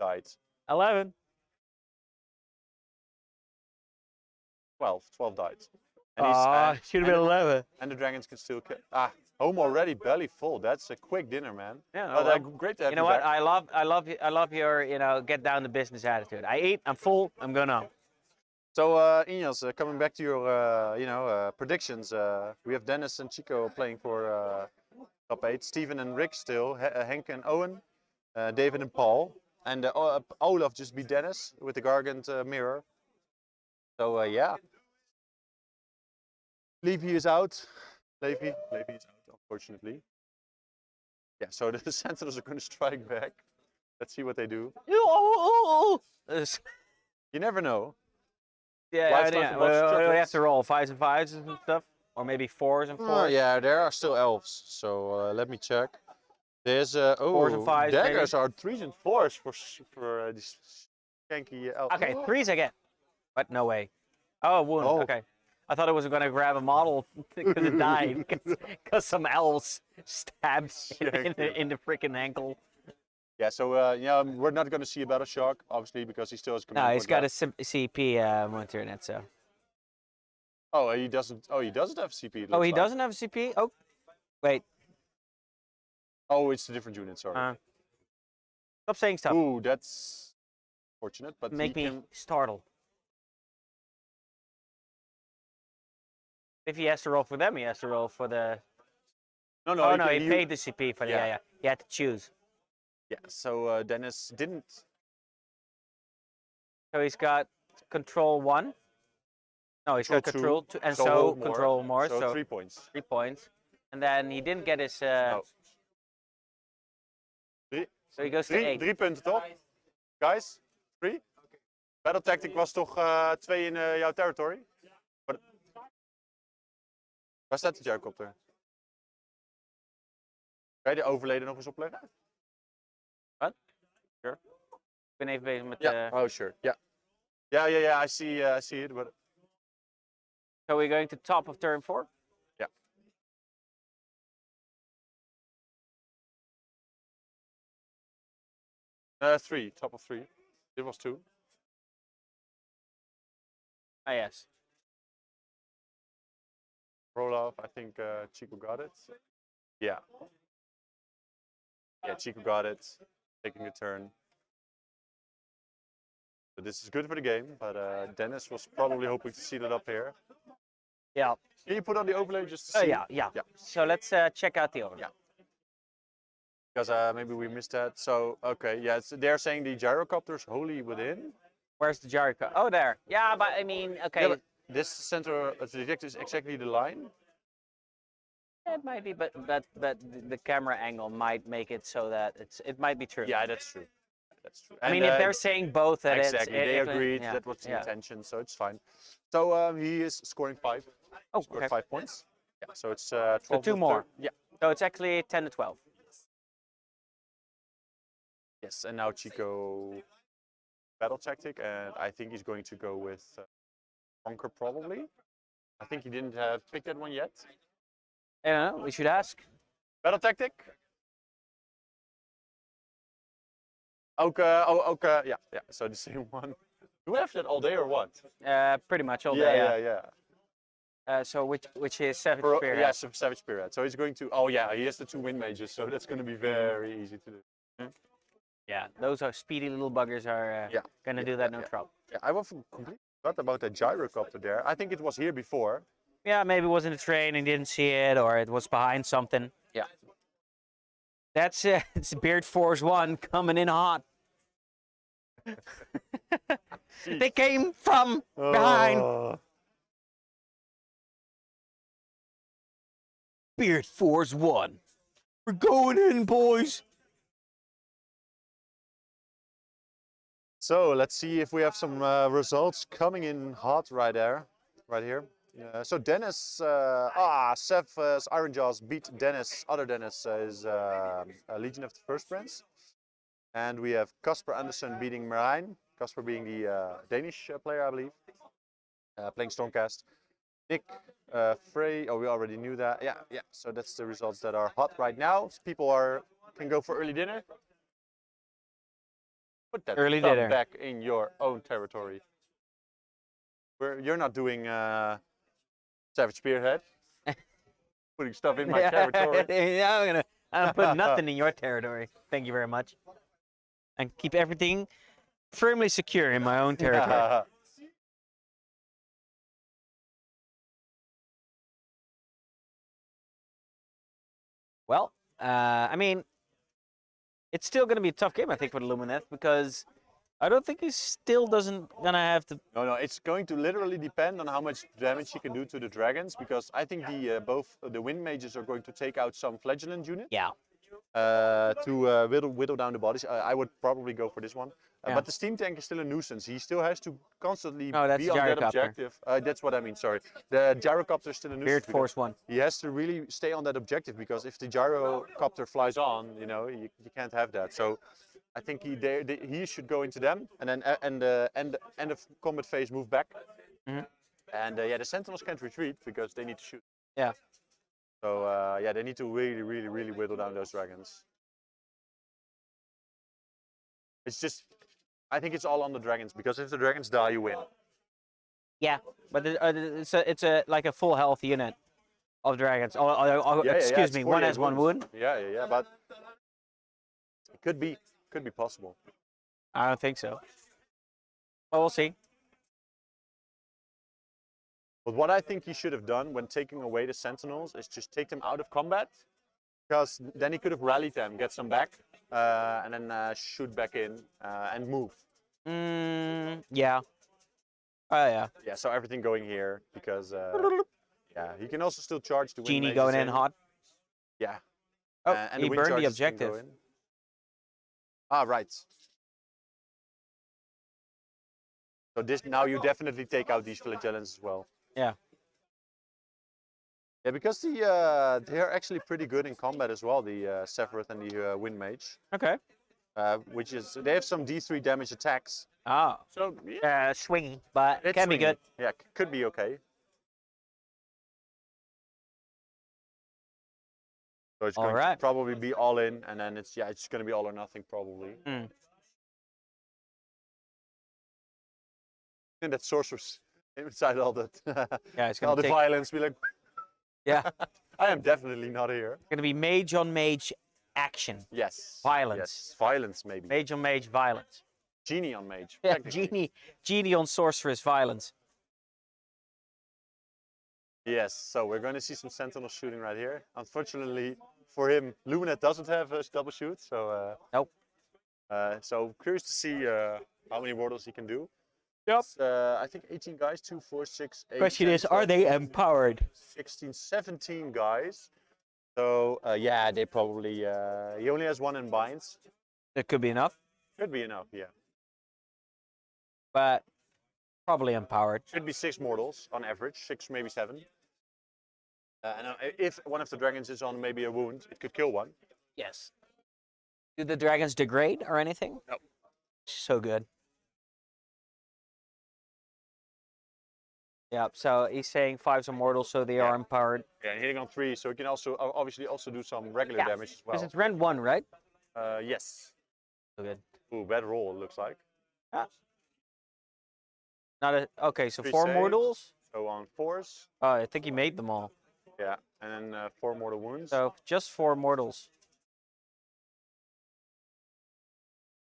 B: died.
A: 11.
B: 12 died. And
A: Should have been 11.
B: And the dragons can still kill. Home already, belly full. That's a quick dinner, man.
A: Yeah,
B: But
A: well,
B: great to have
A: you know
B: you
A: what?
B: back.
A: I love your get down to business attitude. I eat, I'm full, I'm going home.
B: So Ineos, coming back to your predictions. We have Dennis and Chico playing for top 8. Steven and Rick still. Henk and Owen. David and Paul. And Olaf just beat Dennis with the Gargant mirror. So yeah. Levy is out. Levy is out, unfortunately. Yeah, so the Sentinels are going to strike back. Let's see what they do. You never know.
A: Yeah, we have to roll 5s and 5s and stuff. Or maybe 4s and 4s.
B: Oh, yeah, there are still elves. So let me check. There's
A: 4s and 5s.
B: daggers are 3s and 4s for these skanky elves.
A: Okay, 3s I get. But no way. Oh, wound.
B: Oh.
A: Okay. I thought it was going to grab a model because it died. Because some elves stabbed in the freaking ankle.
B: Yeah, so we're not going to see a battle shock, obviously, because he still has command.
A: No, he's got a CP monitor in it, so.
B: Oh, he doesn't. Oh, he doesn't have CP.
A: Oh, he doesn't have a CP? Oh, wait.
B: Oh, it's a different unit. Sorry.
A: Stop saying stuff.
B: Ooh, that's fortunate, but
A: Make me startle. If he has to roll for them, he has to roll for the.
B: No,
A: oh no, he paid the CP for the. Yeah. He had to choose.
B: Yeah. So Dennis didn't.
A: So he's got control 1. No, he's got control 2, and so control more. So
B: 3 points.
A: 3 points, and then he didn't get his.
B: No.
A: So he goes to 8.
B: 3 punten toch? Guys, 3. Battle tactic was toch 2 in jouw territory? Waar staat die Jacobter? Kan je de overleden nog eens opleggen?
A: Wat? Sure. Ik ben even bezig met.
B: Oh, sure. Yeah. I see it. But...
A: So we're going to top of turn 4?
B: Yeah. 3. Top of 3. It was 2.
A: Ah, yes.
B: Roll off. I think Chico got it. Yeah. Yeah, Chico got it. Taking a turn. So this is good for the game, but Dennis was probably hoping to see that up here.
A: Yeah.
B: Can you put on the overlay just to
A: Oh
B: see?
A: yeah.
B: Yeah.
A: So let's check out the overlay.
B: Yeah. Because maybe we missed that. So, okay, yeah, they're saying the gyrocopter's wholly within.
A: Where's the Jericho? Oh, there. Yeah, but I mean, okay.
B: Yeah, but this center trajectory is exactly the line.
A: It might be, but the camera angle might make it so that it might be true.
B: Yeah, that's true. That's true.
A: I mean, if they're saying both, that
B: exactly, they
A: if
B: agreed
A: yeah,
B: that was the
A: yeah.
B: intention, so it's fine. So he is scoring 5.
A: Oh,
B: Scored
A: okay.
B: 5 points. Yeah, so it's 12.
A: So 2 more.
B: Yeah.
A: So it's actually 10 to 12.
B: Yes, and now Chico battle tactic, and I think he's going to go with Conquer probably. I think he didn't pick that one yet.
A: I don't know. We should ask.
B: Battle tactic. Okay, okay, yeah. So the same one. Do we have that all day or what?
A: Pretty much all
B: Yeah,
A: day.
B: yeah.
A: So which is Savage Spearhead.
B: Yeah, Savage Spearhead. So he's going to. Oh yeah, he has the 2 wind mages, so that's going to be very easy to do.
A: Yeah, those are speedy little buggers are gonna do that no trouble.
B: Yeah, I was completely forgot about that gyrocopter there. I think it was here before.
A: Yeah, maybe it was in the train and didn't see it, or it was behind something.
B: Yeah.
A: That's it's Beard Force 1 coming in hot. They came from behind. Beard Force 1. We're going in, boys.
B: So let's see if we have some results coming in hot right here. So Dennis, Seth's Iron Jaws beat Dennis. Other Dennis is Legion of the First Prince, and we have Casper Anderson beating Marijn. Casper being the Danish player, I believe, playing Stormcast. Nick Frey. Oh, we already knew that. Yeah. So that's the results that are hot right now. People can go for early dinner. Put that
A: Early
B: thumb
A: dinner
B: back in your own territory. You're not doing Savage Spearhead. Putting stuff in my territory.
A: Yeah, I'm gonna put nothing in your territory. Thank you very much. And keep everything firmly secure in my own territory. Well, I mean, it's still going to be a tough game, I think, for the Lumineth, because I don't think he still gonna have to.
B: No, it's going to literally depend on how much damage he can do to the dragons, because I think both the wind mages are going to take out some flagellant units.
A: Yeah.
B: To whittle down the bodies. I would probably go for this one.
A: Yeah.
B: But the steam tank is still a nuisance. He still has to constantly
A: No, that's
B: be on that
A: gyrocopter.
B: objective. That's what I mean, sorry. The gyrocopter is still a nuisance.
A: Beard
B: because
A: Force 1.
B: He has to really stay on that objective, because if the gyrocopter flies on, you can't have that. So I think he should go into them, and then end of combat phase move back.
A: Mm-hmm.
B: And the Sentinels can't retreat because they need to shoot.
A: Yeah.
B: So they need to really whittle down those dragons. It's just, I think it's all on the dragons, because if the dragons die, you win.
A: Yeah, but it's like a full health unit of dragons. Excuse me, one has 1 wound.
B: Yeah, but it could be possible.
A: I don't think so. Well, we'll see.
B: But what I think he should have done when taking away the Sentinels is just take them out of combat, because then he could have rallied them, get some back, and then shoot back in and move.
A: Yeah. Oh, yeah.
B: Yeah, so everything going here, because he can also still charge the wind
A: Genie
B: mages
A: going in hot.
B: Yeah.
A: Oh,
B: and
A: he
B: the wind
A: burned the
B: charges can
A: objective.
B: go in. Ah, right. So now you definitely take out these flagellants as well.
A: Yeah.
B: Yeah, because they're actually pretty good in combat as well, the Sephiroth and the Wind Mage.
A: Okay.
B: Which is, they have some D3 damage attacks.
A: Oh.
B: So,
A: Swingy, but it
B: it's
A: can be good.
B: Yeah, could be okay. So it's going to probably be all in, and then it's going to be all or nothing probably.
A: Mm.
B: And that sorceress inside all that,
A: Yeah, it's
B: all
A: gonna
B: the violence, be like,
A: Yeah.
B: I am definitely not here.
A: It's gonna be mage on mage action.
B: Yes.
A: Violence.
B: Yes. Violence, maybe.
A: Mage on mage violence.
B: Genie on mage.
A: Yeah,
B: technically.
A: genie on sorceress violence.
B: Yes, so we're going to see some sentinel shooting right here. Unfortunately for him, Lumineth doesn't have a double shoot, so
A: Nope.
B: so curious to see how many wardles he can do.
A: Yep.
B: I think 18 guys, 2, 4, 6, 8.
A: Question
B: 10,
A: is, are
B: 12,
A: they
B: 14,
A: empowered?
B: 16, 17 guys. So yeah, they probably. He only has 1 in binds.
A: That could be enough,
B: Could be enough, yeah.
A: but probably empowered.
B: Should be 6 mortals on average, 6 maybe 7. And if one of the dragons is on maybe a wound, it could kill one.
A: Yes. Do the dragons degrade or anything?
B: No.
A: So good. Yeah, so he's saying 5's immortal, so they are empowered.
B: Yeah, and hitting on 3, so he can also obviously also do some regular damage as well.
A: Because it's rend 1, right?
B: Yes.
A: So good.
B: Ooh, bad roll it looks like.
A: Yeah. Not a, okay, so
B: 3
A: 4
B: saves.
A: mortals.
B: So on 4s.
A: Oh, I think he made them all.
B: Yeah, and then 4 mortal wounds.
A: So just 4 mortals.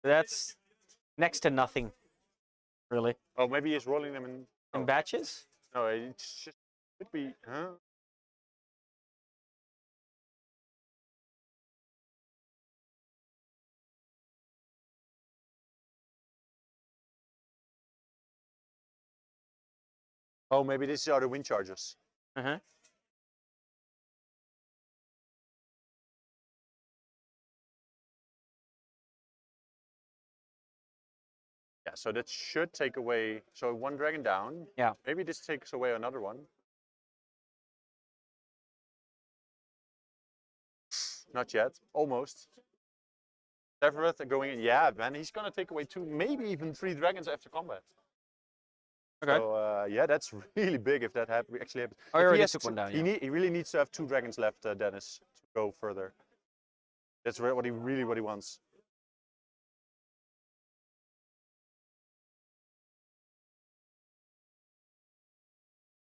A: That's next to nothing, really.
B: Oh, maybe he's rolling them in.
A: In batches?
B: No, it's just could be. Huh? Oh, maybe these are the wind charges.
A: Uh-huh.
B: Yeah, so that should take away. So 1 dragon down.
A: Yeah.
B: Maybe this takes away another one. Not yet. Almost. Severeth going in. Yeah, man, he's gonna take away 2, maybe even 3 dragons after combat.
A: Okay.
B: So yeah, that's really big if that actually happens.
A: Oh,
B: If
A: he already
B: has
A: took one down,
B: he really needs to have 2 dragons left, Dennis, to go further. That's what he wants.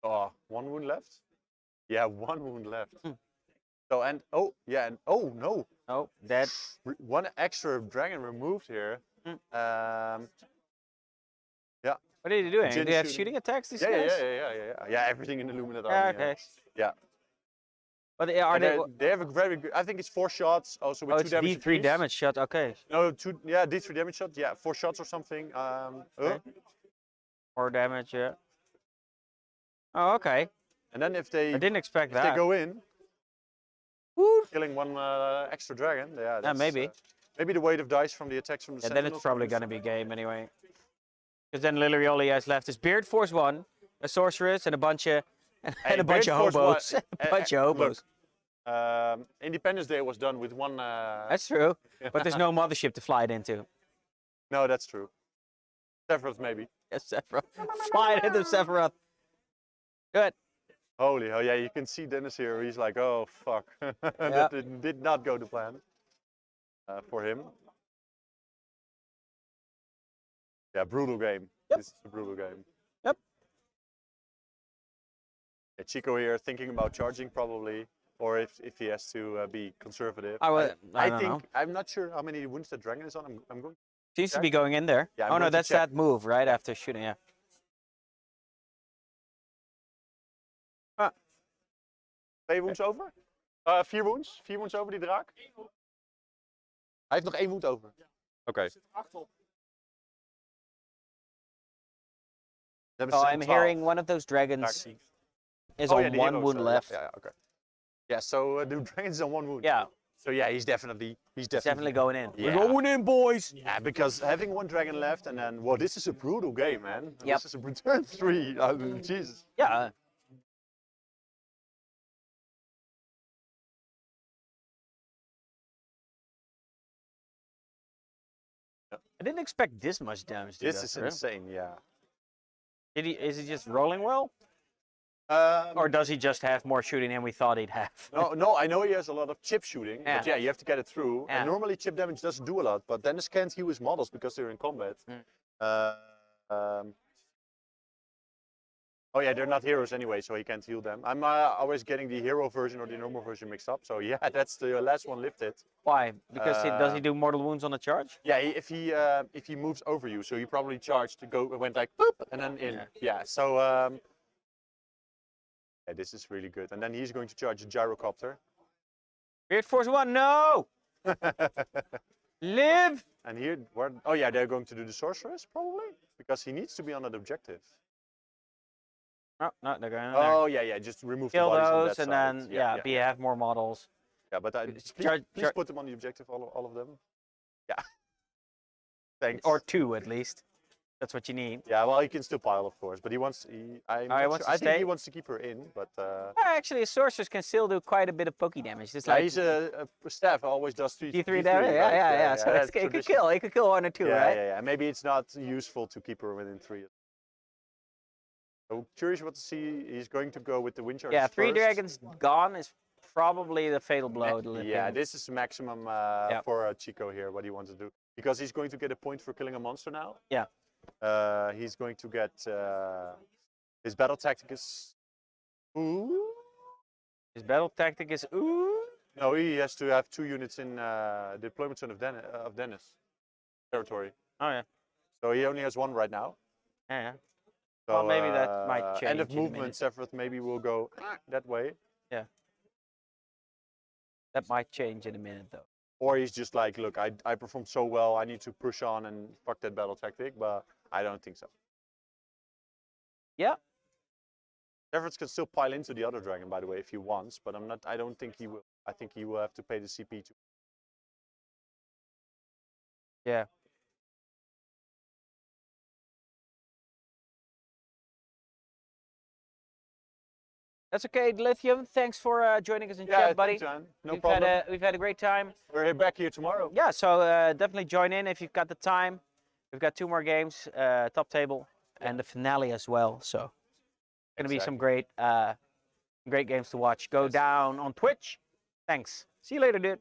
B: Oh, 1 wound left? Yeah, 1 wound left. So, and, oh, yeah, and, oh, no.
A: Oh, dead.
B: 1 extra dragon removed here. Yeah.
A: What are you doing? Do
B: Jin
A: they have
B: shooting.
A: shooting attacks, these
B: Yeah,
A: guys?
B: yeah, everything in the Lumineth
A: Yeah,
B: army.
A: okay.
B: Yeah.
A: But are
B: And
A: they...
B: they have a very good, I think it's 4 shots, also with
A: Oh,
B: 2
A: it's
B: damage
A: D3
B: apiece.
A: damage shot, okay.
B: No, 2, yeah, D3 damage shot, yeah, 4 shots or something.
A: Okay. 4 damage, yeah. Oh, okay.
B: And then if they,
A: I didn't expect
B: if
A: that.
B: they go in,
A: Woo.
B: killing 1 extra dragon, yeah, that's,
A: maybe.
B: Maybe the weight of dice from the attacks from the
A: Yeah, then
B: sentinels.
A: it's probably going to be game anyway. Because then literally all he has left is Beard Force 1, a sorceress, and a bunch of
B: Hey,
A: a bunch
B: Beard
A: of
B: Force
A: hobos.
B: one-
A: A bunch of hobos.
B: Look, Independence Day was done with 1.
A: That's true. But there's no mothership to fly it into.
B: No, that's true. Sephiroth maybe.
A: Yes, Sephiroth. Fly it into Sephiroth. Good.
B: Holy hell, yeah, you can see Dennis here. He's like, oh, fuck. That did not go to plan for him. Yeah, brutal game.
A: Yep.
B: This is a brutal game.
A: Yep.
B: Yeah, Chico here thinking about charging probably, or if he has to be conservative.
A: I don't
B: think,
A: know.
B: I'm not sure how many wounds the dragon is on. I'm going.
A: Seems to be going in there.
B: Yeah, I'm
A: oh no,
B: going to
A: that's
B: check.
A: that move, right? After shooting, yeah.
B: 2 wounds over? 4 wounds? 4 wounds over die draak? Hij heeft nog 1 wound over. Oké.
A: Oh, I'm hearing one of those dragons is on 1 wound left.
B: Yeah, okay. Yeah, so the dragon's on 1 wound.
A: Yeah.
B: So yeah, he's definitely
A: Going in.
B: Yeah.
A: We're going in, boys.
B: Yeah, because having 1 dragon left and then, well, this is a brutal game, man.
A: Yep.
B: This is a return 3. Jesus.
A: Yeah. I didn't expect this much damage.
B: This is insane, yeah.
A: Is he just rolling well?
B: Um,
A: Or does he just have more shooting than we thought he'd have?
B: no, I know he has a lot of chip shooting,
A: Yeah.
B: but yeah, you have to get it through.
A: Yeah.
B: And normally chip damage doesn't do a lot, but Dennis can't heal his models because they're in combat.
A: Mm.
B: Oh Oh yeah, they're not heroes anyway, so he can't heal them. I'm always getting the hero version or the normal version mixed up. So yeah, that's the last one lifted.
A: Why? Because does he do mortal wounds on the charge?
B: Yeah, if he moves over you, so he probably charged to go went like boop and then in. Yeah. So yeah, this is really good. And then he's going to charge a gyrocopter.
A: Weird Force 1, no! Live!
B: And here, oh yeah, they're going to do the sorceress probably because he needs to be on that objective.
A: Oh, no, they're going in
B: Oh yeah, just remove
A: Kill
B: the bodies on
A: those
B: that
A: and
B: side.
A: then, be have more models.
B: Yeah, but please put them on the objective, all of them. Yeah. Thanks.
A: Or 2 at least. That's what you need.
B: Yeah, well, he can still pile, of course, but he wants. I think he wants to keep her in, but.
A: Actually, a sorceress can still do quite a bit of pokey damage. Just
B: Yeah,
A: like
B: he's a staff always does three
A: D3
B: damage.
A: damage.
B: Right?
A: Yeah. So it could kill. It could kill 1 or 2, right?
B: Yeah. Maybe it's not useful to keep her within 3. So curious what to see. He's going to go with the wind charge.
A: Yeah, 3
B: first.
A: dragons gone is probably the fatal blow.
B: Yeah, this is maximum for Chico here. What he wants to do because he's going to get a point for killing a monster now.
A: Yeah.
B: He's going to get his battle tactic is ooh.
A: His battle tactic is ooh.
B: No, he has to have 2 units in deployment zone of Dennis territory.
A: Oh yeah.
B: So he only has 1 right now.
A: Yeah.
B: So,
A: well, maybe that might change.
B: End of movement, Sephiroth maybe will go that way.
A: Yeah. That might change in a minute though.
B: Or he's just like, look, I performed so well, I need to push on and fuck that battle tactic, but I don't think so.
A: Yeah.
B: Sephiroth can still pile into the other dragon, by the way, if he wants, but I don't think he will. I think he will have to pay the CP to.
A: Yeah. That's okay, Lithium. Thanks for joining us in chat, buddy.
B: Thanks, man. No
A: we've
B: problem.
A: We've had a great time.
B: We're back here tomorrow.
A: Yeah, so definitely join in if you've got the time. We've got 2 more games, top table, and the finale as well. So it's gonna be some great games to watch. Go down on Twitch. Thanks. See you later, dude.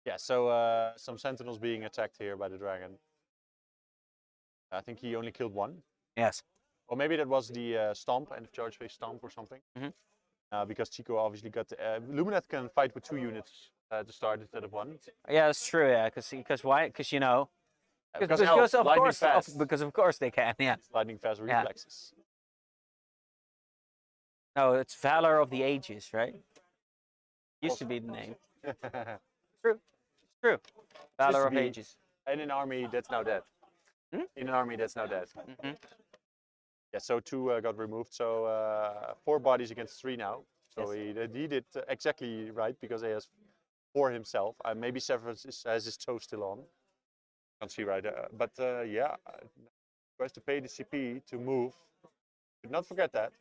B: Yeah. So some sentinels being attacked here by the dragon. I think he only killed 1.
A: Yes.
B: Or maybe that was the stomp and charge phase stomp or something. Because Chico obviously got Lumineth can fight with 2 units to start instead of 1.
A: Yeah, that's true. Yeah, because why? Because you know. Because of course they can. Yeah.
B: Lightning fast reflexes.
A: No, it's Valor of the Ages, right? Used to be the name. True. It's true. Valor of Ages.
B: In an army that's now dead. In an army that's now dead. Yeah, so 2 got removed. So 4 bodies against 3 now. So he did exactly right because he has 4 himself. Maybe Severus has his toe still on. Can't see right. But yeah, he has to pay the CP to move. Did not forget that.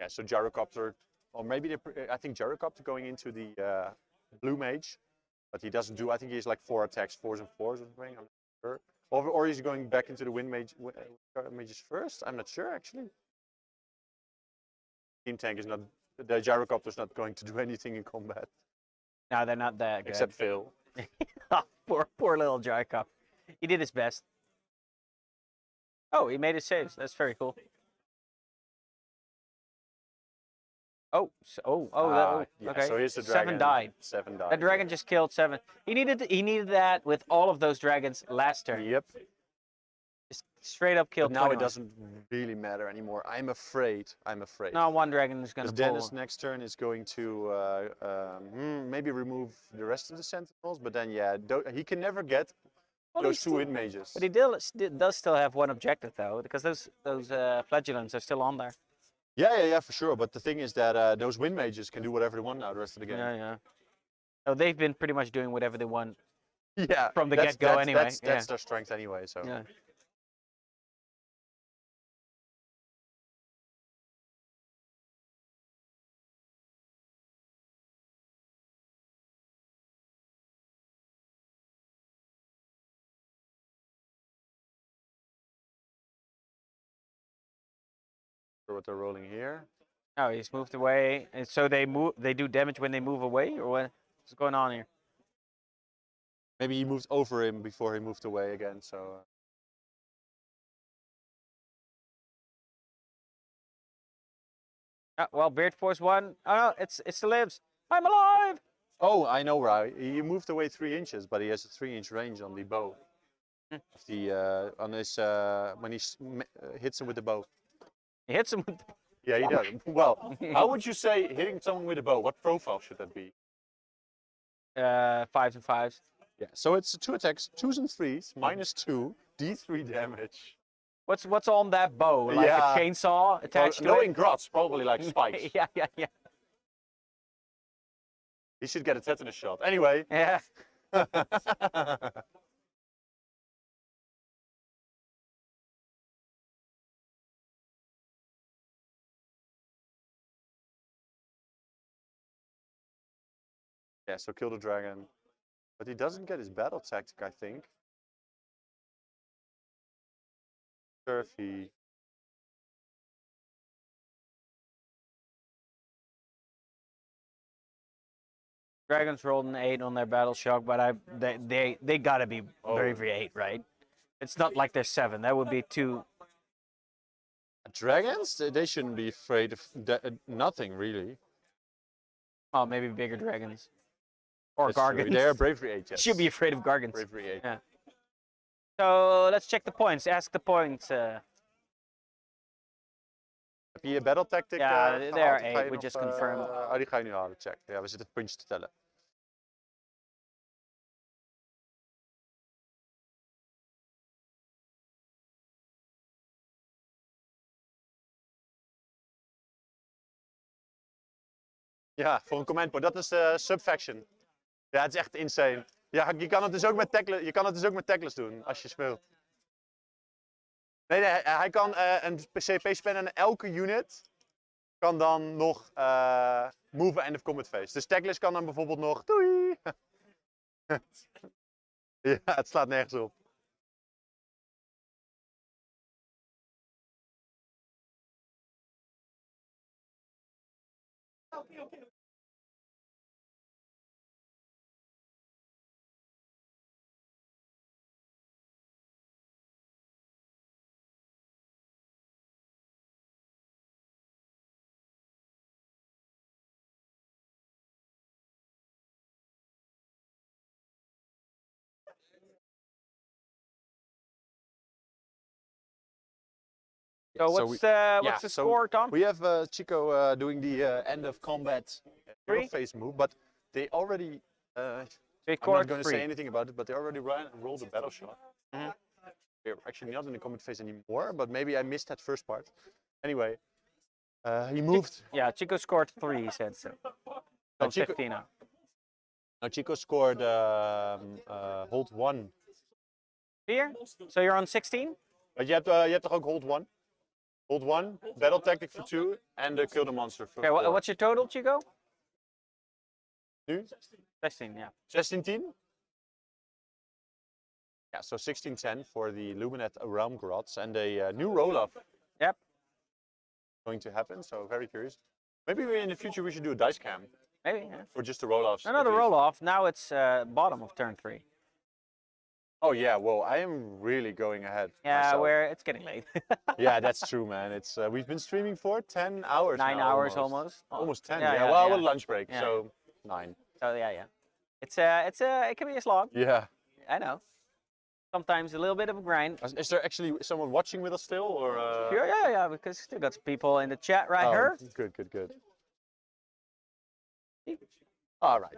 B: Yeah, so Gyrocopter, or maybe I think Gyrocopter going into the blue mage, but he doesn't do. I think he has like 4 attacks, 4s and 4s or something. I'm not sure. Or he's going back into the wind mages first. I'm not sure actually. Team tank is not. The Gyrocopter is not going to do anything in combat.
A: No, they're not that good.
B: Except Phil.
A: poor little Gyrocopter. He did his best. Oh, he made his saves. That's very cool. Okay.
B: So here's the dragon.
A: 7 died.
B: 7 died.
A: The dragon just killed 7. He needed that with all of those dragons last turn.
B: Yep.
A: Just straight up killed.
B: But now
A: 21.
B: it doesn't really matter anymore. I'm afraid.
A: No, 1 dragon is going to pull.
B: Dennis next turn is going to maybe remove the rest of the sentinels, but then he can never get those 2 wind mages.
A: But he does still have 1 objective though, because those flagellants are still on there.
B: Yeah, for sure. But the thing is that those wind mages can do whatever they want now the rest of the game.
A: Yeah. So they've been pretty much doing whatever they want.
B: Yeah.
A: From the get-go anyway.
B: That's their strength anyway. So.
A: Yeah.
B: What they're rolling here.
A: Oh, he's moved away, and so they do damage when they move away, or what's going on here?
B: Maybe he moved over him before he moved away again. So
A: Well, Beard Force 1. Oh no, it still lives. I'm alive!
B: Oh, I know why. He moved away 3 inches, but he has a 3-inch range on the bow. Of the on his when he hits him with the bow.
A: He hits him with
B: Yeah, he does. Well, how would you say hitting someone with a bow? What profile should that be?
A: 5s and 5s.
B: Yeah, so it's 2 attacks, 2s and 3s, -2, D3 damage.
A: What's on that bow? Like
B: Yeah.
A: a chainsaw attached to
B: No
A: it?
B: ingrots, probably like spikes.
A: Yeah, yeah, yeah.
B: He should get a tetanus shot. Anyway.
A: Yeah.
B: Yeah, so kill the dragon. But he doesn't get his battle tactic, I think. Sure if he...
A: Dragons rolled an 8 on their battle shock, but they gotta be
B: Oh.
A: bravery 8, right? It's not like they're 7. That would be too.
B: Dragons? They shouldn't be afraid of nothing, really.
A: Oh, maybe bigger dragons. Or
B: That's true.
A: gargants.
B: They are bravery 8, yes.
A: Should be afraid of gargants.
B: Bravery 8.
A: Yeah. So let's check the points. Ask the points.
B: Heb je je battle tactic
A: Ja,
B: gehaald?
A: they are
B: Of ga
A: 8.
B: je
A: We
B: nog,
A: just confirmed.
B: Oh, die ga je nu halen, check. Ja, we zitten puntjes te tellen. Ja, voor een command point. Dat is de subfaction. Ja, het is echt insane. Ja, je kan het dus ook met tacklers doen, als je speelt. Nee, hij kan een CP spenden en elke unit kan dan nog move end of combat phase. Dus tacklers kan dan bijvoorbeeld nog... Doei! Ja, het slaat nergens op.
A: So what's the score, Tom?
B: We have Chico doing the end of combat hero
A: 3?
B: phase move, but they already...
A: They
B: I'm not
A: scored
B: going to
A: 3.
B: say anything about it, but they already rolled a battle shot. They're actually not in the combat phase anymore, but maybe I missed that first part. Anyway, he moved.
A: Yeah, Chico scored 3, he said so. So
B: Chico,
A: 15 now.
B: no, Chico scored hold 1.
A: Here? So you're on 16?
B: But you have toch ook hold 1? Hold 1, battle tactic for 2, and kill the monster for 4.
A: Okay, what's your total, Chico?
B: Nu?
A: 16, yeah.
B: 16-10? Yeah, so 16-10 for the Lumineth Realmgrots and a new roll-off.
A: Yep.
B: Going to happen, so very curious. Maybe in the future we should do a dice cam.
A: Maybe, yeah.
B: For just the roll-offs.
A: No, the roll-off. Now it's bottom of turn 3.
B: Oh yeah, well, I am really going ahead.
A: Yeah,
B: myself.
A: it's getting late.
B: Yeah, that's true, man. It's we've been streaming for 10 hours
A: 9
B: now,
A: hours almost.
B: Almost 10.
A: Yeah,
B: Yeah,
A: yeah,
B: well,
A: yeah.
B: with lunch break,
A: Yeah.
B: so 9.
A: So yeah. It can be a slog.
B: Yeah.
A: I know. Sometimes a little bit of a grind.
B: Is there actually someone watching with us still, or?
A: Sure, yeah, because still got some people in the chat right here.
B: Good. All right.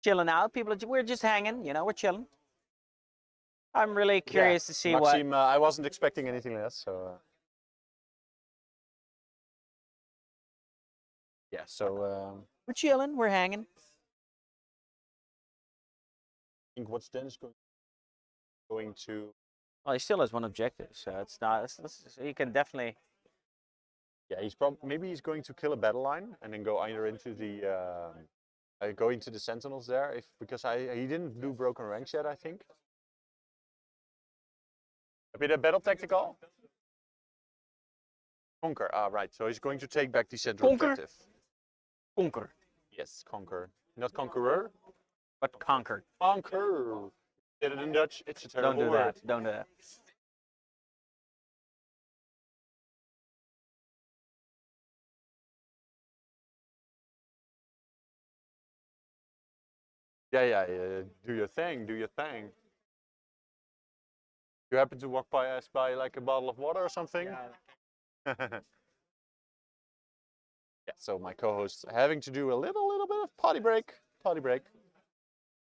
A: Chilling out. We're just hanging, we're chilling. I'm really curious to see
B: Maxime,
A: what.
B: I wasn't expecting anything less, so. Yeah, so.
A: We're chilling, we're hanging.
B: I think what's Dennis going to?
A: Well, he still has one objective, so it's not. He can definitely.
B: Yeah, maybe he's going to kill a battle line and then go either into the sentinels there, because he didn't do broken ranks yet, I think. Heb je de battle tactical? Conquer. Ah, right. So he's going to take back the central objective.
A: Conquer.
B: Yes, conquer. Not conqueror,
A: but conquered.
B: Conquer. Did it in Dutch? It's a terrible
A: Don't do
B: word.
A: that. Don't do that.
B: Yeah. Do your thing. Do your thing. You happen to walk by us by like a bottle of water or something? Yeah. Yeah. So my co-host having to do a little bit of potty break. Potty break.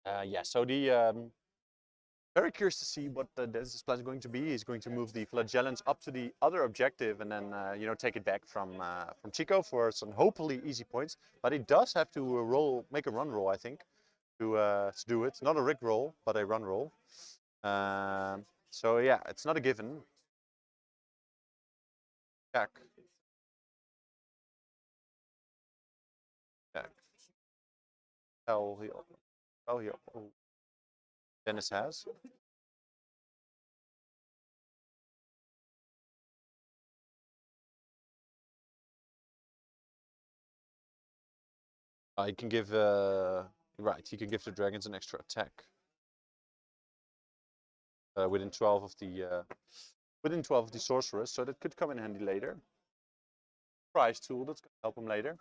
B: Yeah. So the very curious to see what this plan is going to be. He's going to move the flagellants up to the other objective and then you know, take it back from Chico for some hopefully easy points. But he does have to make a run roll, I think, to do it. Not a rig roll, but a run roll. So yeah, it's not a given. Check. Check. Hell heal. Hell heal. Oh. Dennis has. He can give right. He can give the dragons an extra attack within 12 of the sorcerers, so that could come in handy later. Prize tool that's going to help him later.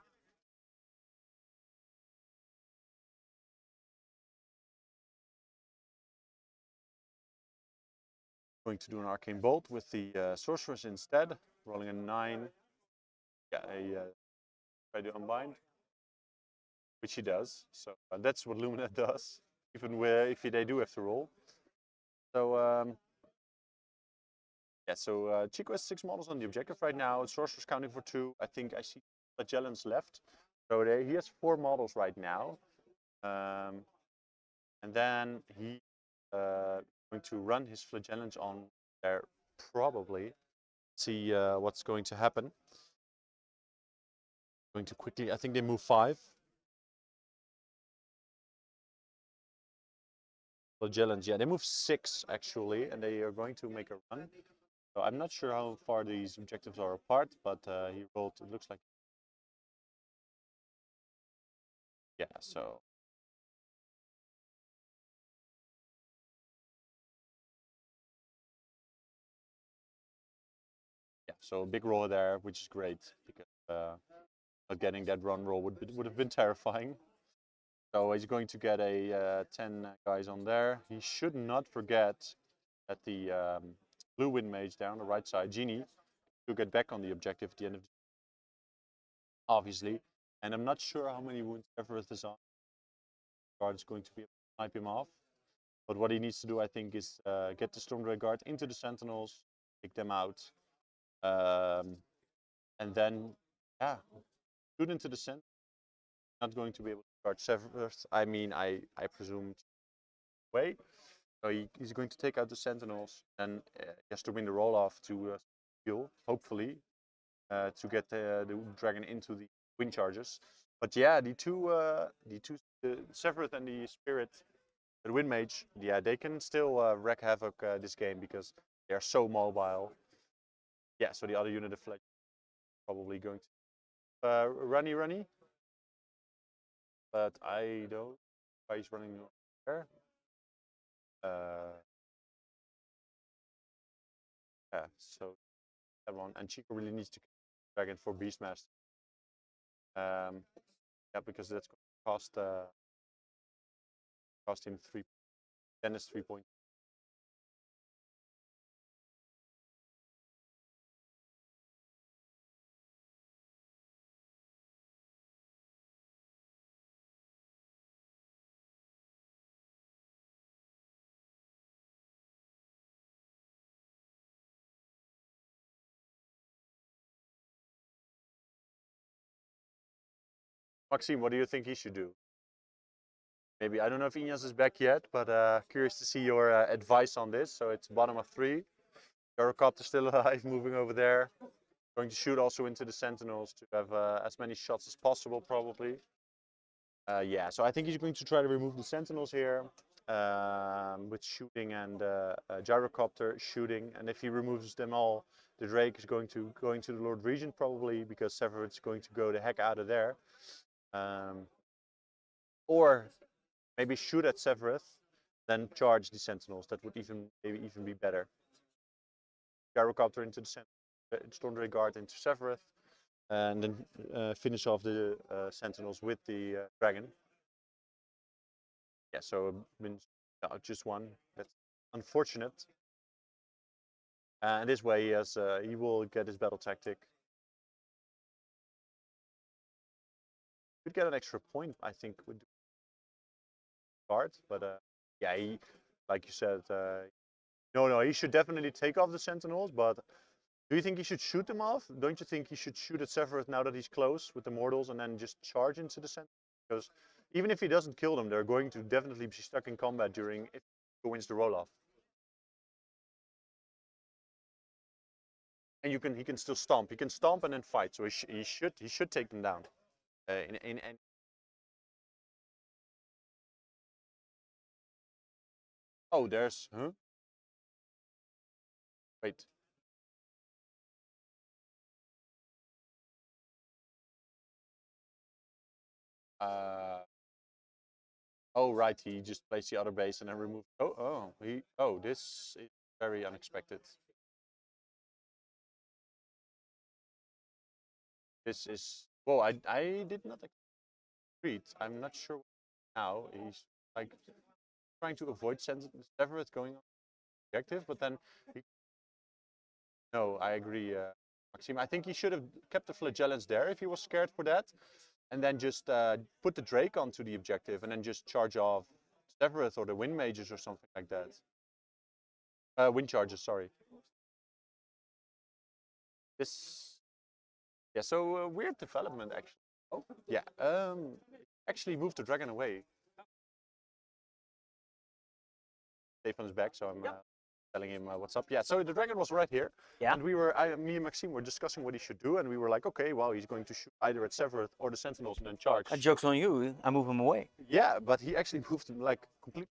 B: Going to do an arcane bolt with the sorcerers instead. Rolling a 9. Yeah, try to unbind, which he does. So that's what Lumineth does, even if they do have to roll. So yeah, so Chico has 6 models on the objective right now. Sorcerer's counting for 2. I think I see flagellants left. So he has 4 models right now. And then he going to run his flagellants on there probably. See what's going to happen. Going to quickly, I think they move 5. Flagellants, yeah, they move 6 actually, and they are going to make a run. So I'm not sure how far these objectives are apart, but he rolled, it looks like. Yeah, so. Yeah, so a big roll there, which is great, because not getting that run roll would have been terrifying. So he's going to get a 10 guys on there. He should not forget that the blue wind mage there on the right side, Genie, to get back on the objective at the end of the obviously. And I'm not sure how many wounds Everest is on. Guard is going to be able to snipe him off. But what he needs to do, I think, is get the Stormdrake Guard into the Sentinels, take them out, and then, yeah, shoot into the Sentinels. Not going to be able to guard Severus. I mean, I presumed way. So he's going to take out the Sentinels, and he has to win the roll off to heal, hopefully, to get the dragon into the wind charges. But yeah, the two Severus and the Spirit, the Wind Mage, yeah, they can still wreak havoc this game because they are so mobile. Yeah, so the other unit of Fletch probably going to runny, but I don't know why he's running there. Yeah, so that one, and Chico really needs to dragon for Beastmaster. Yeah, because that's going to cost him 3. Dennis 3 points. Maxime, what do you think he should do? Maybe, I don't know if Ineos is back yet, but curious to see your advice on this. So it's bottom of 3. Gyrocopter still alive, moving over there. Going to shoot also into the Sentinels to have as many shots as possible, probably. Yeah, so I think he's going to try to remove the Sentinels here with shooting and Gyrocopter shooting. And if he removes them all, the Drake is going to the Lord Regent probably, because Severus is going to go the heck out of there. Or maybe shoot at Severus, then charge the Sentinels. That would maybe even be better. Gyrocopter into the Stormdrake Guard into Severus, and then finish off the Sentinels with the dragon. Yeah, so means just one. That's unfortunate. And this way, he will get his battle tactic. Could get an extra point, I think, with the card. But yeah, like you said, no, he should definitely take off the Sentinels. But do you think he should shoot them off? Don't you think he should shoot at Severus now that he's close with the Mortals and then just charge into the Sentinels? Because even if he doesn't kill them, they're going to definitely be stuck in combat during if he wins the roll-off. And he can still stomp. He can stomp and then fight. So he should take them down. Oh, there's wait. Oh right, he just placed the other base and then removed. This is very unexpected. This is I did not agree. I'm not sure now. He's like trying to avoid Severus going on objective, but then no, I agree, Maxime. I think he should have kept the flagellants there if he was scared for that, and then just put the Drake onto the objective and then just charge off Severus or the Wind Mages or something like that. Wind Charges, sorry. Yeah, so weird development actually. Oh, yeah. Actually moved the dragon away. Stefan's back, so I'm telling him what's up. Yeah, so the dragon was right here.
A: Yeah.
B: And me and Maxime were discussing what he should do, and we were like, okay, well, he's going to shoot either at Severus or the Sentinels and then charge.
A: Joke's on you. I move him away.
B: Yeah, but he actually moved him like completely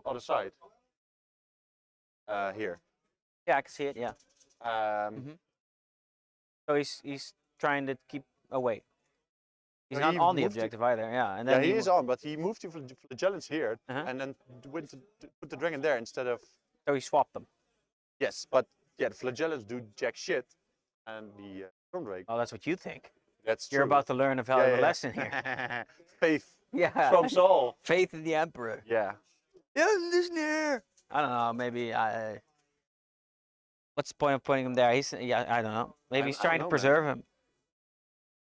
B: other side. Here.
A: Yeah, I can see it. Yeah. So he's trying to keep away. He's not on the objective either. Yeah, and then
B: he is on, but he moved to flagellants here and then went to put the dragon there instead of.
A: So he swapped them.
B: Yes, but yeah, the flagellants do jack shit, and the Stormdrake.
A: Oh, that's what you think.
B: That's true.
A: You're about to learn a valuable lesson here.
B: Faith.
A: Yeah.
B: From Saul.
A: Faith in the Emperor.
B: Yeah.
A: Yeah, listen here. I don't know. Maybe what's the point of putting him there? I don't know. Maybe he's trying to preserve him.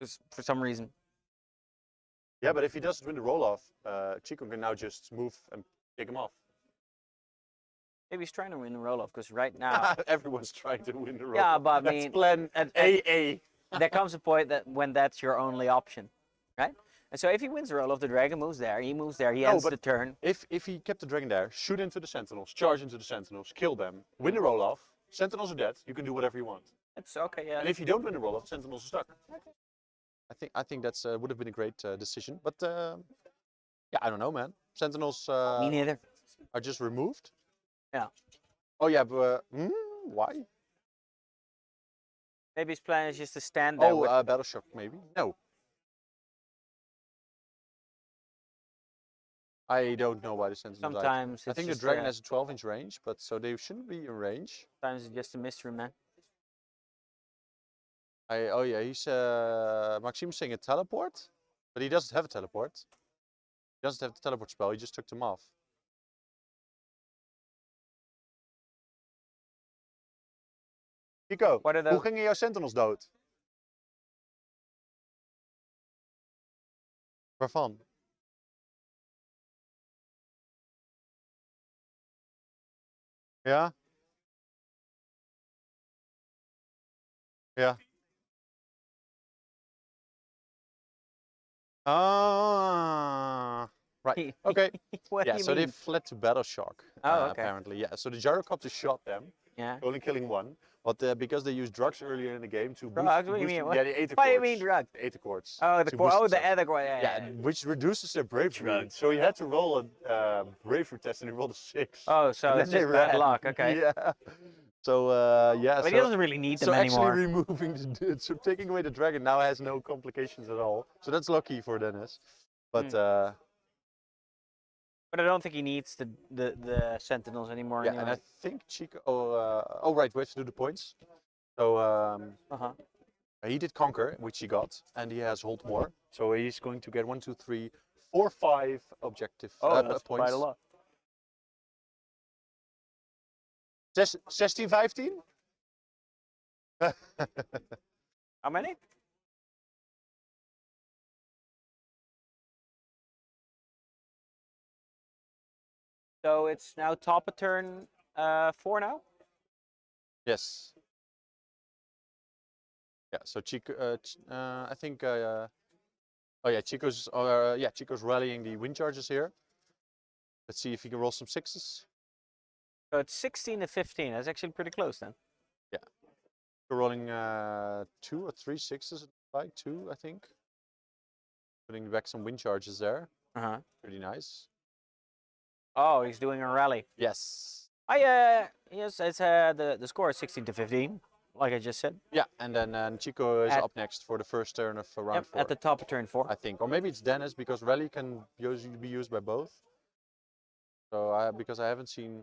A: Just for some reason.
B: Yeah, but if he doesn't win the roll-off, Chico can now just move and kick him off.
A: Maybe he's trying to win the roll-off because right now
B: everyone's trying to win the roll-off.
A: Yeah, but I mean,
B: that's plan AA.
A: There comes a point when that's your only option, right? And so if he wins the roll-off, the dragon moves there. He moves there. He ends the turn.
B: If he kept the dragon there, shoot into the Sentinels, charge into the Sentinels, kill them, win the roll-off. Sentinels are dead. You can do whatever you want.
A: It's okay. Yeah.
B: And if you don't win the roll-off, Sentinels are stuck. Okay. I think that's would have been a great decision, but yeah, I don't know, man. Sentinels
A: Me neither.
B: are just removed.
A: Yeah.
B: Oh yeah, but why?
A: Maybe his plan is just to stand there.
B: Oh, Battle Shock maybe? No. I don't know why the Sentinels.
A: Sometimes
B: I think the dragon has a 12-inch range, but so they shouldn't be in range.
A: Sometimes it's just a mystery, man.
B: Oh yeah, he's Maxime's saying a teleport, but he doesn't have a teleport. He doesn't have the teleport spell. He just took them off. Chico, hoe gingen jouw Sentinels dood? Waarvan? Ja? Ja. Ah, right. Okay. Yeah, so they fled to Battle Shock.
A: Oh, okay.
B: Apparently, yeah. So the gyrocopter shot them.
A: Yeah.
B: Only killing one, but because they used drugs earlier in the game to boost.
A: Drugs? What do you mean?
B: Yeah, the Aether
A: What do you mean drugs?
B: The Aether Quartz.
A: Oh, the Aether Quartz.
B: Yeah, which reduces their bravery. So he had to roll a bravery test, and he rolled a 6.
A: Oh, so it's just bad luck. Okay.
B: Yeah. So yeah.
A: But he doesn't really need them anymore.
B: Actually removing, so taking away the dragon now has no complications at all. So that's lucky for Dennis. But
A: But I don't think he needs the Sentinels anymore.
B: Yeah,
A: anyway.
B: and I think Chico. Oh right, we have to do the points. So he did Conquer, which he got, and he has Hold More. So he's going to get 1, 2, 3, 4-5 objective
A: that's
B: points.
A: quite a lot.
B: 16, 15?
A: How many? So it's now top of turn 4 now?
B: Yes. Yeah, so Chico, I think, oh yeah, Chico's rallying the wind charges here. Let's see if he can roll some 6s.
A: So it's 16 to 15. That's actually pretty close then.
B: Yeah. We're rolling 2 or 3 6s, like 2, I think. Putting back some wind charges there.
A: Uh-huh.
B: Pretty nice.
A: Oh, he's doing a rally.
B: Yes.
A: Yes, it's the score is 16 to 15, like I just said.
B: Yeah, and then Chico is up next for the first turn of round 4.
A: At the top of turn 4.
B: I think, or maybe it's Dennis because rally can be used by both. So because I haven't seen.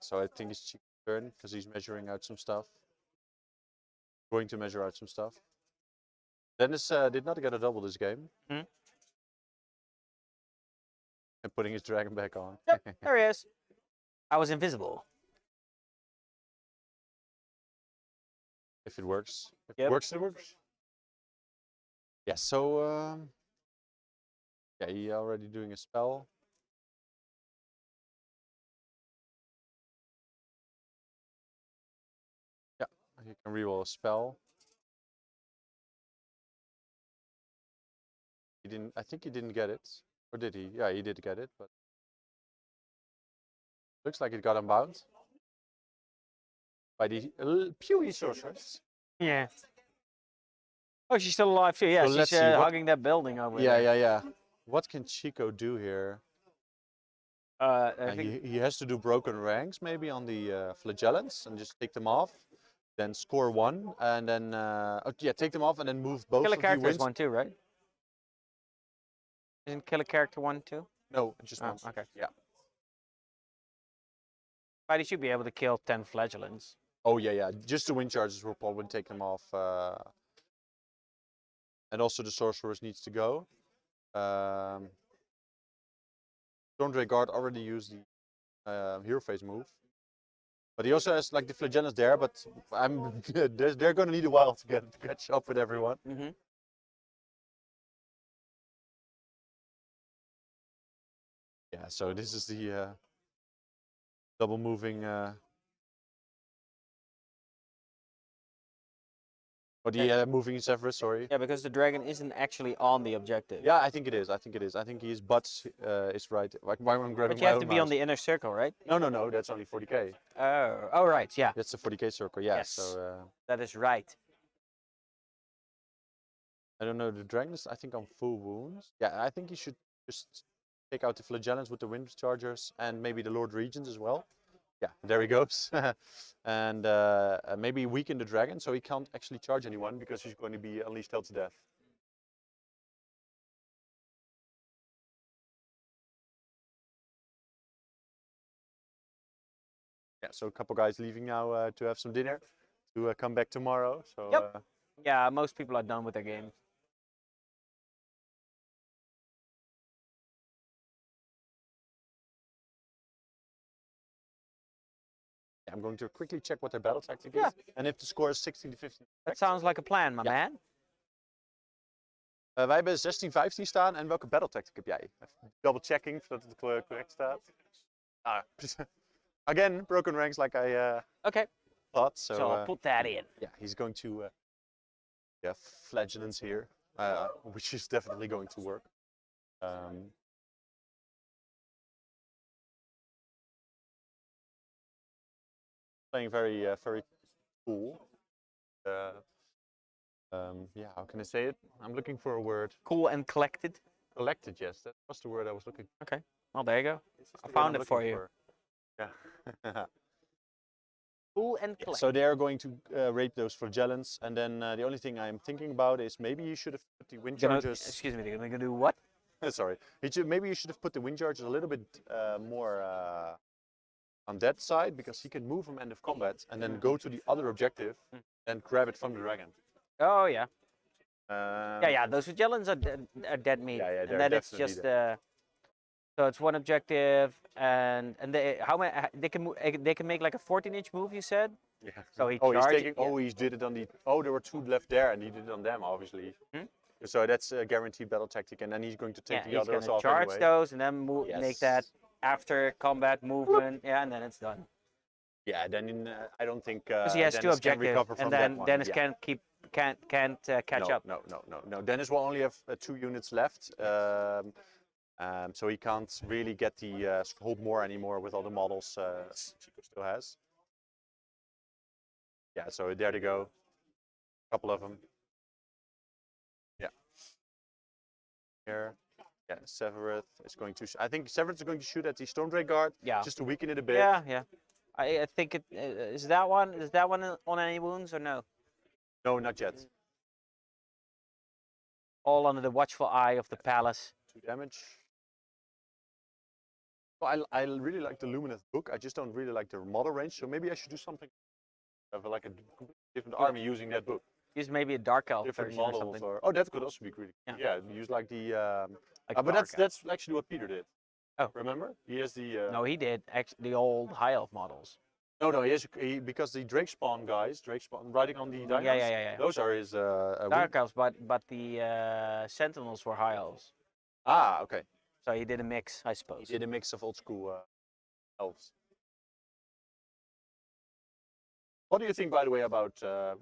B: So I think it's Chico's turn because he's measuring out some stuff. Going to measure out some stuff. Dennis did not get a double this game.
A: Hmm?
B: And putting his dragon back on.
A: Yep, there he is. I was invisible.
B: If it works. If
A: Yep.
B: it works, it works. Yeah, so yeah, he already doing a spell. Yeah, he can reroll a spell. He didn't. I think he didn't get it, or did he? Yeah, he did get it, but looks like it got unbound by the Pewee sorceress.
A: Yeah. Oh, she's still alive too. Yeah,
B: So let's
A: she's
B: see, what-
A: hugging that building over
B: Yeah,
A: there.
B: yeah, yeah. What can Chico do here?
A: I think
B: He has to do broken ranks maybe on the flagellants and just take them off. Then score 1 and then take them off and then move both
A: kill a
B: of the
A: character is
B: wins.
A: 1 too, right? Isn't kill a character 1 too?
B: No, just
A: Oh,
B: once.
A: okay.
B: Yeah.
A: But he should be able to kill 10 flagellants.
B: Oh yeah, yeah. Just the wind charges will probably take them off. And also the sorceress needs to go. Stormdrake Guard already used the hero phase move. But he also has like the flagellants there, but they're gonna need a while to catch up with everyone.
A: Mm-hmm.
B: Yeah, so this is the double moving or the moving Severus, sorry.
A: Yeah, because the dragon isn't actually on the objective.
B: Yeah, I think it is. I think it is. I think his butt is right. Like why I'm grabbing
A: But you
B: my
A: have
B: own
A: to be on
B: mouse.
A: the inner circle, right?
B: No. That's only 40k.
A: Oh, right, yeah.
B: That's the 40k circle. Yeah.
A: Yes.
B: So
A: That is right.
B: I don't know. The dragon is, I think, on full wounds. Yeah, I think he should just take out the flagellants with the wind chargers and maybe the Lord Regents as well. Yeah, there he goes. And maybe weaken the dragon so he can't actually charge anyone because he's going to be unleashed hell to death. Yeah, so a couple guys leaving now to have some dinner, to come back tomorrow. So
A: Yep. Yeah, most people are done with their games.
B: I'm going to quickly check what their battle tactic
A: Yeah.
B: is. And if the score is 16 to 15.
A: That sounds like a plan, my
B: Ja.
A: man.
B: Wij hebben 16-15 staan. En welke battle tactic heb jij? Even double checking of het correct staat. Again, broken ranks like I
A: Okay,
B: thought.
A: so
B: So
A: I'll put that in.
B: yeah, he's going to flagellants here, which is definitely going to work. Playing very cool. Yeah, how can I say it? I'm looking for a word.
A: Cool and collected.
B: Collected, yes, that was the word I was looking for.
A: Okay, well, there you go.
B: This is
A: I
B: the word
A: found
B: I'm
A: it for
B: looking
A: you.
B: Yeah.
A: Pull and collect.
B: So they are going to rape those flagellants, and then the only thing I'm thinking about is maybe you should have put the wind charges.
A: Excuse me, they're gonna do what?
B: Sorry, maybe you should have put the wind charges a little bit more on that side, because he can move from end of combat and then go to the other objective and grab it from the dragon.
A: Oh yeah.
B: Um,
A: Yeah. Those Flagellants are dead meat.
B: Yeah,
A: and
B: they're
A: then it's
B: definitely
A: just so it's one objective, and they how many they can make like a 14-inch move. You said.
B: Yeah.
A: So he
B: he's
A: charged.
B: taking. Oh, he did it on the. Oh, there were 2 left there, and he did it on them, obviously. So that's a guaranteed battle tactic, and then he's going to take the
A: he's
B: others
A: gonna
B: off
A: charge
B: anyway.
A: those and then make that
B: Yes.
A: after combat movement. Yeah, and then it's done.
B: Yeah, then I don't think.
A: Because he has 2
B: Dennis can
A: objectives,
B: recover from
A: and
B: that
A: then
B: one.
A: Dennis
B: Yeah.
A: can't catch up.
B: No. Dennis will only have 2 units left, so he can't really get the hold more anymore with all the models Chico still has. Yeah, so there they go. A couple of them. Yeah. Here. Yeah, Severeth is going to. I think Severeth is going to shoot at the Stormdrake Guard.
A: Yeah.
B: Just to weaken it a bit.
A: Yeah. I think it is that one. Is that one on any wounds or no?
B: No, not yet.
A: All under the watchful eye of the palace.
B: 2 damage. Well, I really like the Lumineth book. I just don't really like the model range. So maybe I should do something of like a completely different army using that book.
A: Use maybe a dark elf
B: Different
A: version or
B: models.
A: something.
B: Or, oh, that could also be really.
A: Yeah.
B: Use like the.
A: Like
B: But
A: dark
B: that's actually what Peter did.
A: Oh.
B: Remember? He has the.
A: No, he did. Actually, the old high elf models.
B: No. Because the Drake Spawn guys, riding on the dinos.
A: Yeah.
B: Those are his.
A: Dark elves, but the sentinels were high elves.
B: Ah, okay.
A: So he did a mix, I suppose.
B: He did a mix of old school elves. What do you think, by the way, about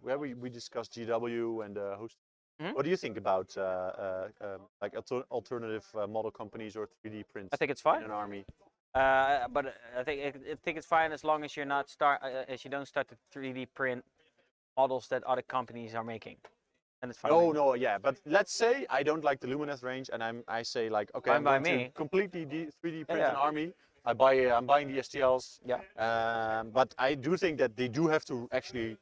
B: where we discussed GW and host? What do you think about like alternative model companies or 3D prints?
A: I think it's fine.
B: In an army.
A: But I think it's fine as long as you're not as you don't start to 3D print models that other companies are making. And it's fine.
B: No, yeah, but let's say I don't like the Lumineth range, and I say like, okay,
A: Fine
B: I'm
A: by
B: going
A: me.
B: to completely 3D print
A: Yeah.
B: an army. I'm buying the STLs.
A: Yeah.
B: But I do think that they do have to actually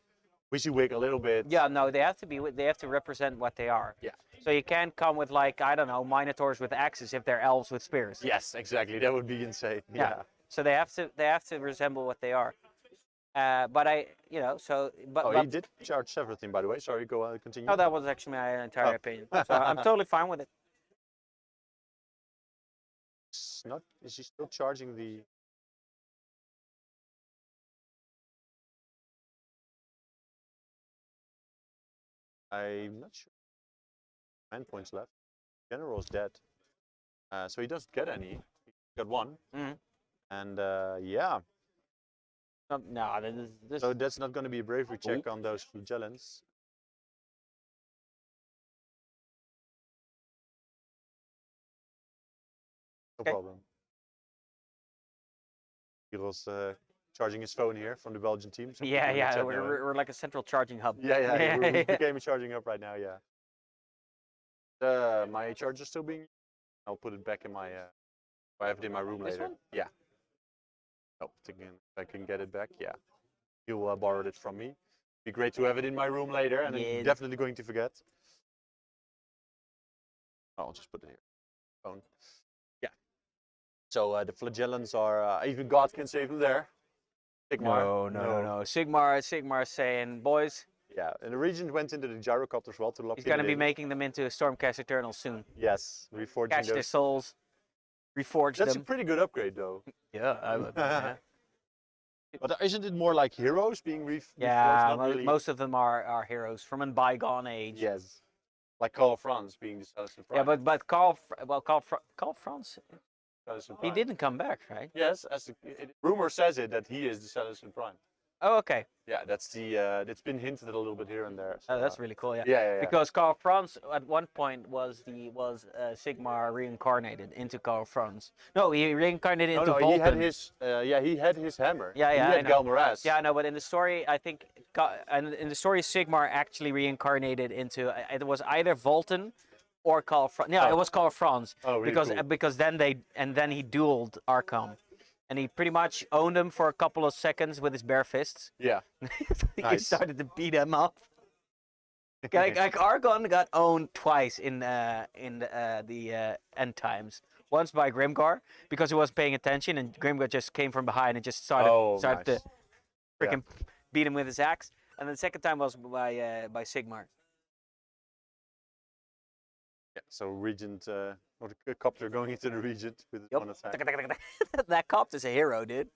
B: WYSIWYG a little bit.
A: Yeah, no, they have to represent what they are.
B: Yeah.
A: So you can't come with like, I don't know, Minotaurs with axes if they're elves with spears.
B: Yes, exactly. That would be insane. Yeah.
A: So they have to resemble what they are. But
B: He did charge everything, by the way. Sorry, go continue.
A: No, that was actually my entire opinion. So I'm totally fine with it.
B: It's not. Is he still charging the? I'm not sure. 9 points left. General's dead. So he doesn't get any. He got 1. And yeah.
A: No, this
B: So that's not going to be a bravery check on those flagellants. No
A: Okay.
B: problem. Hero's charging his phone here from the Belgian team. So
A: yeah, we're like a central charging hub.
B: Yeah, we became a charging up right now, yeah. My charger's still being. I'll put it back in my. I have it in my room
A: This
B: later.
A: one?
B: Yeah. Oh, thinking if I can get it back, yeah. You borrowed it from me. Be great to have it in my room later, and
A: Yeah.
B: I'm definitely going to forget. I'll just put it here. Phone. Yeah. So the flagellants are. Even God can save them there. Sigmar.
A: No. Sigmar is saying, boys,
B: Yeah, and the Regent went into the gyrocopter as well to lock
A: he's
B: it
A: going to be
B: in.
A: making them into Stormcast Eternal soon.
B: Yes, reforging
A: Catch their
B: those.
A: souls, reforge
B: That's
A: them.
B: a pretty good upgrade, though.
A: Yeah.
B: But isn't it more like heroes being reforged?
A: Yeah,
B: Not really...
A: most of them are heroes from a bygone age.
B: Yes, like Call of France being the Celestial Prime.
A: Yeah, but Carl Franz,
B: Celestial
A: he
B: Prime.
A: didn't come back, right?
B: Yes, rumor says it that he is the Celestial Prime.
A: Oh, okay.
B: Yeah, that's the. It's been hinted at a little bit here and there. So,
A: Oh, that's really cool. Yeah.
B: Yeah.
A: Because Carl Franz at one point was Sigmar reincarnated into Carl Franz. No, he reincarnated into Volten.
B: he had his. He had his hammer.
A: Yeah,
B: He
A: I
B: had
A: know.
B: Galmaraz.
A: Yeah, I know, but in the story, I think, in the story, Sigmar actually reincarnated into it was either Volten or Carl Franz. Yeah,
B: Oh.
A: it was Carl Franz.
B: Oh, really
A: because
B: cool.
A: because then he dueled Archon, and he pretty much owned them for a couple of seconds with his bare fists.
B: Yeah.
A: He
B: Nice.
A: started to beat him up. Like Argon got owned twice in the end times. Once by Grimgar because he wasn't paying attention, and Grimgar just came from behind and just started
B: nice.
A: to freaking beat him with his axe. And then the second time was by Sigmar.
B: Yeah, so Regent, or the copter going into the Regent with
A: Yup.
B: one attack.
A: That cop is a hero, dude.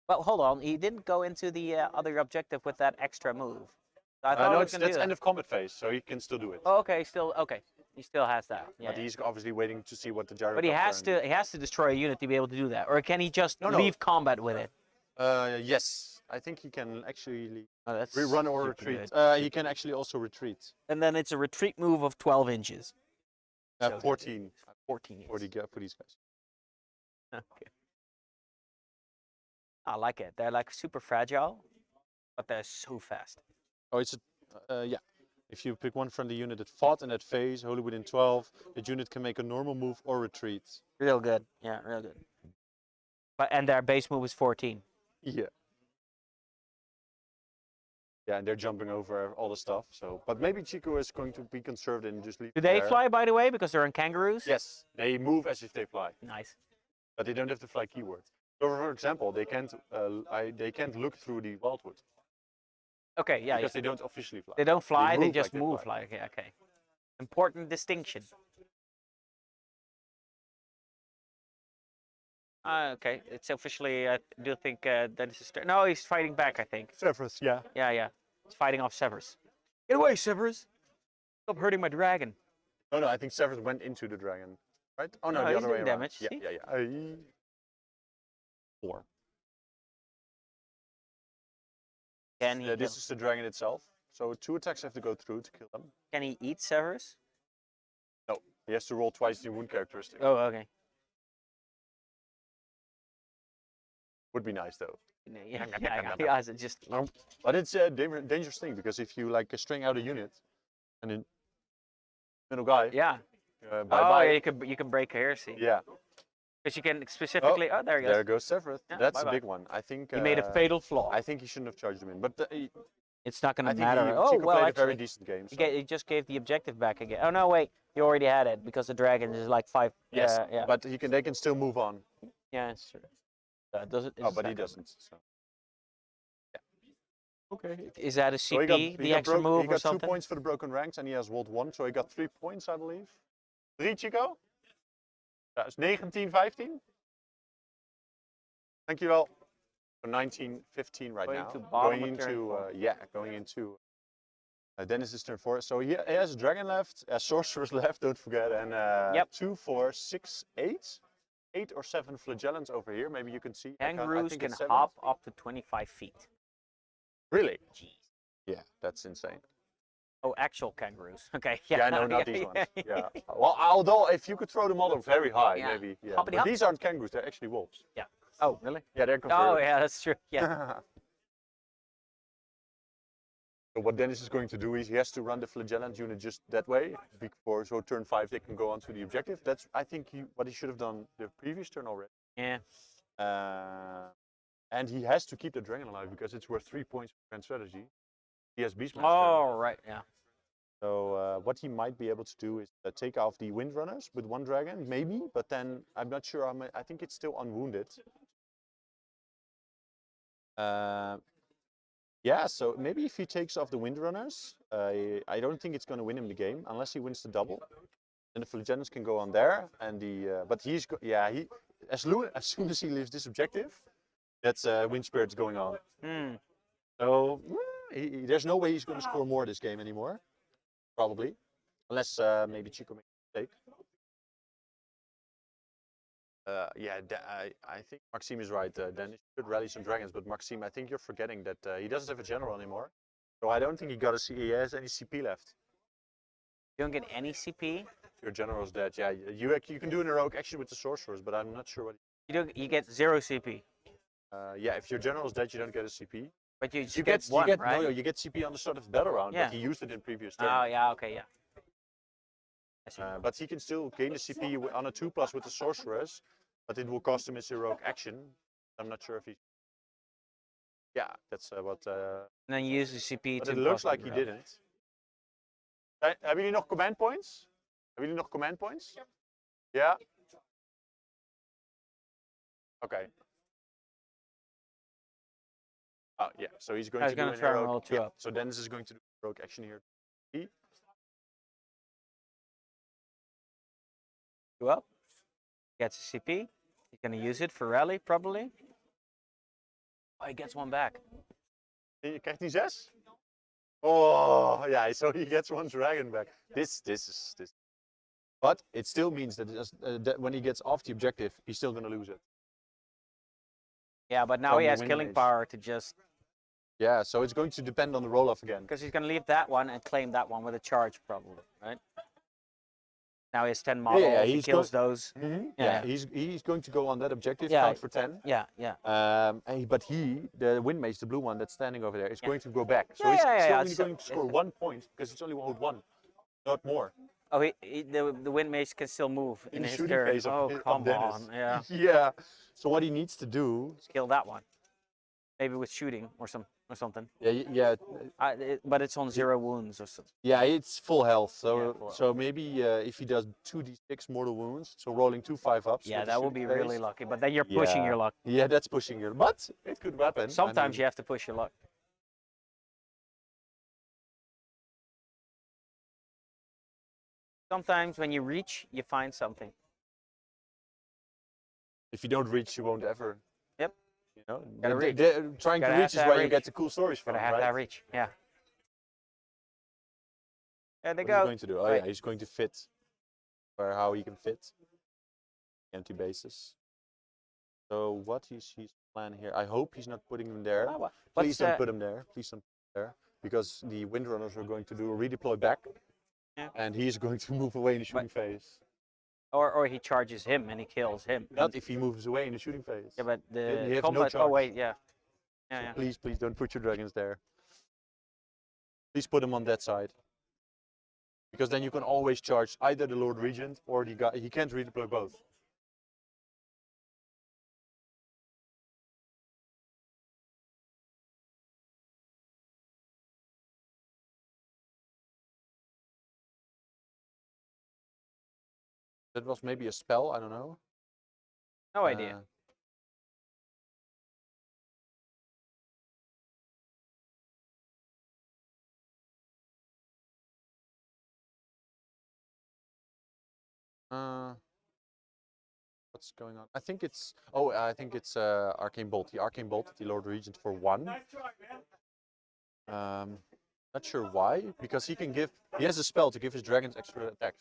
A: Well, hold on. He didn't go into the other objective with that extra move. I thought
B: No,
A: he was gonna do
B: that's
A: that.
B: end of combat phase, so he can still do it.
A: Oh, okay. Still okay. He still has that. Yeah.
B: But he's obviously waiting to see what the gyrocopter.
A: But he has to destroy a unit to be able to do that, or can he just
B: No.
A: leave combat with it?
B: Yes, I think he can actually
A: Oh, that's
B: rerun or
A: super
B: retreat.
A: good.
B: He can actually also retreat.
A: And then it's a retreat move of 12 inches. So
B: 14
A: 14
B: for,
A: inches.
B: for these guys.
A: Okay. I like it. They're like super fragile, but they're so fast.
B: Oh, it's a yeah. If you pick one friendly unit that fought in that phase, wholly within 12, the unit can make a normal move or retreat.
A: Real good. Yeah, real good. And their base move is 14.
B: Yeah. Yeah, and they're jumping over all the stuff. So, but maybe Chico is going to be conserved and just leave.
A: Do they
B: there.
A: fly, by the way, because they're on kangaroos?
B: Yes, they move as if they fly,
A: Nice.
B: but they don't have the fly keyword. So, for example, they can't look through the wildwood
A: Okay, yeah.
B: because they don't officially fly.
A: They don't fly, they
B: move
A: just
B: like they
A: move
B: fly.
A: like, yeah, okay. Important distinction. Okay, it's officially, I do think that is no, he's fighting back, I think.
B: Severus, yeah.
A: Yeah. He's fighting off Severus. Get away, Severus! Stop hurting my dragon.
B: No, I think Severus went into the dragon, right? Oh no,
A: No,
B: the
A: he's
B: other way
A: doing
B: around.
A: damage,
B: Yeah,
A: see?
B: yeah. 4.
A: Can he,
B: This is the dragon itself. So 2 attacks have to go through to kill them.
A: can he eat Severus?
B: No, he has to roll twice the wound characteristic.
A: Oh, okay.
B: Would be nice though.
A: Yeah, it's just...
B: But it's a dangerous thing because if you like string out a unit and then middle guy,
A: Yeah.
B: bye
A: Oh,
B: bye.
A: yeah, you can break heresy.
B: Yeah.
A: Because you can specifically... Oh, there he goes.
B: There goes Severus.
A: Yeah,
B: That's
A: bye-bye.
B: a big one. I think
A: He made a fatal flaw.
B: I think he shouldn't have charged him in, but
A: It's not going
B: I
A: to
B: think
A: matter. Oh,
B: Chico
A: well,
B: played
A: actually,
B: a very decent game. So.
A: he just gave the objective back again. Oh, no, wait. He already had it because the dragon is like 5.
B: Yes,
A: Yeah.
B: but they can still move on.
A: Yeah, it's true. Does it?
B: Oh, but he doesn't. So.
A: Okay. Is that a CP,
B: So he
A: the extra move
B: he
A: or
B: got
A: something?
B: 2 points for the broken ranks and he has rolled 1, so he got 3 points, I believe. 3, Chico? Dat is 19, 15. Dankjewel. So 19, 15 right
A: Going
B: now.
A: to bottom
B: Going
A: of turn
B: into,
A: 4.
B: going into Dennis's turn 4. So he has a dragon left, sorcerers left, don't forget, and 2, 4, 6, 8. 8 or 7 flagellants over here. Maybe you can see. I
A: Kangaroos
B: think
A: can
B: it's 7.
A: hop up to 25 feet.
B: Really?
A: Jeez.
B: Yeah, that's insane.
A: Oh, actual kangaroos. Okay.
B: Yeah, no, not these ones. Yeah. Well, although if you could throw the model very high,
A: Yeah.
B: maybe. Yeah.
A: Hoppity
B: But
A: hop.
B: these aren't kangaroos; they're actually wolves.
A: Yeah. Oh, really?
B: Yeah, they're
A: Oh,
B: converted.
A: yeah, that's true. Yeah.
B: So what Dennis is going to do is he has to run the flagellant unit just that way before, so turn 5 they can go on to the objective. That's I think what he should have done the previous turn already.
A: Yeah.
B: And he has to keep the dragon alive because it's worth 3 points for grand strategy. He has Beastmaster.
A: Oh, right. Yeah.
B: So what he might be able to do is take off the Windrunners with 1 dragon, maybe, but then I'm not sure. I think it's still unwounded. Yeah, so maybe if he takes off the Windrunners, I don't think it's going to win him the game unless he wins the double. And the Flagellants can go on there, and but he as soon as he leaves this objective, that's Wind Spirit's going on. So there's no way he's going to score more this game anymore. Probably, unless maybe Chico makes a mistake. I think Maxime is right. Then he should rally some dragons, but Maxime, I think you're forgetting that he doesn't have a general anymore. So I don't think he has any CP left.
A: You don't get any CP.
B: If your general's dead, yeah, you can do an heroic action with the sorcerers, but I'm not sure what.
A: You get 0 CP.
B: Yeah, if your general's dead, you don't get a CP.
A: But you just
B: You
A: get one, right?
B: No, you get CP on the start of the battle round,
A: Yeah.
B: but he used it in previous turn.
A: Oh, yeah, okay, yeah. see.
B: But he can still gain the CP on a 2+ with the sorceress, but it will cost him his heroic action. I'm not sure if he. Yeah, that's what.
A: And then use the CP
B: But
A: to
B: it looks
A: possibly
B: like he
A: grow.
B: didn't. Hebben jullie nog command points? Hebben jullie nog command points? Yeah. Okay. Oh yeah, so he's going
A: I
B: to
A: was
B: do
A: gonna
B: an
A: throw him
B: heroic.
A: all two
B: Yeah.
A: up.
B: So Dennis is going to do heroic action here.
A: 2 up. Gets a CP. He's gonna use it for rally probably. Oh, he gets one back.
B: Krijgt hij 6? Oh yeah, so he gets one dragon back. This. But it still means that when he gets off the objective, he's still going to lose it.
A: Yeah, but now
B: From
A: he
B: the
A: has
B: win
A: killing
B: mage.
A: power to just
B: Yeah, so it's going to depend on the roll-off again.
A: because he's gonna leave that one and claim that one with a charge probably, right? Now he has 10 models.
B: Yeah,
A: he
B: he's
A: kills those.
B: Yeah, he's going to go on that objective,
A: Yeah.
B: count for 10.
A: Yeah, yeah.
B: But the wind mage, the blue one that's standing over there, is going to go back. So
A: Yeah,
B: he's
A: yeah,
B: still
A: yeah,
B: only
A: so-
B: going to score 1 point because it's only owed 1, not more.
A: Oh, the wind mage can still move in
B: the
A: his
B: shooting
A: turn.
B: phase of,
A: Oh,
B: of
A: come
B: Dennis.
A: on. Yeah.
B: Yeah. So what he needs to do,
A: Kill that one. Maybe with shooting or something.
B: yeah,
A: But it's on 0 wounds or something.
B: yeah, it's full health. So
A: Yeah, full
B: so maybe if he does 2d6 mortal wounds, so rolling 2 5-ups.
A: Yeah,
B: with the
A: that would be
B: shooting
A: really
B: phase.
A: lucky. But then you're pushing your luck.
B: Yeah, that's pushing your. But it could happen.
A: Sometimes you have to push your luck. Sometimes when you reach, you find something.
B: If you don't reach, you won't ever.
A: Yep.
B: You know,
A: Gotta reach.
B: trying
A: Gotta
B: to
A: have
B: reach
A: to
B: is
A: have
B: where you
A: reach.
B: get the cool stories from,
A: Gotta have
B: right?
A: that reach. Yeah. There they
B: What is he
A: go.
B: going to do? Oh
A: Right.
B: yeah, he's going to fit. Where how he can fit. Empty bases. So what is his plan here? I hope he's not putting them there.
A: Oh, well,
B: Please
A: but,
B: don't put them there. Please don't put them there. Because the Windrunners are going to do a redeploy back.
A: Yeah.
B: And he's going to move away in the shooting phase.
A: Or he charges him and he kills him.
B: Not if he moves away in the shooting phase.
A: Yeah, but
B: Then he
A: the
B: has no
A: combat. Oh
B: charge.
A: wait, yeah. Yeah,
B: So
A: yeah.
B: please don't put your dragons there. Please put them on that side. Because then you can always charge either the Lord Regent or the guy. He can't redeploy both. That was maybe a spell, I don't know.
A: No idea.
B: What's going on? I think it's Arcane Bolt. The Arcane Bolt, the Lord Regent for 1. Not sure why, because he has a spell to give his dragons extra attacks.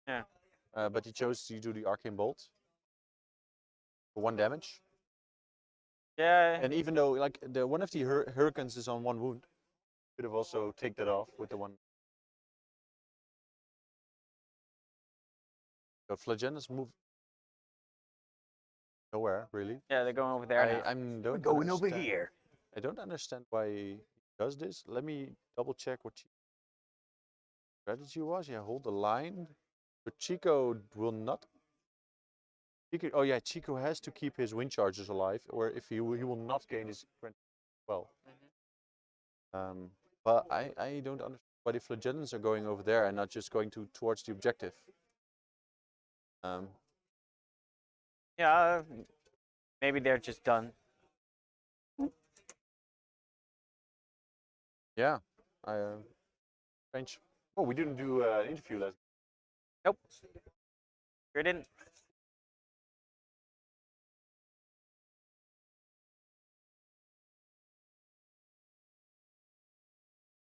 A: Yeah.
B: But he chose to do the Arcane Bolt for 1 damage.
A: Yeah.
B: And even though like one of the hurricanes is on 1 wound, could have also take that off with the 1. So Flagellan's move nowhere really.
A: Yeah, they're going over there now.
B: We're
A: going over here.
B: I don't understand why he does this. Let me double check what strategy was. Yeah, hold the line. But Chico will not. Oh yeah, Chico has to keep his wind charges alive, or if he will not gain his well. But I don't understand why the Flagellants are going over there and not just going towards the objective.
A: Yeah, maybe they're just done.
B: Yeah, strange. Oh, we didn't do an interview last.
A: Nope. Sure didn't.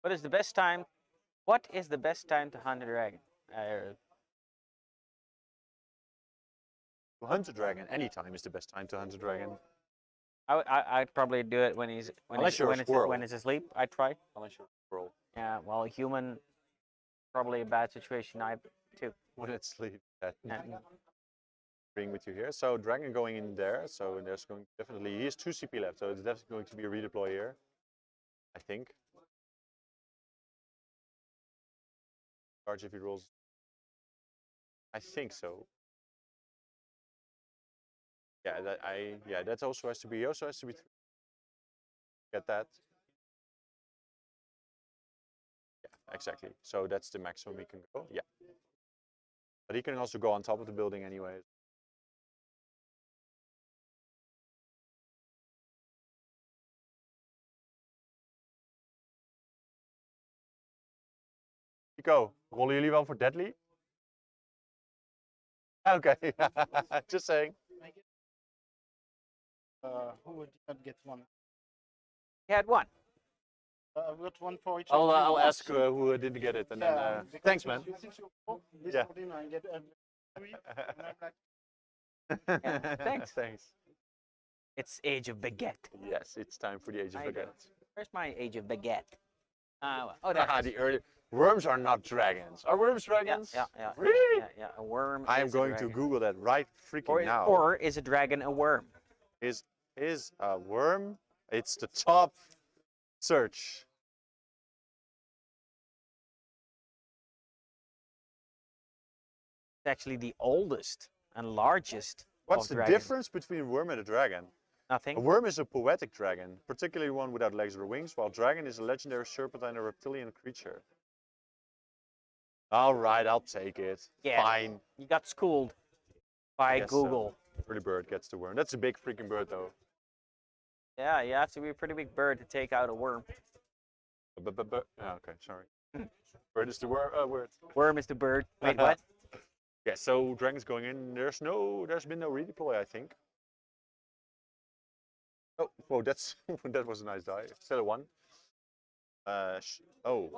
A: What is the best time? What is the best time to hunt a dragon?
B: To hunt a dragon, any time is the best time to hunt a dragon.
A: I'd probably do it when
B: Unless you're a squirrel.
A: when it's asleep. I'd try.
B: Unless you're a squirrel.
A: Yeah, well, human, probably a bad situation. I too.
B: When it's sleep.
A: Yeah.
B: Agreeing with you here. So dragon going in there. So there's going definitely he has 2 CP left. So it's definitely going to be a redeploy here. I think. Charge if he rolls. I think so. Yeah, that also has to be. He also has to be. Get that. Yeah, exactly. So that's the maximum he can go. Yeah. But he can also go on top of the building anyway. Nico, rollen jullie wel voor Deadly? Okay, just saying.
C: Who would not get one?
A: He had one.
C: I've got one for each.
B: I'll ask who didn't get it, and then thanks, man.
C: Since you go, this
B: Yeah.
C: 14, I get three, and I'm like,
A: Yeah, thanks.
B: Thanks.
A: It's Age of Baguette.
B: Yes, it's time for the Age of
A: I do.
B: Baguette.
A: Where's my Age of Baguette? Oh, there.
B: Ah, the early worms are not dragons. Are worms dragons?
A: Yeah.
B: Really?
A: Yeah. A worm.
B: I am
A: is a
B: going to
A: dragon.
B: Google that right freaking now.
A: Or is a dragon a worm?
B: Is a worm? It's the top search.
A: It's actually the oldest and largest.
B: What's
A: of
B: the
A: dragons.
B: difference between a worm and a dragon? A
A: Nothing.
B: worm is a poetic dragon, particularly one without legs or wings, while dragon is a legendary serpentine or reptilian creature. All right, I'll take it.
A: Yeah.
B: Fine.
A: You got schooled by
B: guess so.
A: Google.
B: Early bird gets the worm. That's a big freaking bird, though.
A: Yeah, you have to be a pretty big bird to take out a worm.
B: Oh, okay, sorry. Bird is the word.
A: Worm is the bird. Wait, what?
B: Yeah, so dragons going in. There's been no redeploy, I think. Oh, whoa, that was a nice die. Still a 1. Oh,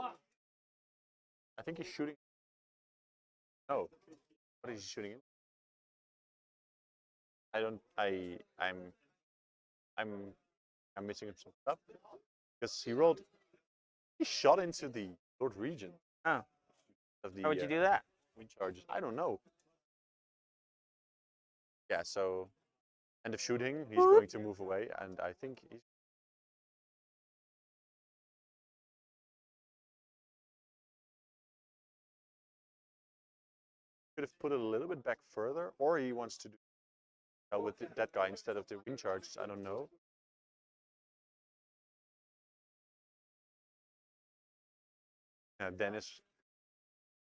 B: I think he's shooting. No, what is he shooting in? I'm missing some stuff because he shot into the Lord Region.
A: Oh.
B: Of the,
A: How would you do that?
B: Wind charges. I don't know. Yeah, so end of shooting, he's going to move away, and I think he's. Could have put it a little bit back further, or he wants to do with that guy instead of the wind charges. I don't know. Yeah, Dennis.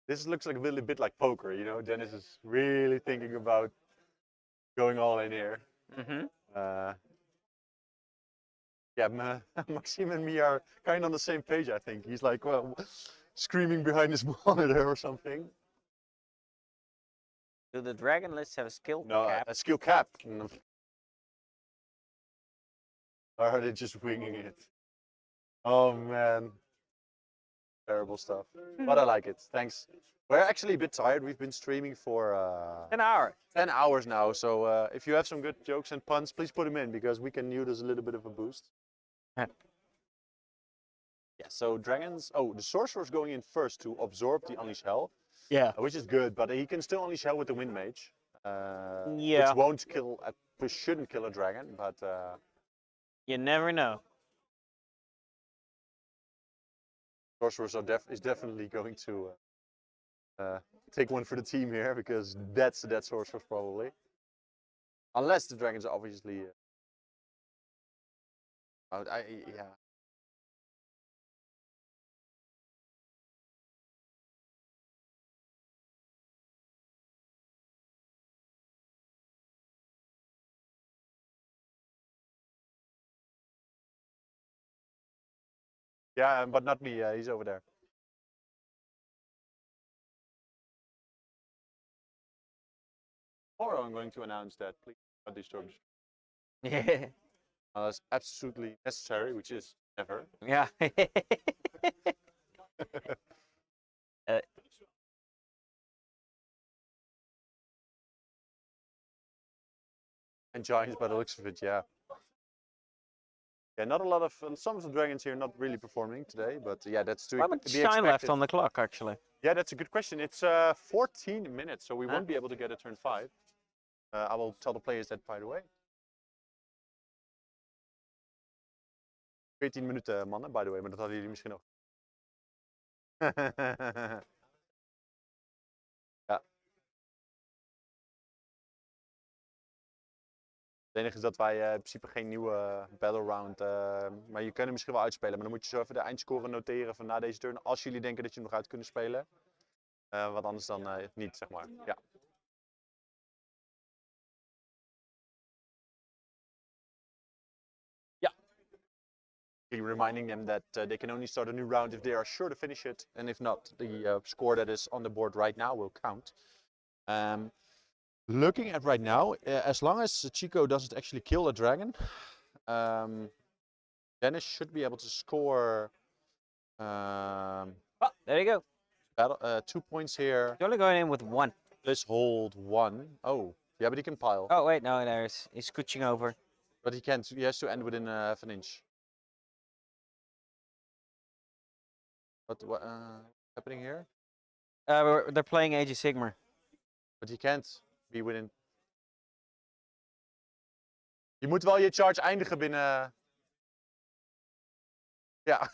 B: This looks like a little bit like poker, you know. Dennis is really thinking about going all in here.
A: Mm-hmm.
B: Yeah, Maxime and me are kind of on the same page, I think. He's like, well, screaming behind his monitor or something.
A: Do the dragon lists have a skill
B: No,
A: cap?
B: a skill cap. No. Or are they just winging it? Oh man. Terrible stuff. But I like it. Thanks. We're actually a bit tired. We've been streaming for
A: 10 hours.
B: 10 hours now. So if you have some good jokes and puns, please put them in because we can use a little bit of a boost. Yeah, so dragons. Oh, the sorcerer's going in first to absorb the Unleash Hell.
A: Yeah.
B: Which is good, but he can still unleash Hell with the Wind Mage.
A: Yeah.
B: Which won't kill, shouldn't kill a dragon, but.
A: You never know.
B: Sorcerers is definitely going to take one for the team here because that's the dead sorcerers probably. Unless the dragons are obviously. Yeah. Yeah, but not me. He's over there. Or I'm going to announce that. Please not disturb.
A: Yeah.
B: Unless absolutely necessary, which is never.
A: Yeah.
B: And giants by the looks of it, yeah. Yeah, not a lot of some of the dragons here not really performing today, but yeah, that's to
A: How much
B: be
A: time
B: expected.
A: left on the clock, actually?
B: Yeah, that's a good question. It's 14 minutes, so we won't be able to get a turn 5. I will tell the players that, by the way. 14 minuten, mannen, by the way, maar dat hadden jullie misschien nog. Ja. Het enige is dat wij in principe geen nieuwe battle round, maar je kunt hem misschien wel uitspelen. Maar dan moet je zo even de eindscore noteren van na deze turn, als jullie denken dat je hem nog uit kunnen spelen. Want anders dan niet, zeg maar. Ja. Ja. Keep reminding them that they can only start a new round if they are sure to finish it. And if not, the score that is on the board right now will count. Looking at right now, as long as Chico doesn't actually kill a dragon, Dennis should be able to score
A: Oh, there you go.
B: 2 points here.
A: You're only going in with 1.
B: Let's hold 1. Oh, yeah, but he can pile.
A: Oh, wait, no, he's scooching over.
B: But he can't. He has to end within half an inch. What's happening here?
A: They're playing Age of Sigmar.
B: But he can't be within. Je moet wel je charge eindigen binnen. Ja.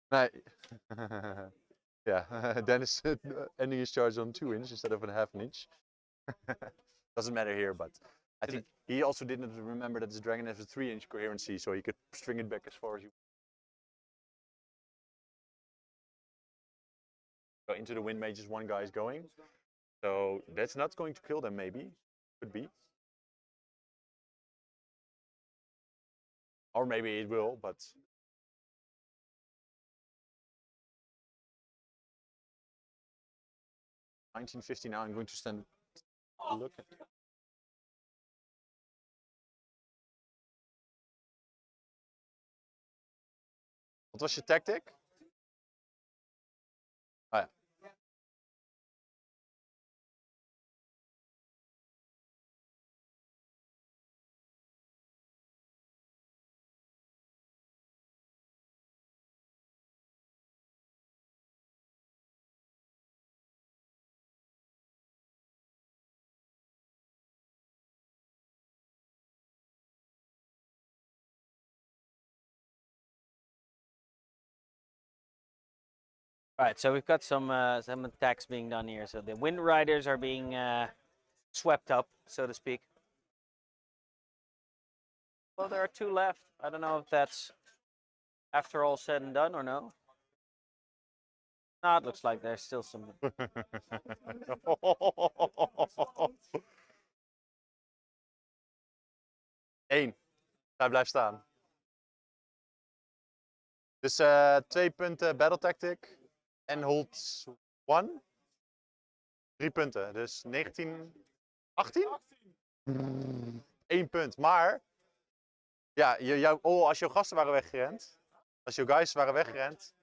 B: Nee. Yeah, Dennis ending his charge on 2 inch instead of a half an inch. Doesn't matter here, but I think he also didn't remember that this dragon has a 3-inch coherency, so he could string it back as far as you. So into the wind mages, one guy is going. So that's not going to kill them, maybe. Could be. Or maybe it will, but. $19.50 now, I'm going to stand look at. Wat was je tactic? Oh ja.
A: Alright, so we've got some attacks being done here. So the Wind Riders are being swept up, so to speak. Well, there are 2 left. I don't know if that's after all said and done or no. No, it looks like there's still some.
B: Eén. Hij blijft staan. Dus 2 punten battle tactic. En hold 1. 3 punten. Dus 19. 18? 1 punt. Maar. Ja, als jouw gasten waren weggerend. Als jouw guys waren weggerend.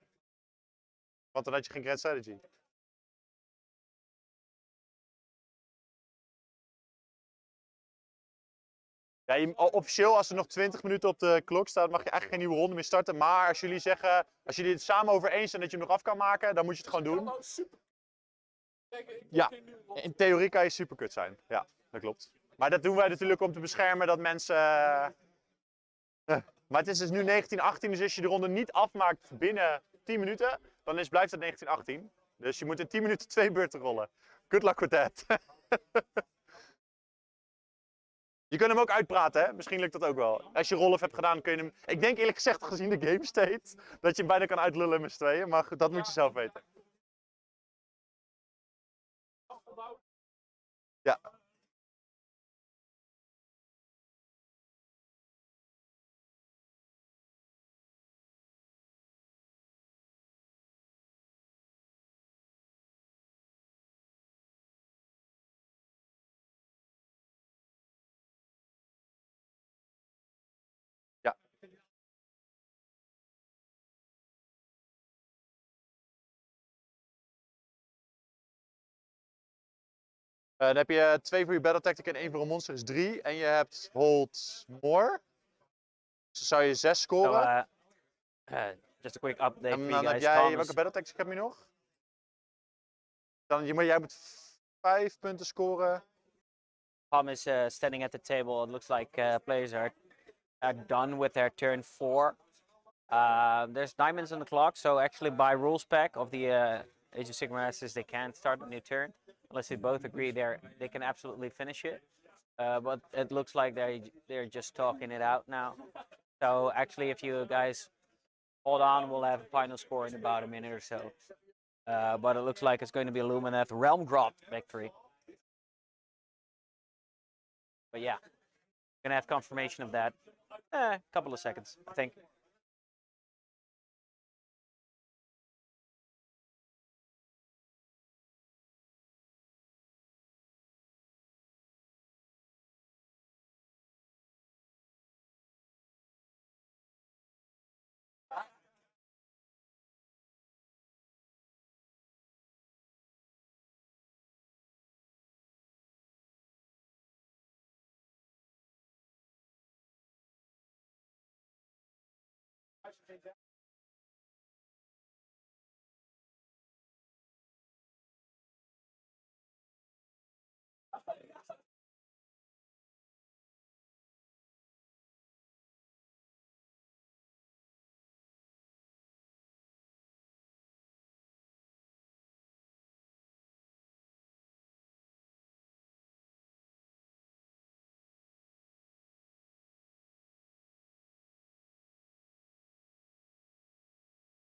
B: Want dan had je geen grand strategy. Ja, officieel, als er nog 20 minuten op de klok staat, mag je eigenlijk geen nieuwe ronde meer starten. Maar als jullie zeggen, als jullie het samen over eens zijn dat je hem nog af kan maken, dan moet je het gewoon doen. Ja, in theorie kan je superkut zijn. Ja, dat klopt. Maar dat doen wij natuurlijk om te beschermen dat mensen. Maar het is dus nu 1918, dus als je de ronde niet afmaakt binnen 10 minuten, dan blijft het 1918. Dus je moet in 10 minuten 2 beurten rollen. Good luck with that. Je kunt hem ook uitpraten, hè? Misschien lukt dat ook wel. Als je roll-off hebt gedaan, kun je hem. Ik denk eerlijk gezegd, gezien de game state, dat je hem bijna kan uitlullen met z'n tweeën. Maar dat moet je zelf weten. Ja. Ja. Dan heb je 2 voor je battle tactic en 1 voor een monster is 3. En je hebt hold more. Dus dan zou je 6 scoren.
A: So, just a quick update
B: En
A: for you
B: dan heb
A: guys.
B: jij,
A: Tom
B: welke
A: is,
B: battle tactic heb je nog? Jij moet 5 punten scoren.
A: Tom is standing at the table. It looks like players are done with their turn 4. There's diamonds on the clock, so actually by rules pack of the Age of Sigmar Masters, they can't start a new turn. unless they both agree they can absolutely finish it. But it looks like they're just talking it out now. So actually, if you guys hold on, we'll have a final score in about a minute or so. But it looks like it's going to be a Lumineth Realmgrot victory. But yeah, gonna have confirmation of that. A couple of seconds, I think.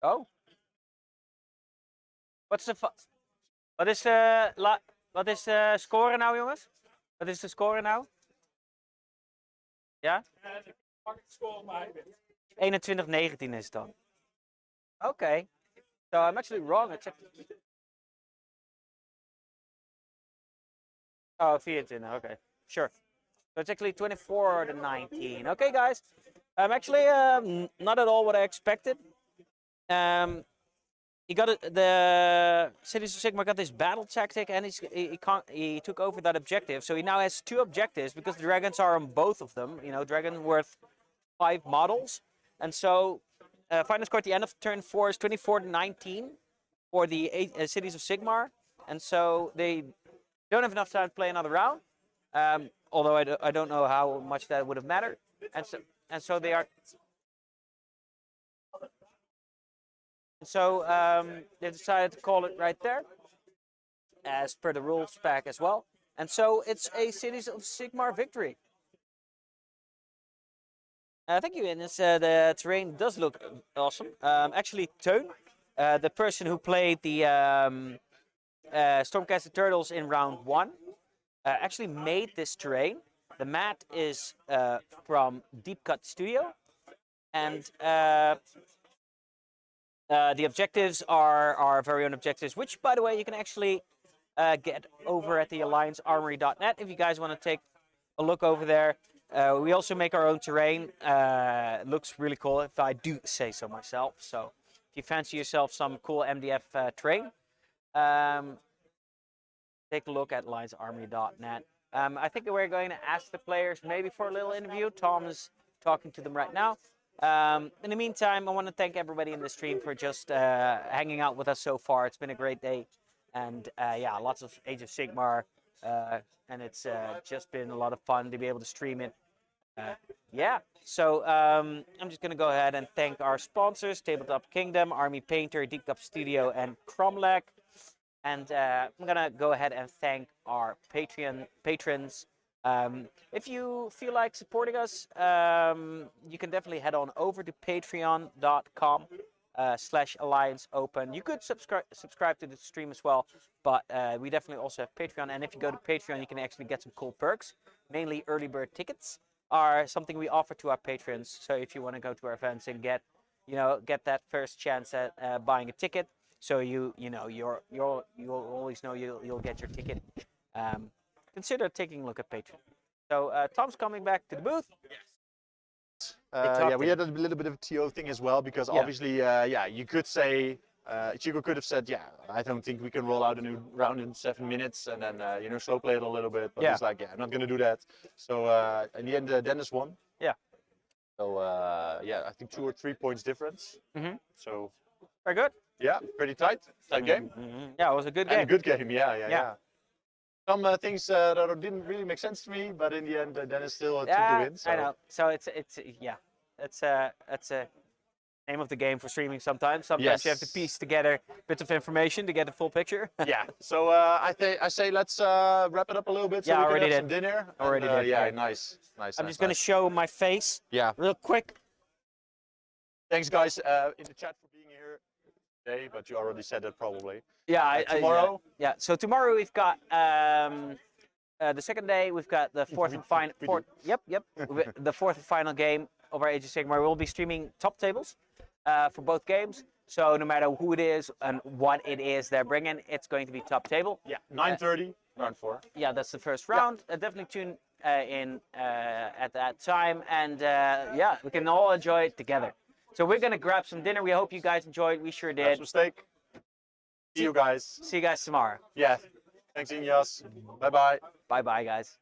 A: Oh, what's the wat is de wat is de score nou, jongens? Wat is de score nou? Ja? 21-19 is het dan. Okay. So I'm actually wrong. It's oh, 24. Okay, sure. So it's actually 24-19. Okay, guys. I'm actually not at all what I expected. He got the Cities of Sigmar got this battle tactic, and he took over that objective. So he now has 2 objectives because the dragons are on both of them. You know, dragon worth 5 models, and so final score at the end of turn 4 is 24-19 for the Cities of Sigmar, and so they don't have enough time to play another round. Although I don't know how much that would have mattered, and so they are. So they decided to call it right there, as per the rules pack as well. And so it's a Cities of Sigmar victory. Thank you, Ines. The terrain does look awesome. Actually, Toon, the person who played the Stormcaster Turtles in round 1, actually made this terrain. The mat is from Deep Cut Studio, and the objectives are our very own objectives, which, by the way, you can actually get over at the alliancearmory.net if you guys want to take a look over there. We also make our own terrain. Looks really cool, if I do say so myself. So if you fancy yourself some cool MDF terrain, take a look at alliancearmory.net. I think we're going to ask the players maybe for a little interview. Tom is talking to them right now. In the meantime, I want to thank everybody in the stream for just hanging out with us so far. It's been a great day, and yeah, lots of Age of Sigmar, and it's just been a lot of fun to be able to stream it. Yeah, so I'm just going to go ahead and thank our sponsors, Tabletop Kingdom, Army Painter, Deep Cup Studio, and Cromlech. And I'm going to go ahead and thank our Patreon patrons. If you feel like supporting us, you can definitely head on over to patreon.com/allianceopen. You could subscribe to the stream as well, but we definitely also have Patreon. And if you go to Patreon, you can actually get some cool perks. Mainly early bird tickets are something we offer to our patrons. So if you want to go to our events and get that first chance at buying a ticket, so you'll always know you'll get your ticket. Consider taking a look at Patreon. So Tom's coming back to the booth.
B: Yeah, we had a little bit of a TO thing as well, because obviously, yeah, you could say, Chico could have said, yeah, I don't think we can roll out a new round in 7 minutes, and then, slow play it a little bit. But he's like, yeah, I'm not going to do that. So in the end, Dennis won.
A: Yeah.
B: So yeah, I think 2 or 3 points difference. So
A: very good.
B: Yeah, pretty tight game.
A: Yeah, it was a good game.
B: And a good game, yeah. Some things that didn't really make sense to me, but in the end, Dennis still took the win. So.
A: I know. So it's name of the game for streaming sometimes. Sometimes you have to
B: Yes.
A: piece together bits of information to get the full picture.
B: Yeah. So I say let's wrap it up a little bit so
A: Yeah,
B: we can
A: already
B: have some
A: did.
B: dinner.
A: Already
B: and,
A: did,
B: Yeah,
A: yeah.
B: nice.
A: I'm just going to show my face
B: Yeah.
A: real quick.
B: Thanks, guys, in the chat for being here today, but you already said that probably.
A: Yeah,
B: Tomorrow?
A: yeah. So tomorrow we've got the second day. We've got the fourth and final. Yep. The fourth and final game of our Age of Sigmar. We'll be streaming top tables for both games. So no matter who it is and what it is they're bringing, it's going to be top table.
B: Yeah, 9:30, round 4.
A: Yeah, that's the first round. Definitely tune in at that time, and yeah, we can all enjoy it together. So we're gonna grab some dinner. We hope you guys enjoyed. We sure did.
B: That's a mistake. See you guys.
A: See you guys tomorrow.
B: Yeah. Thanks, Inyas. Bye-bye.
A: Bye bye, guys.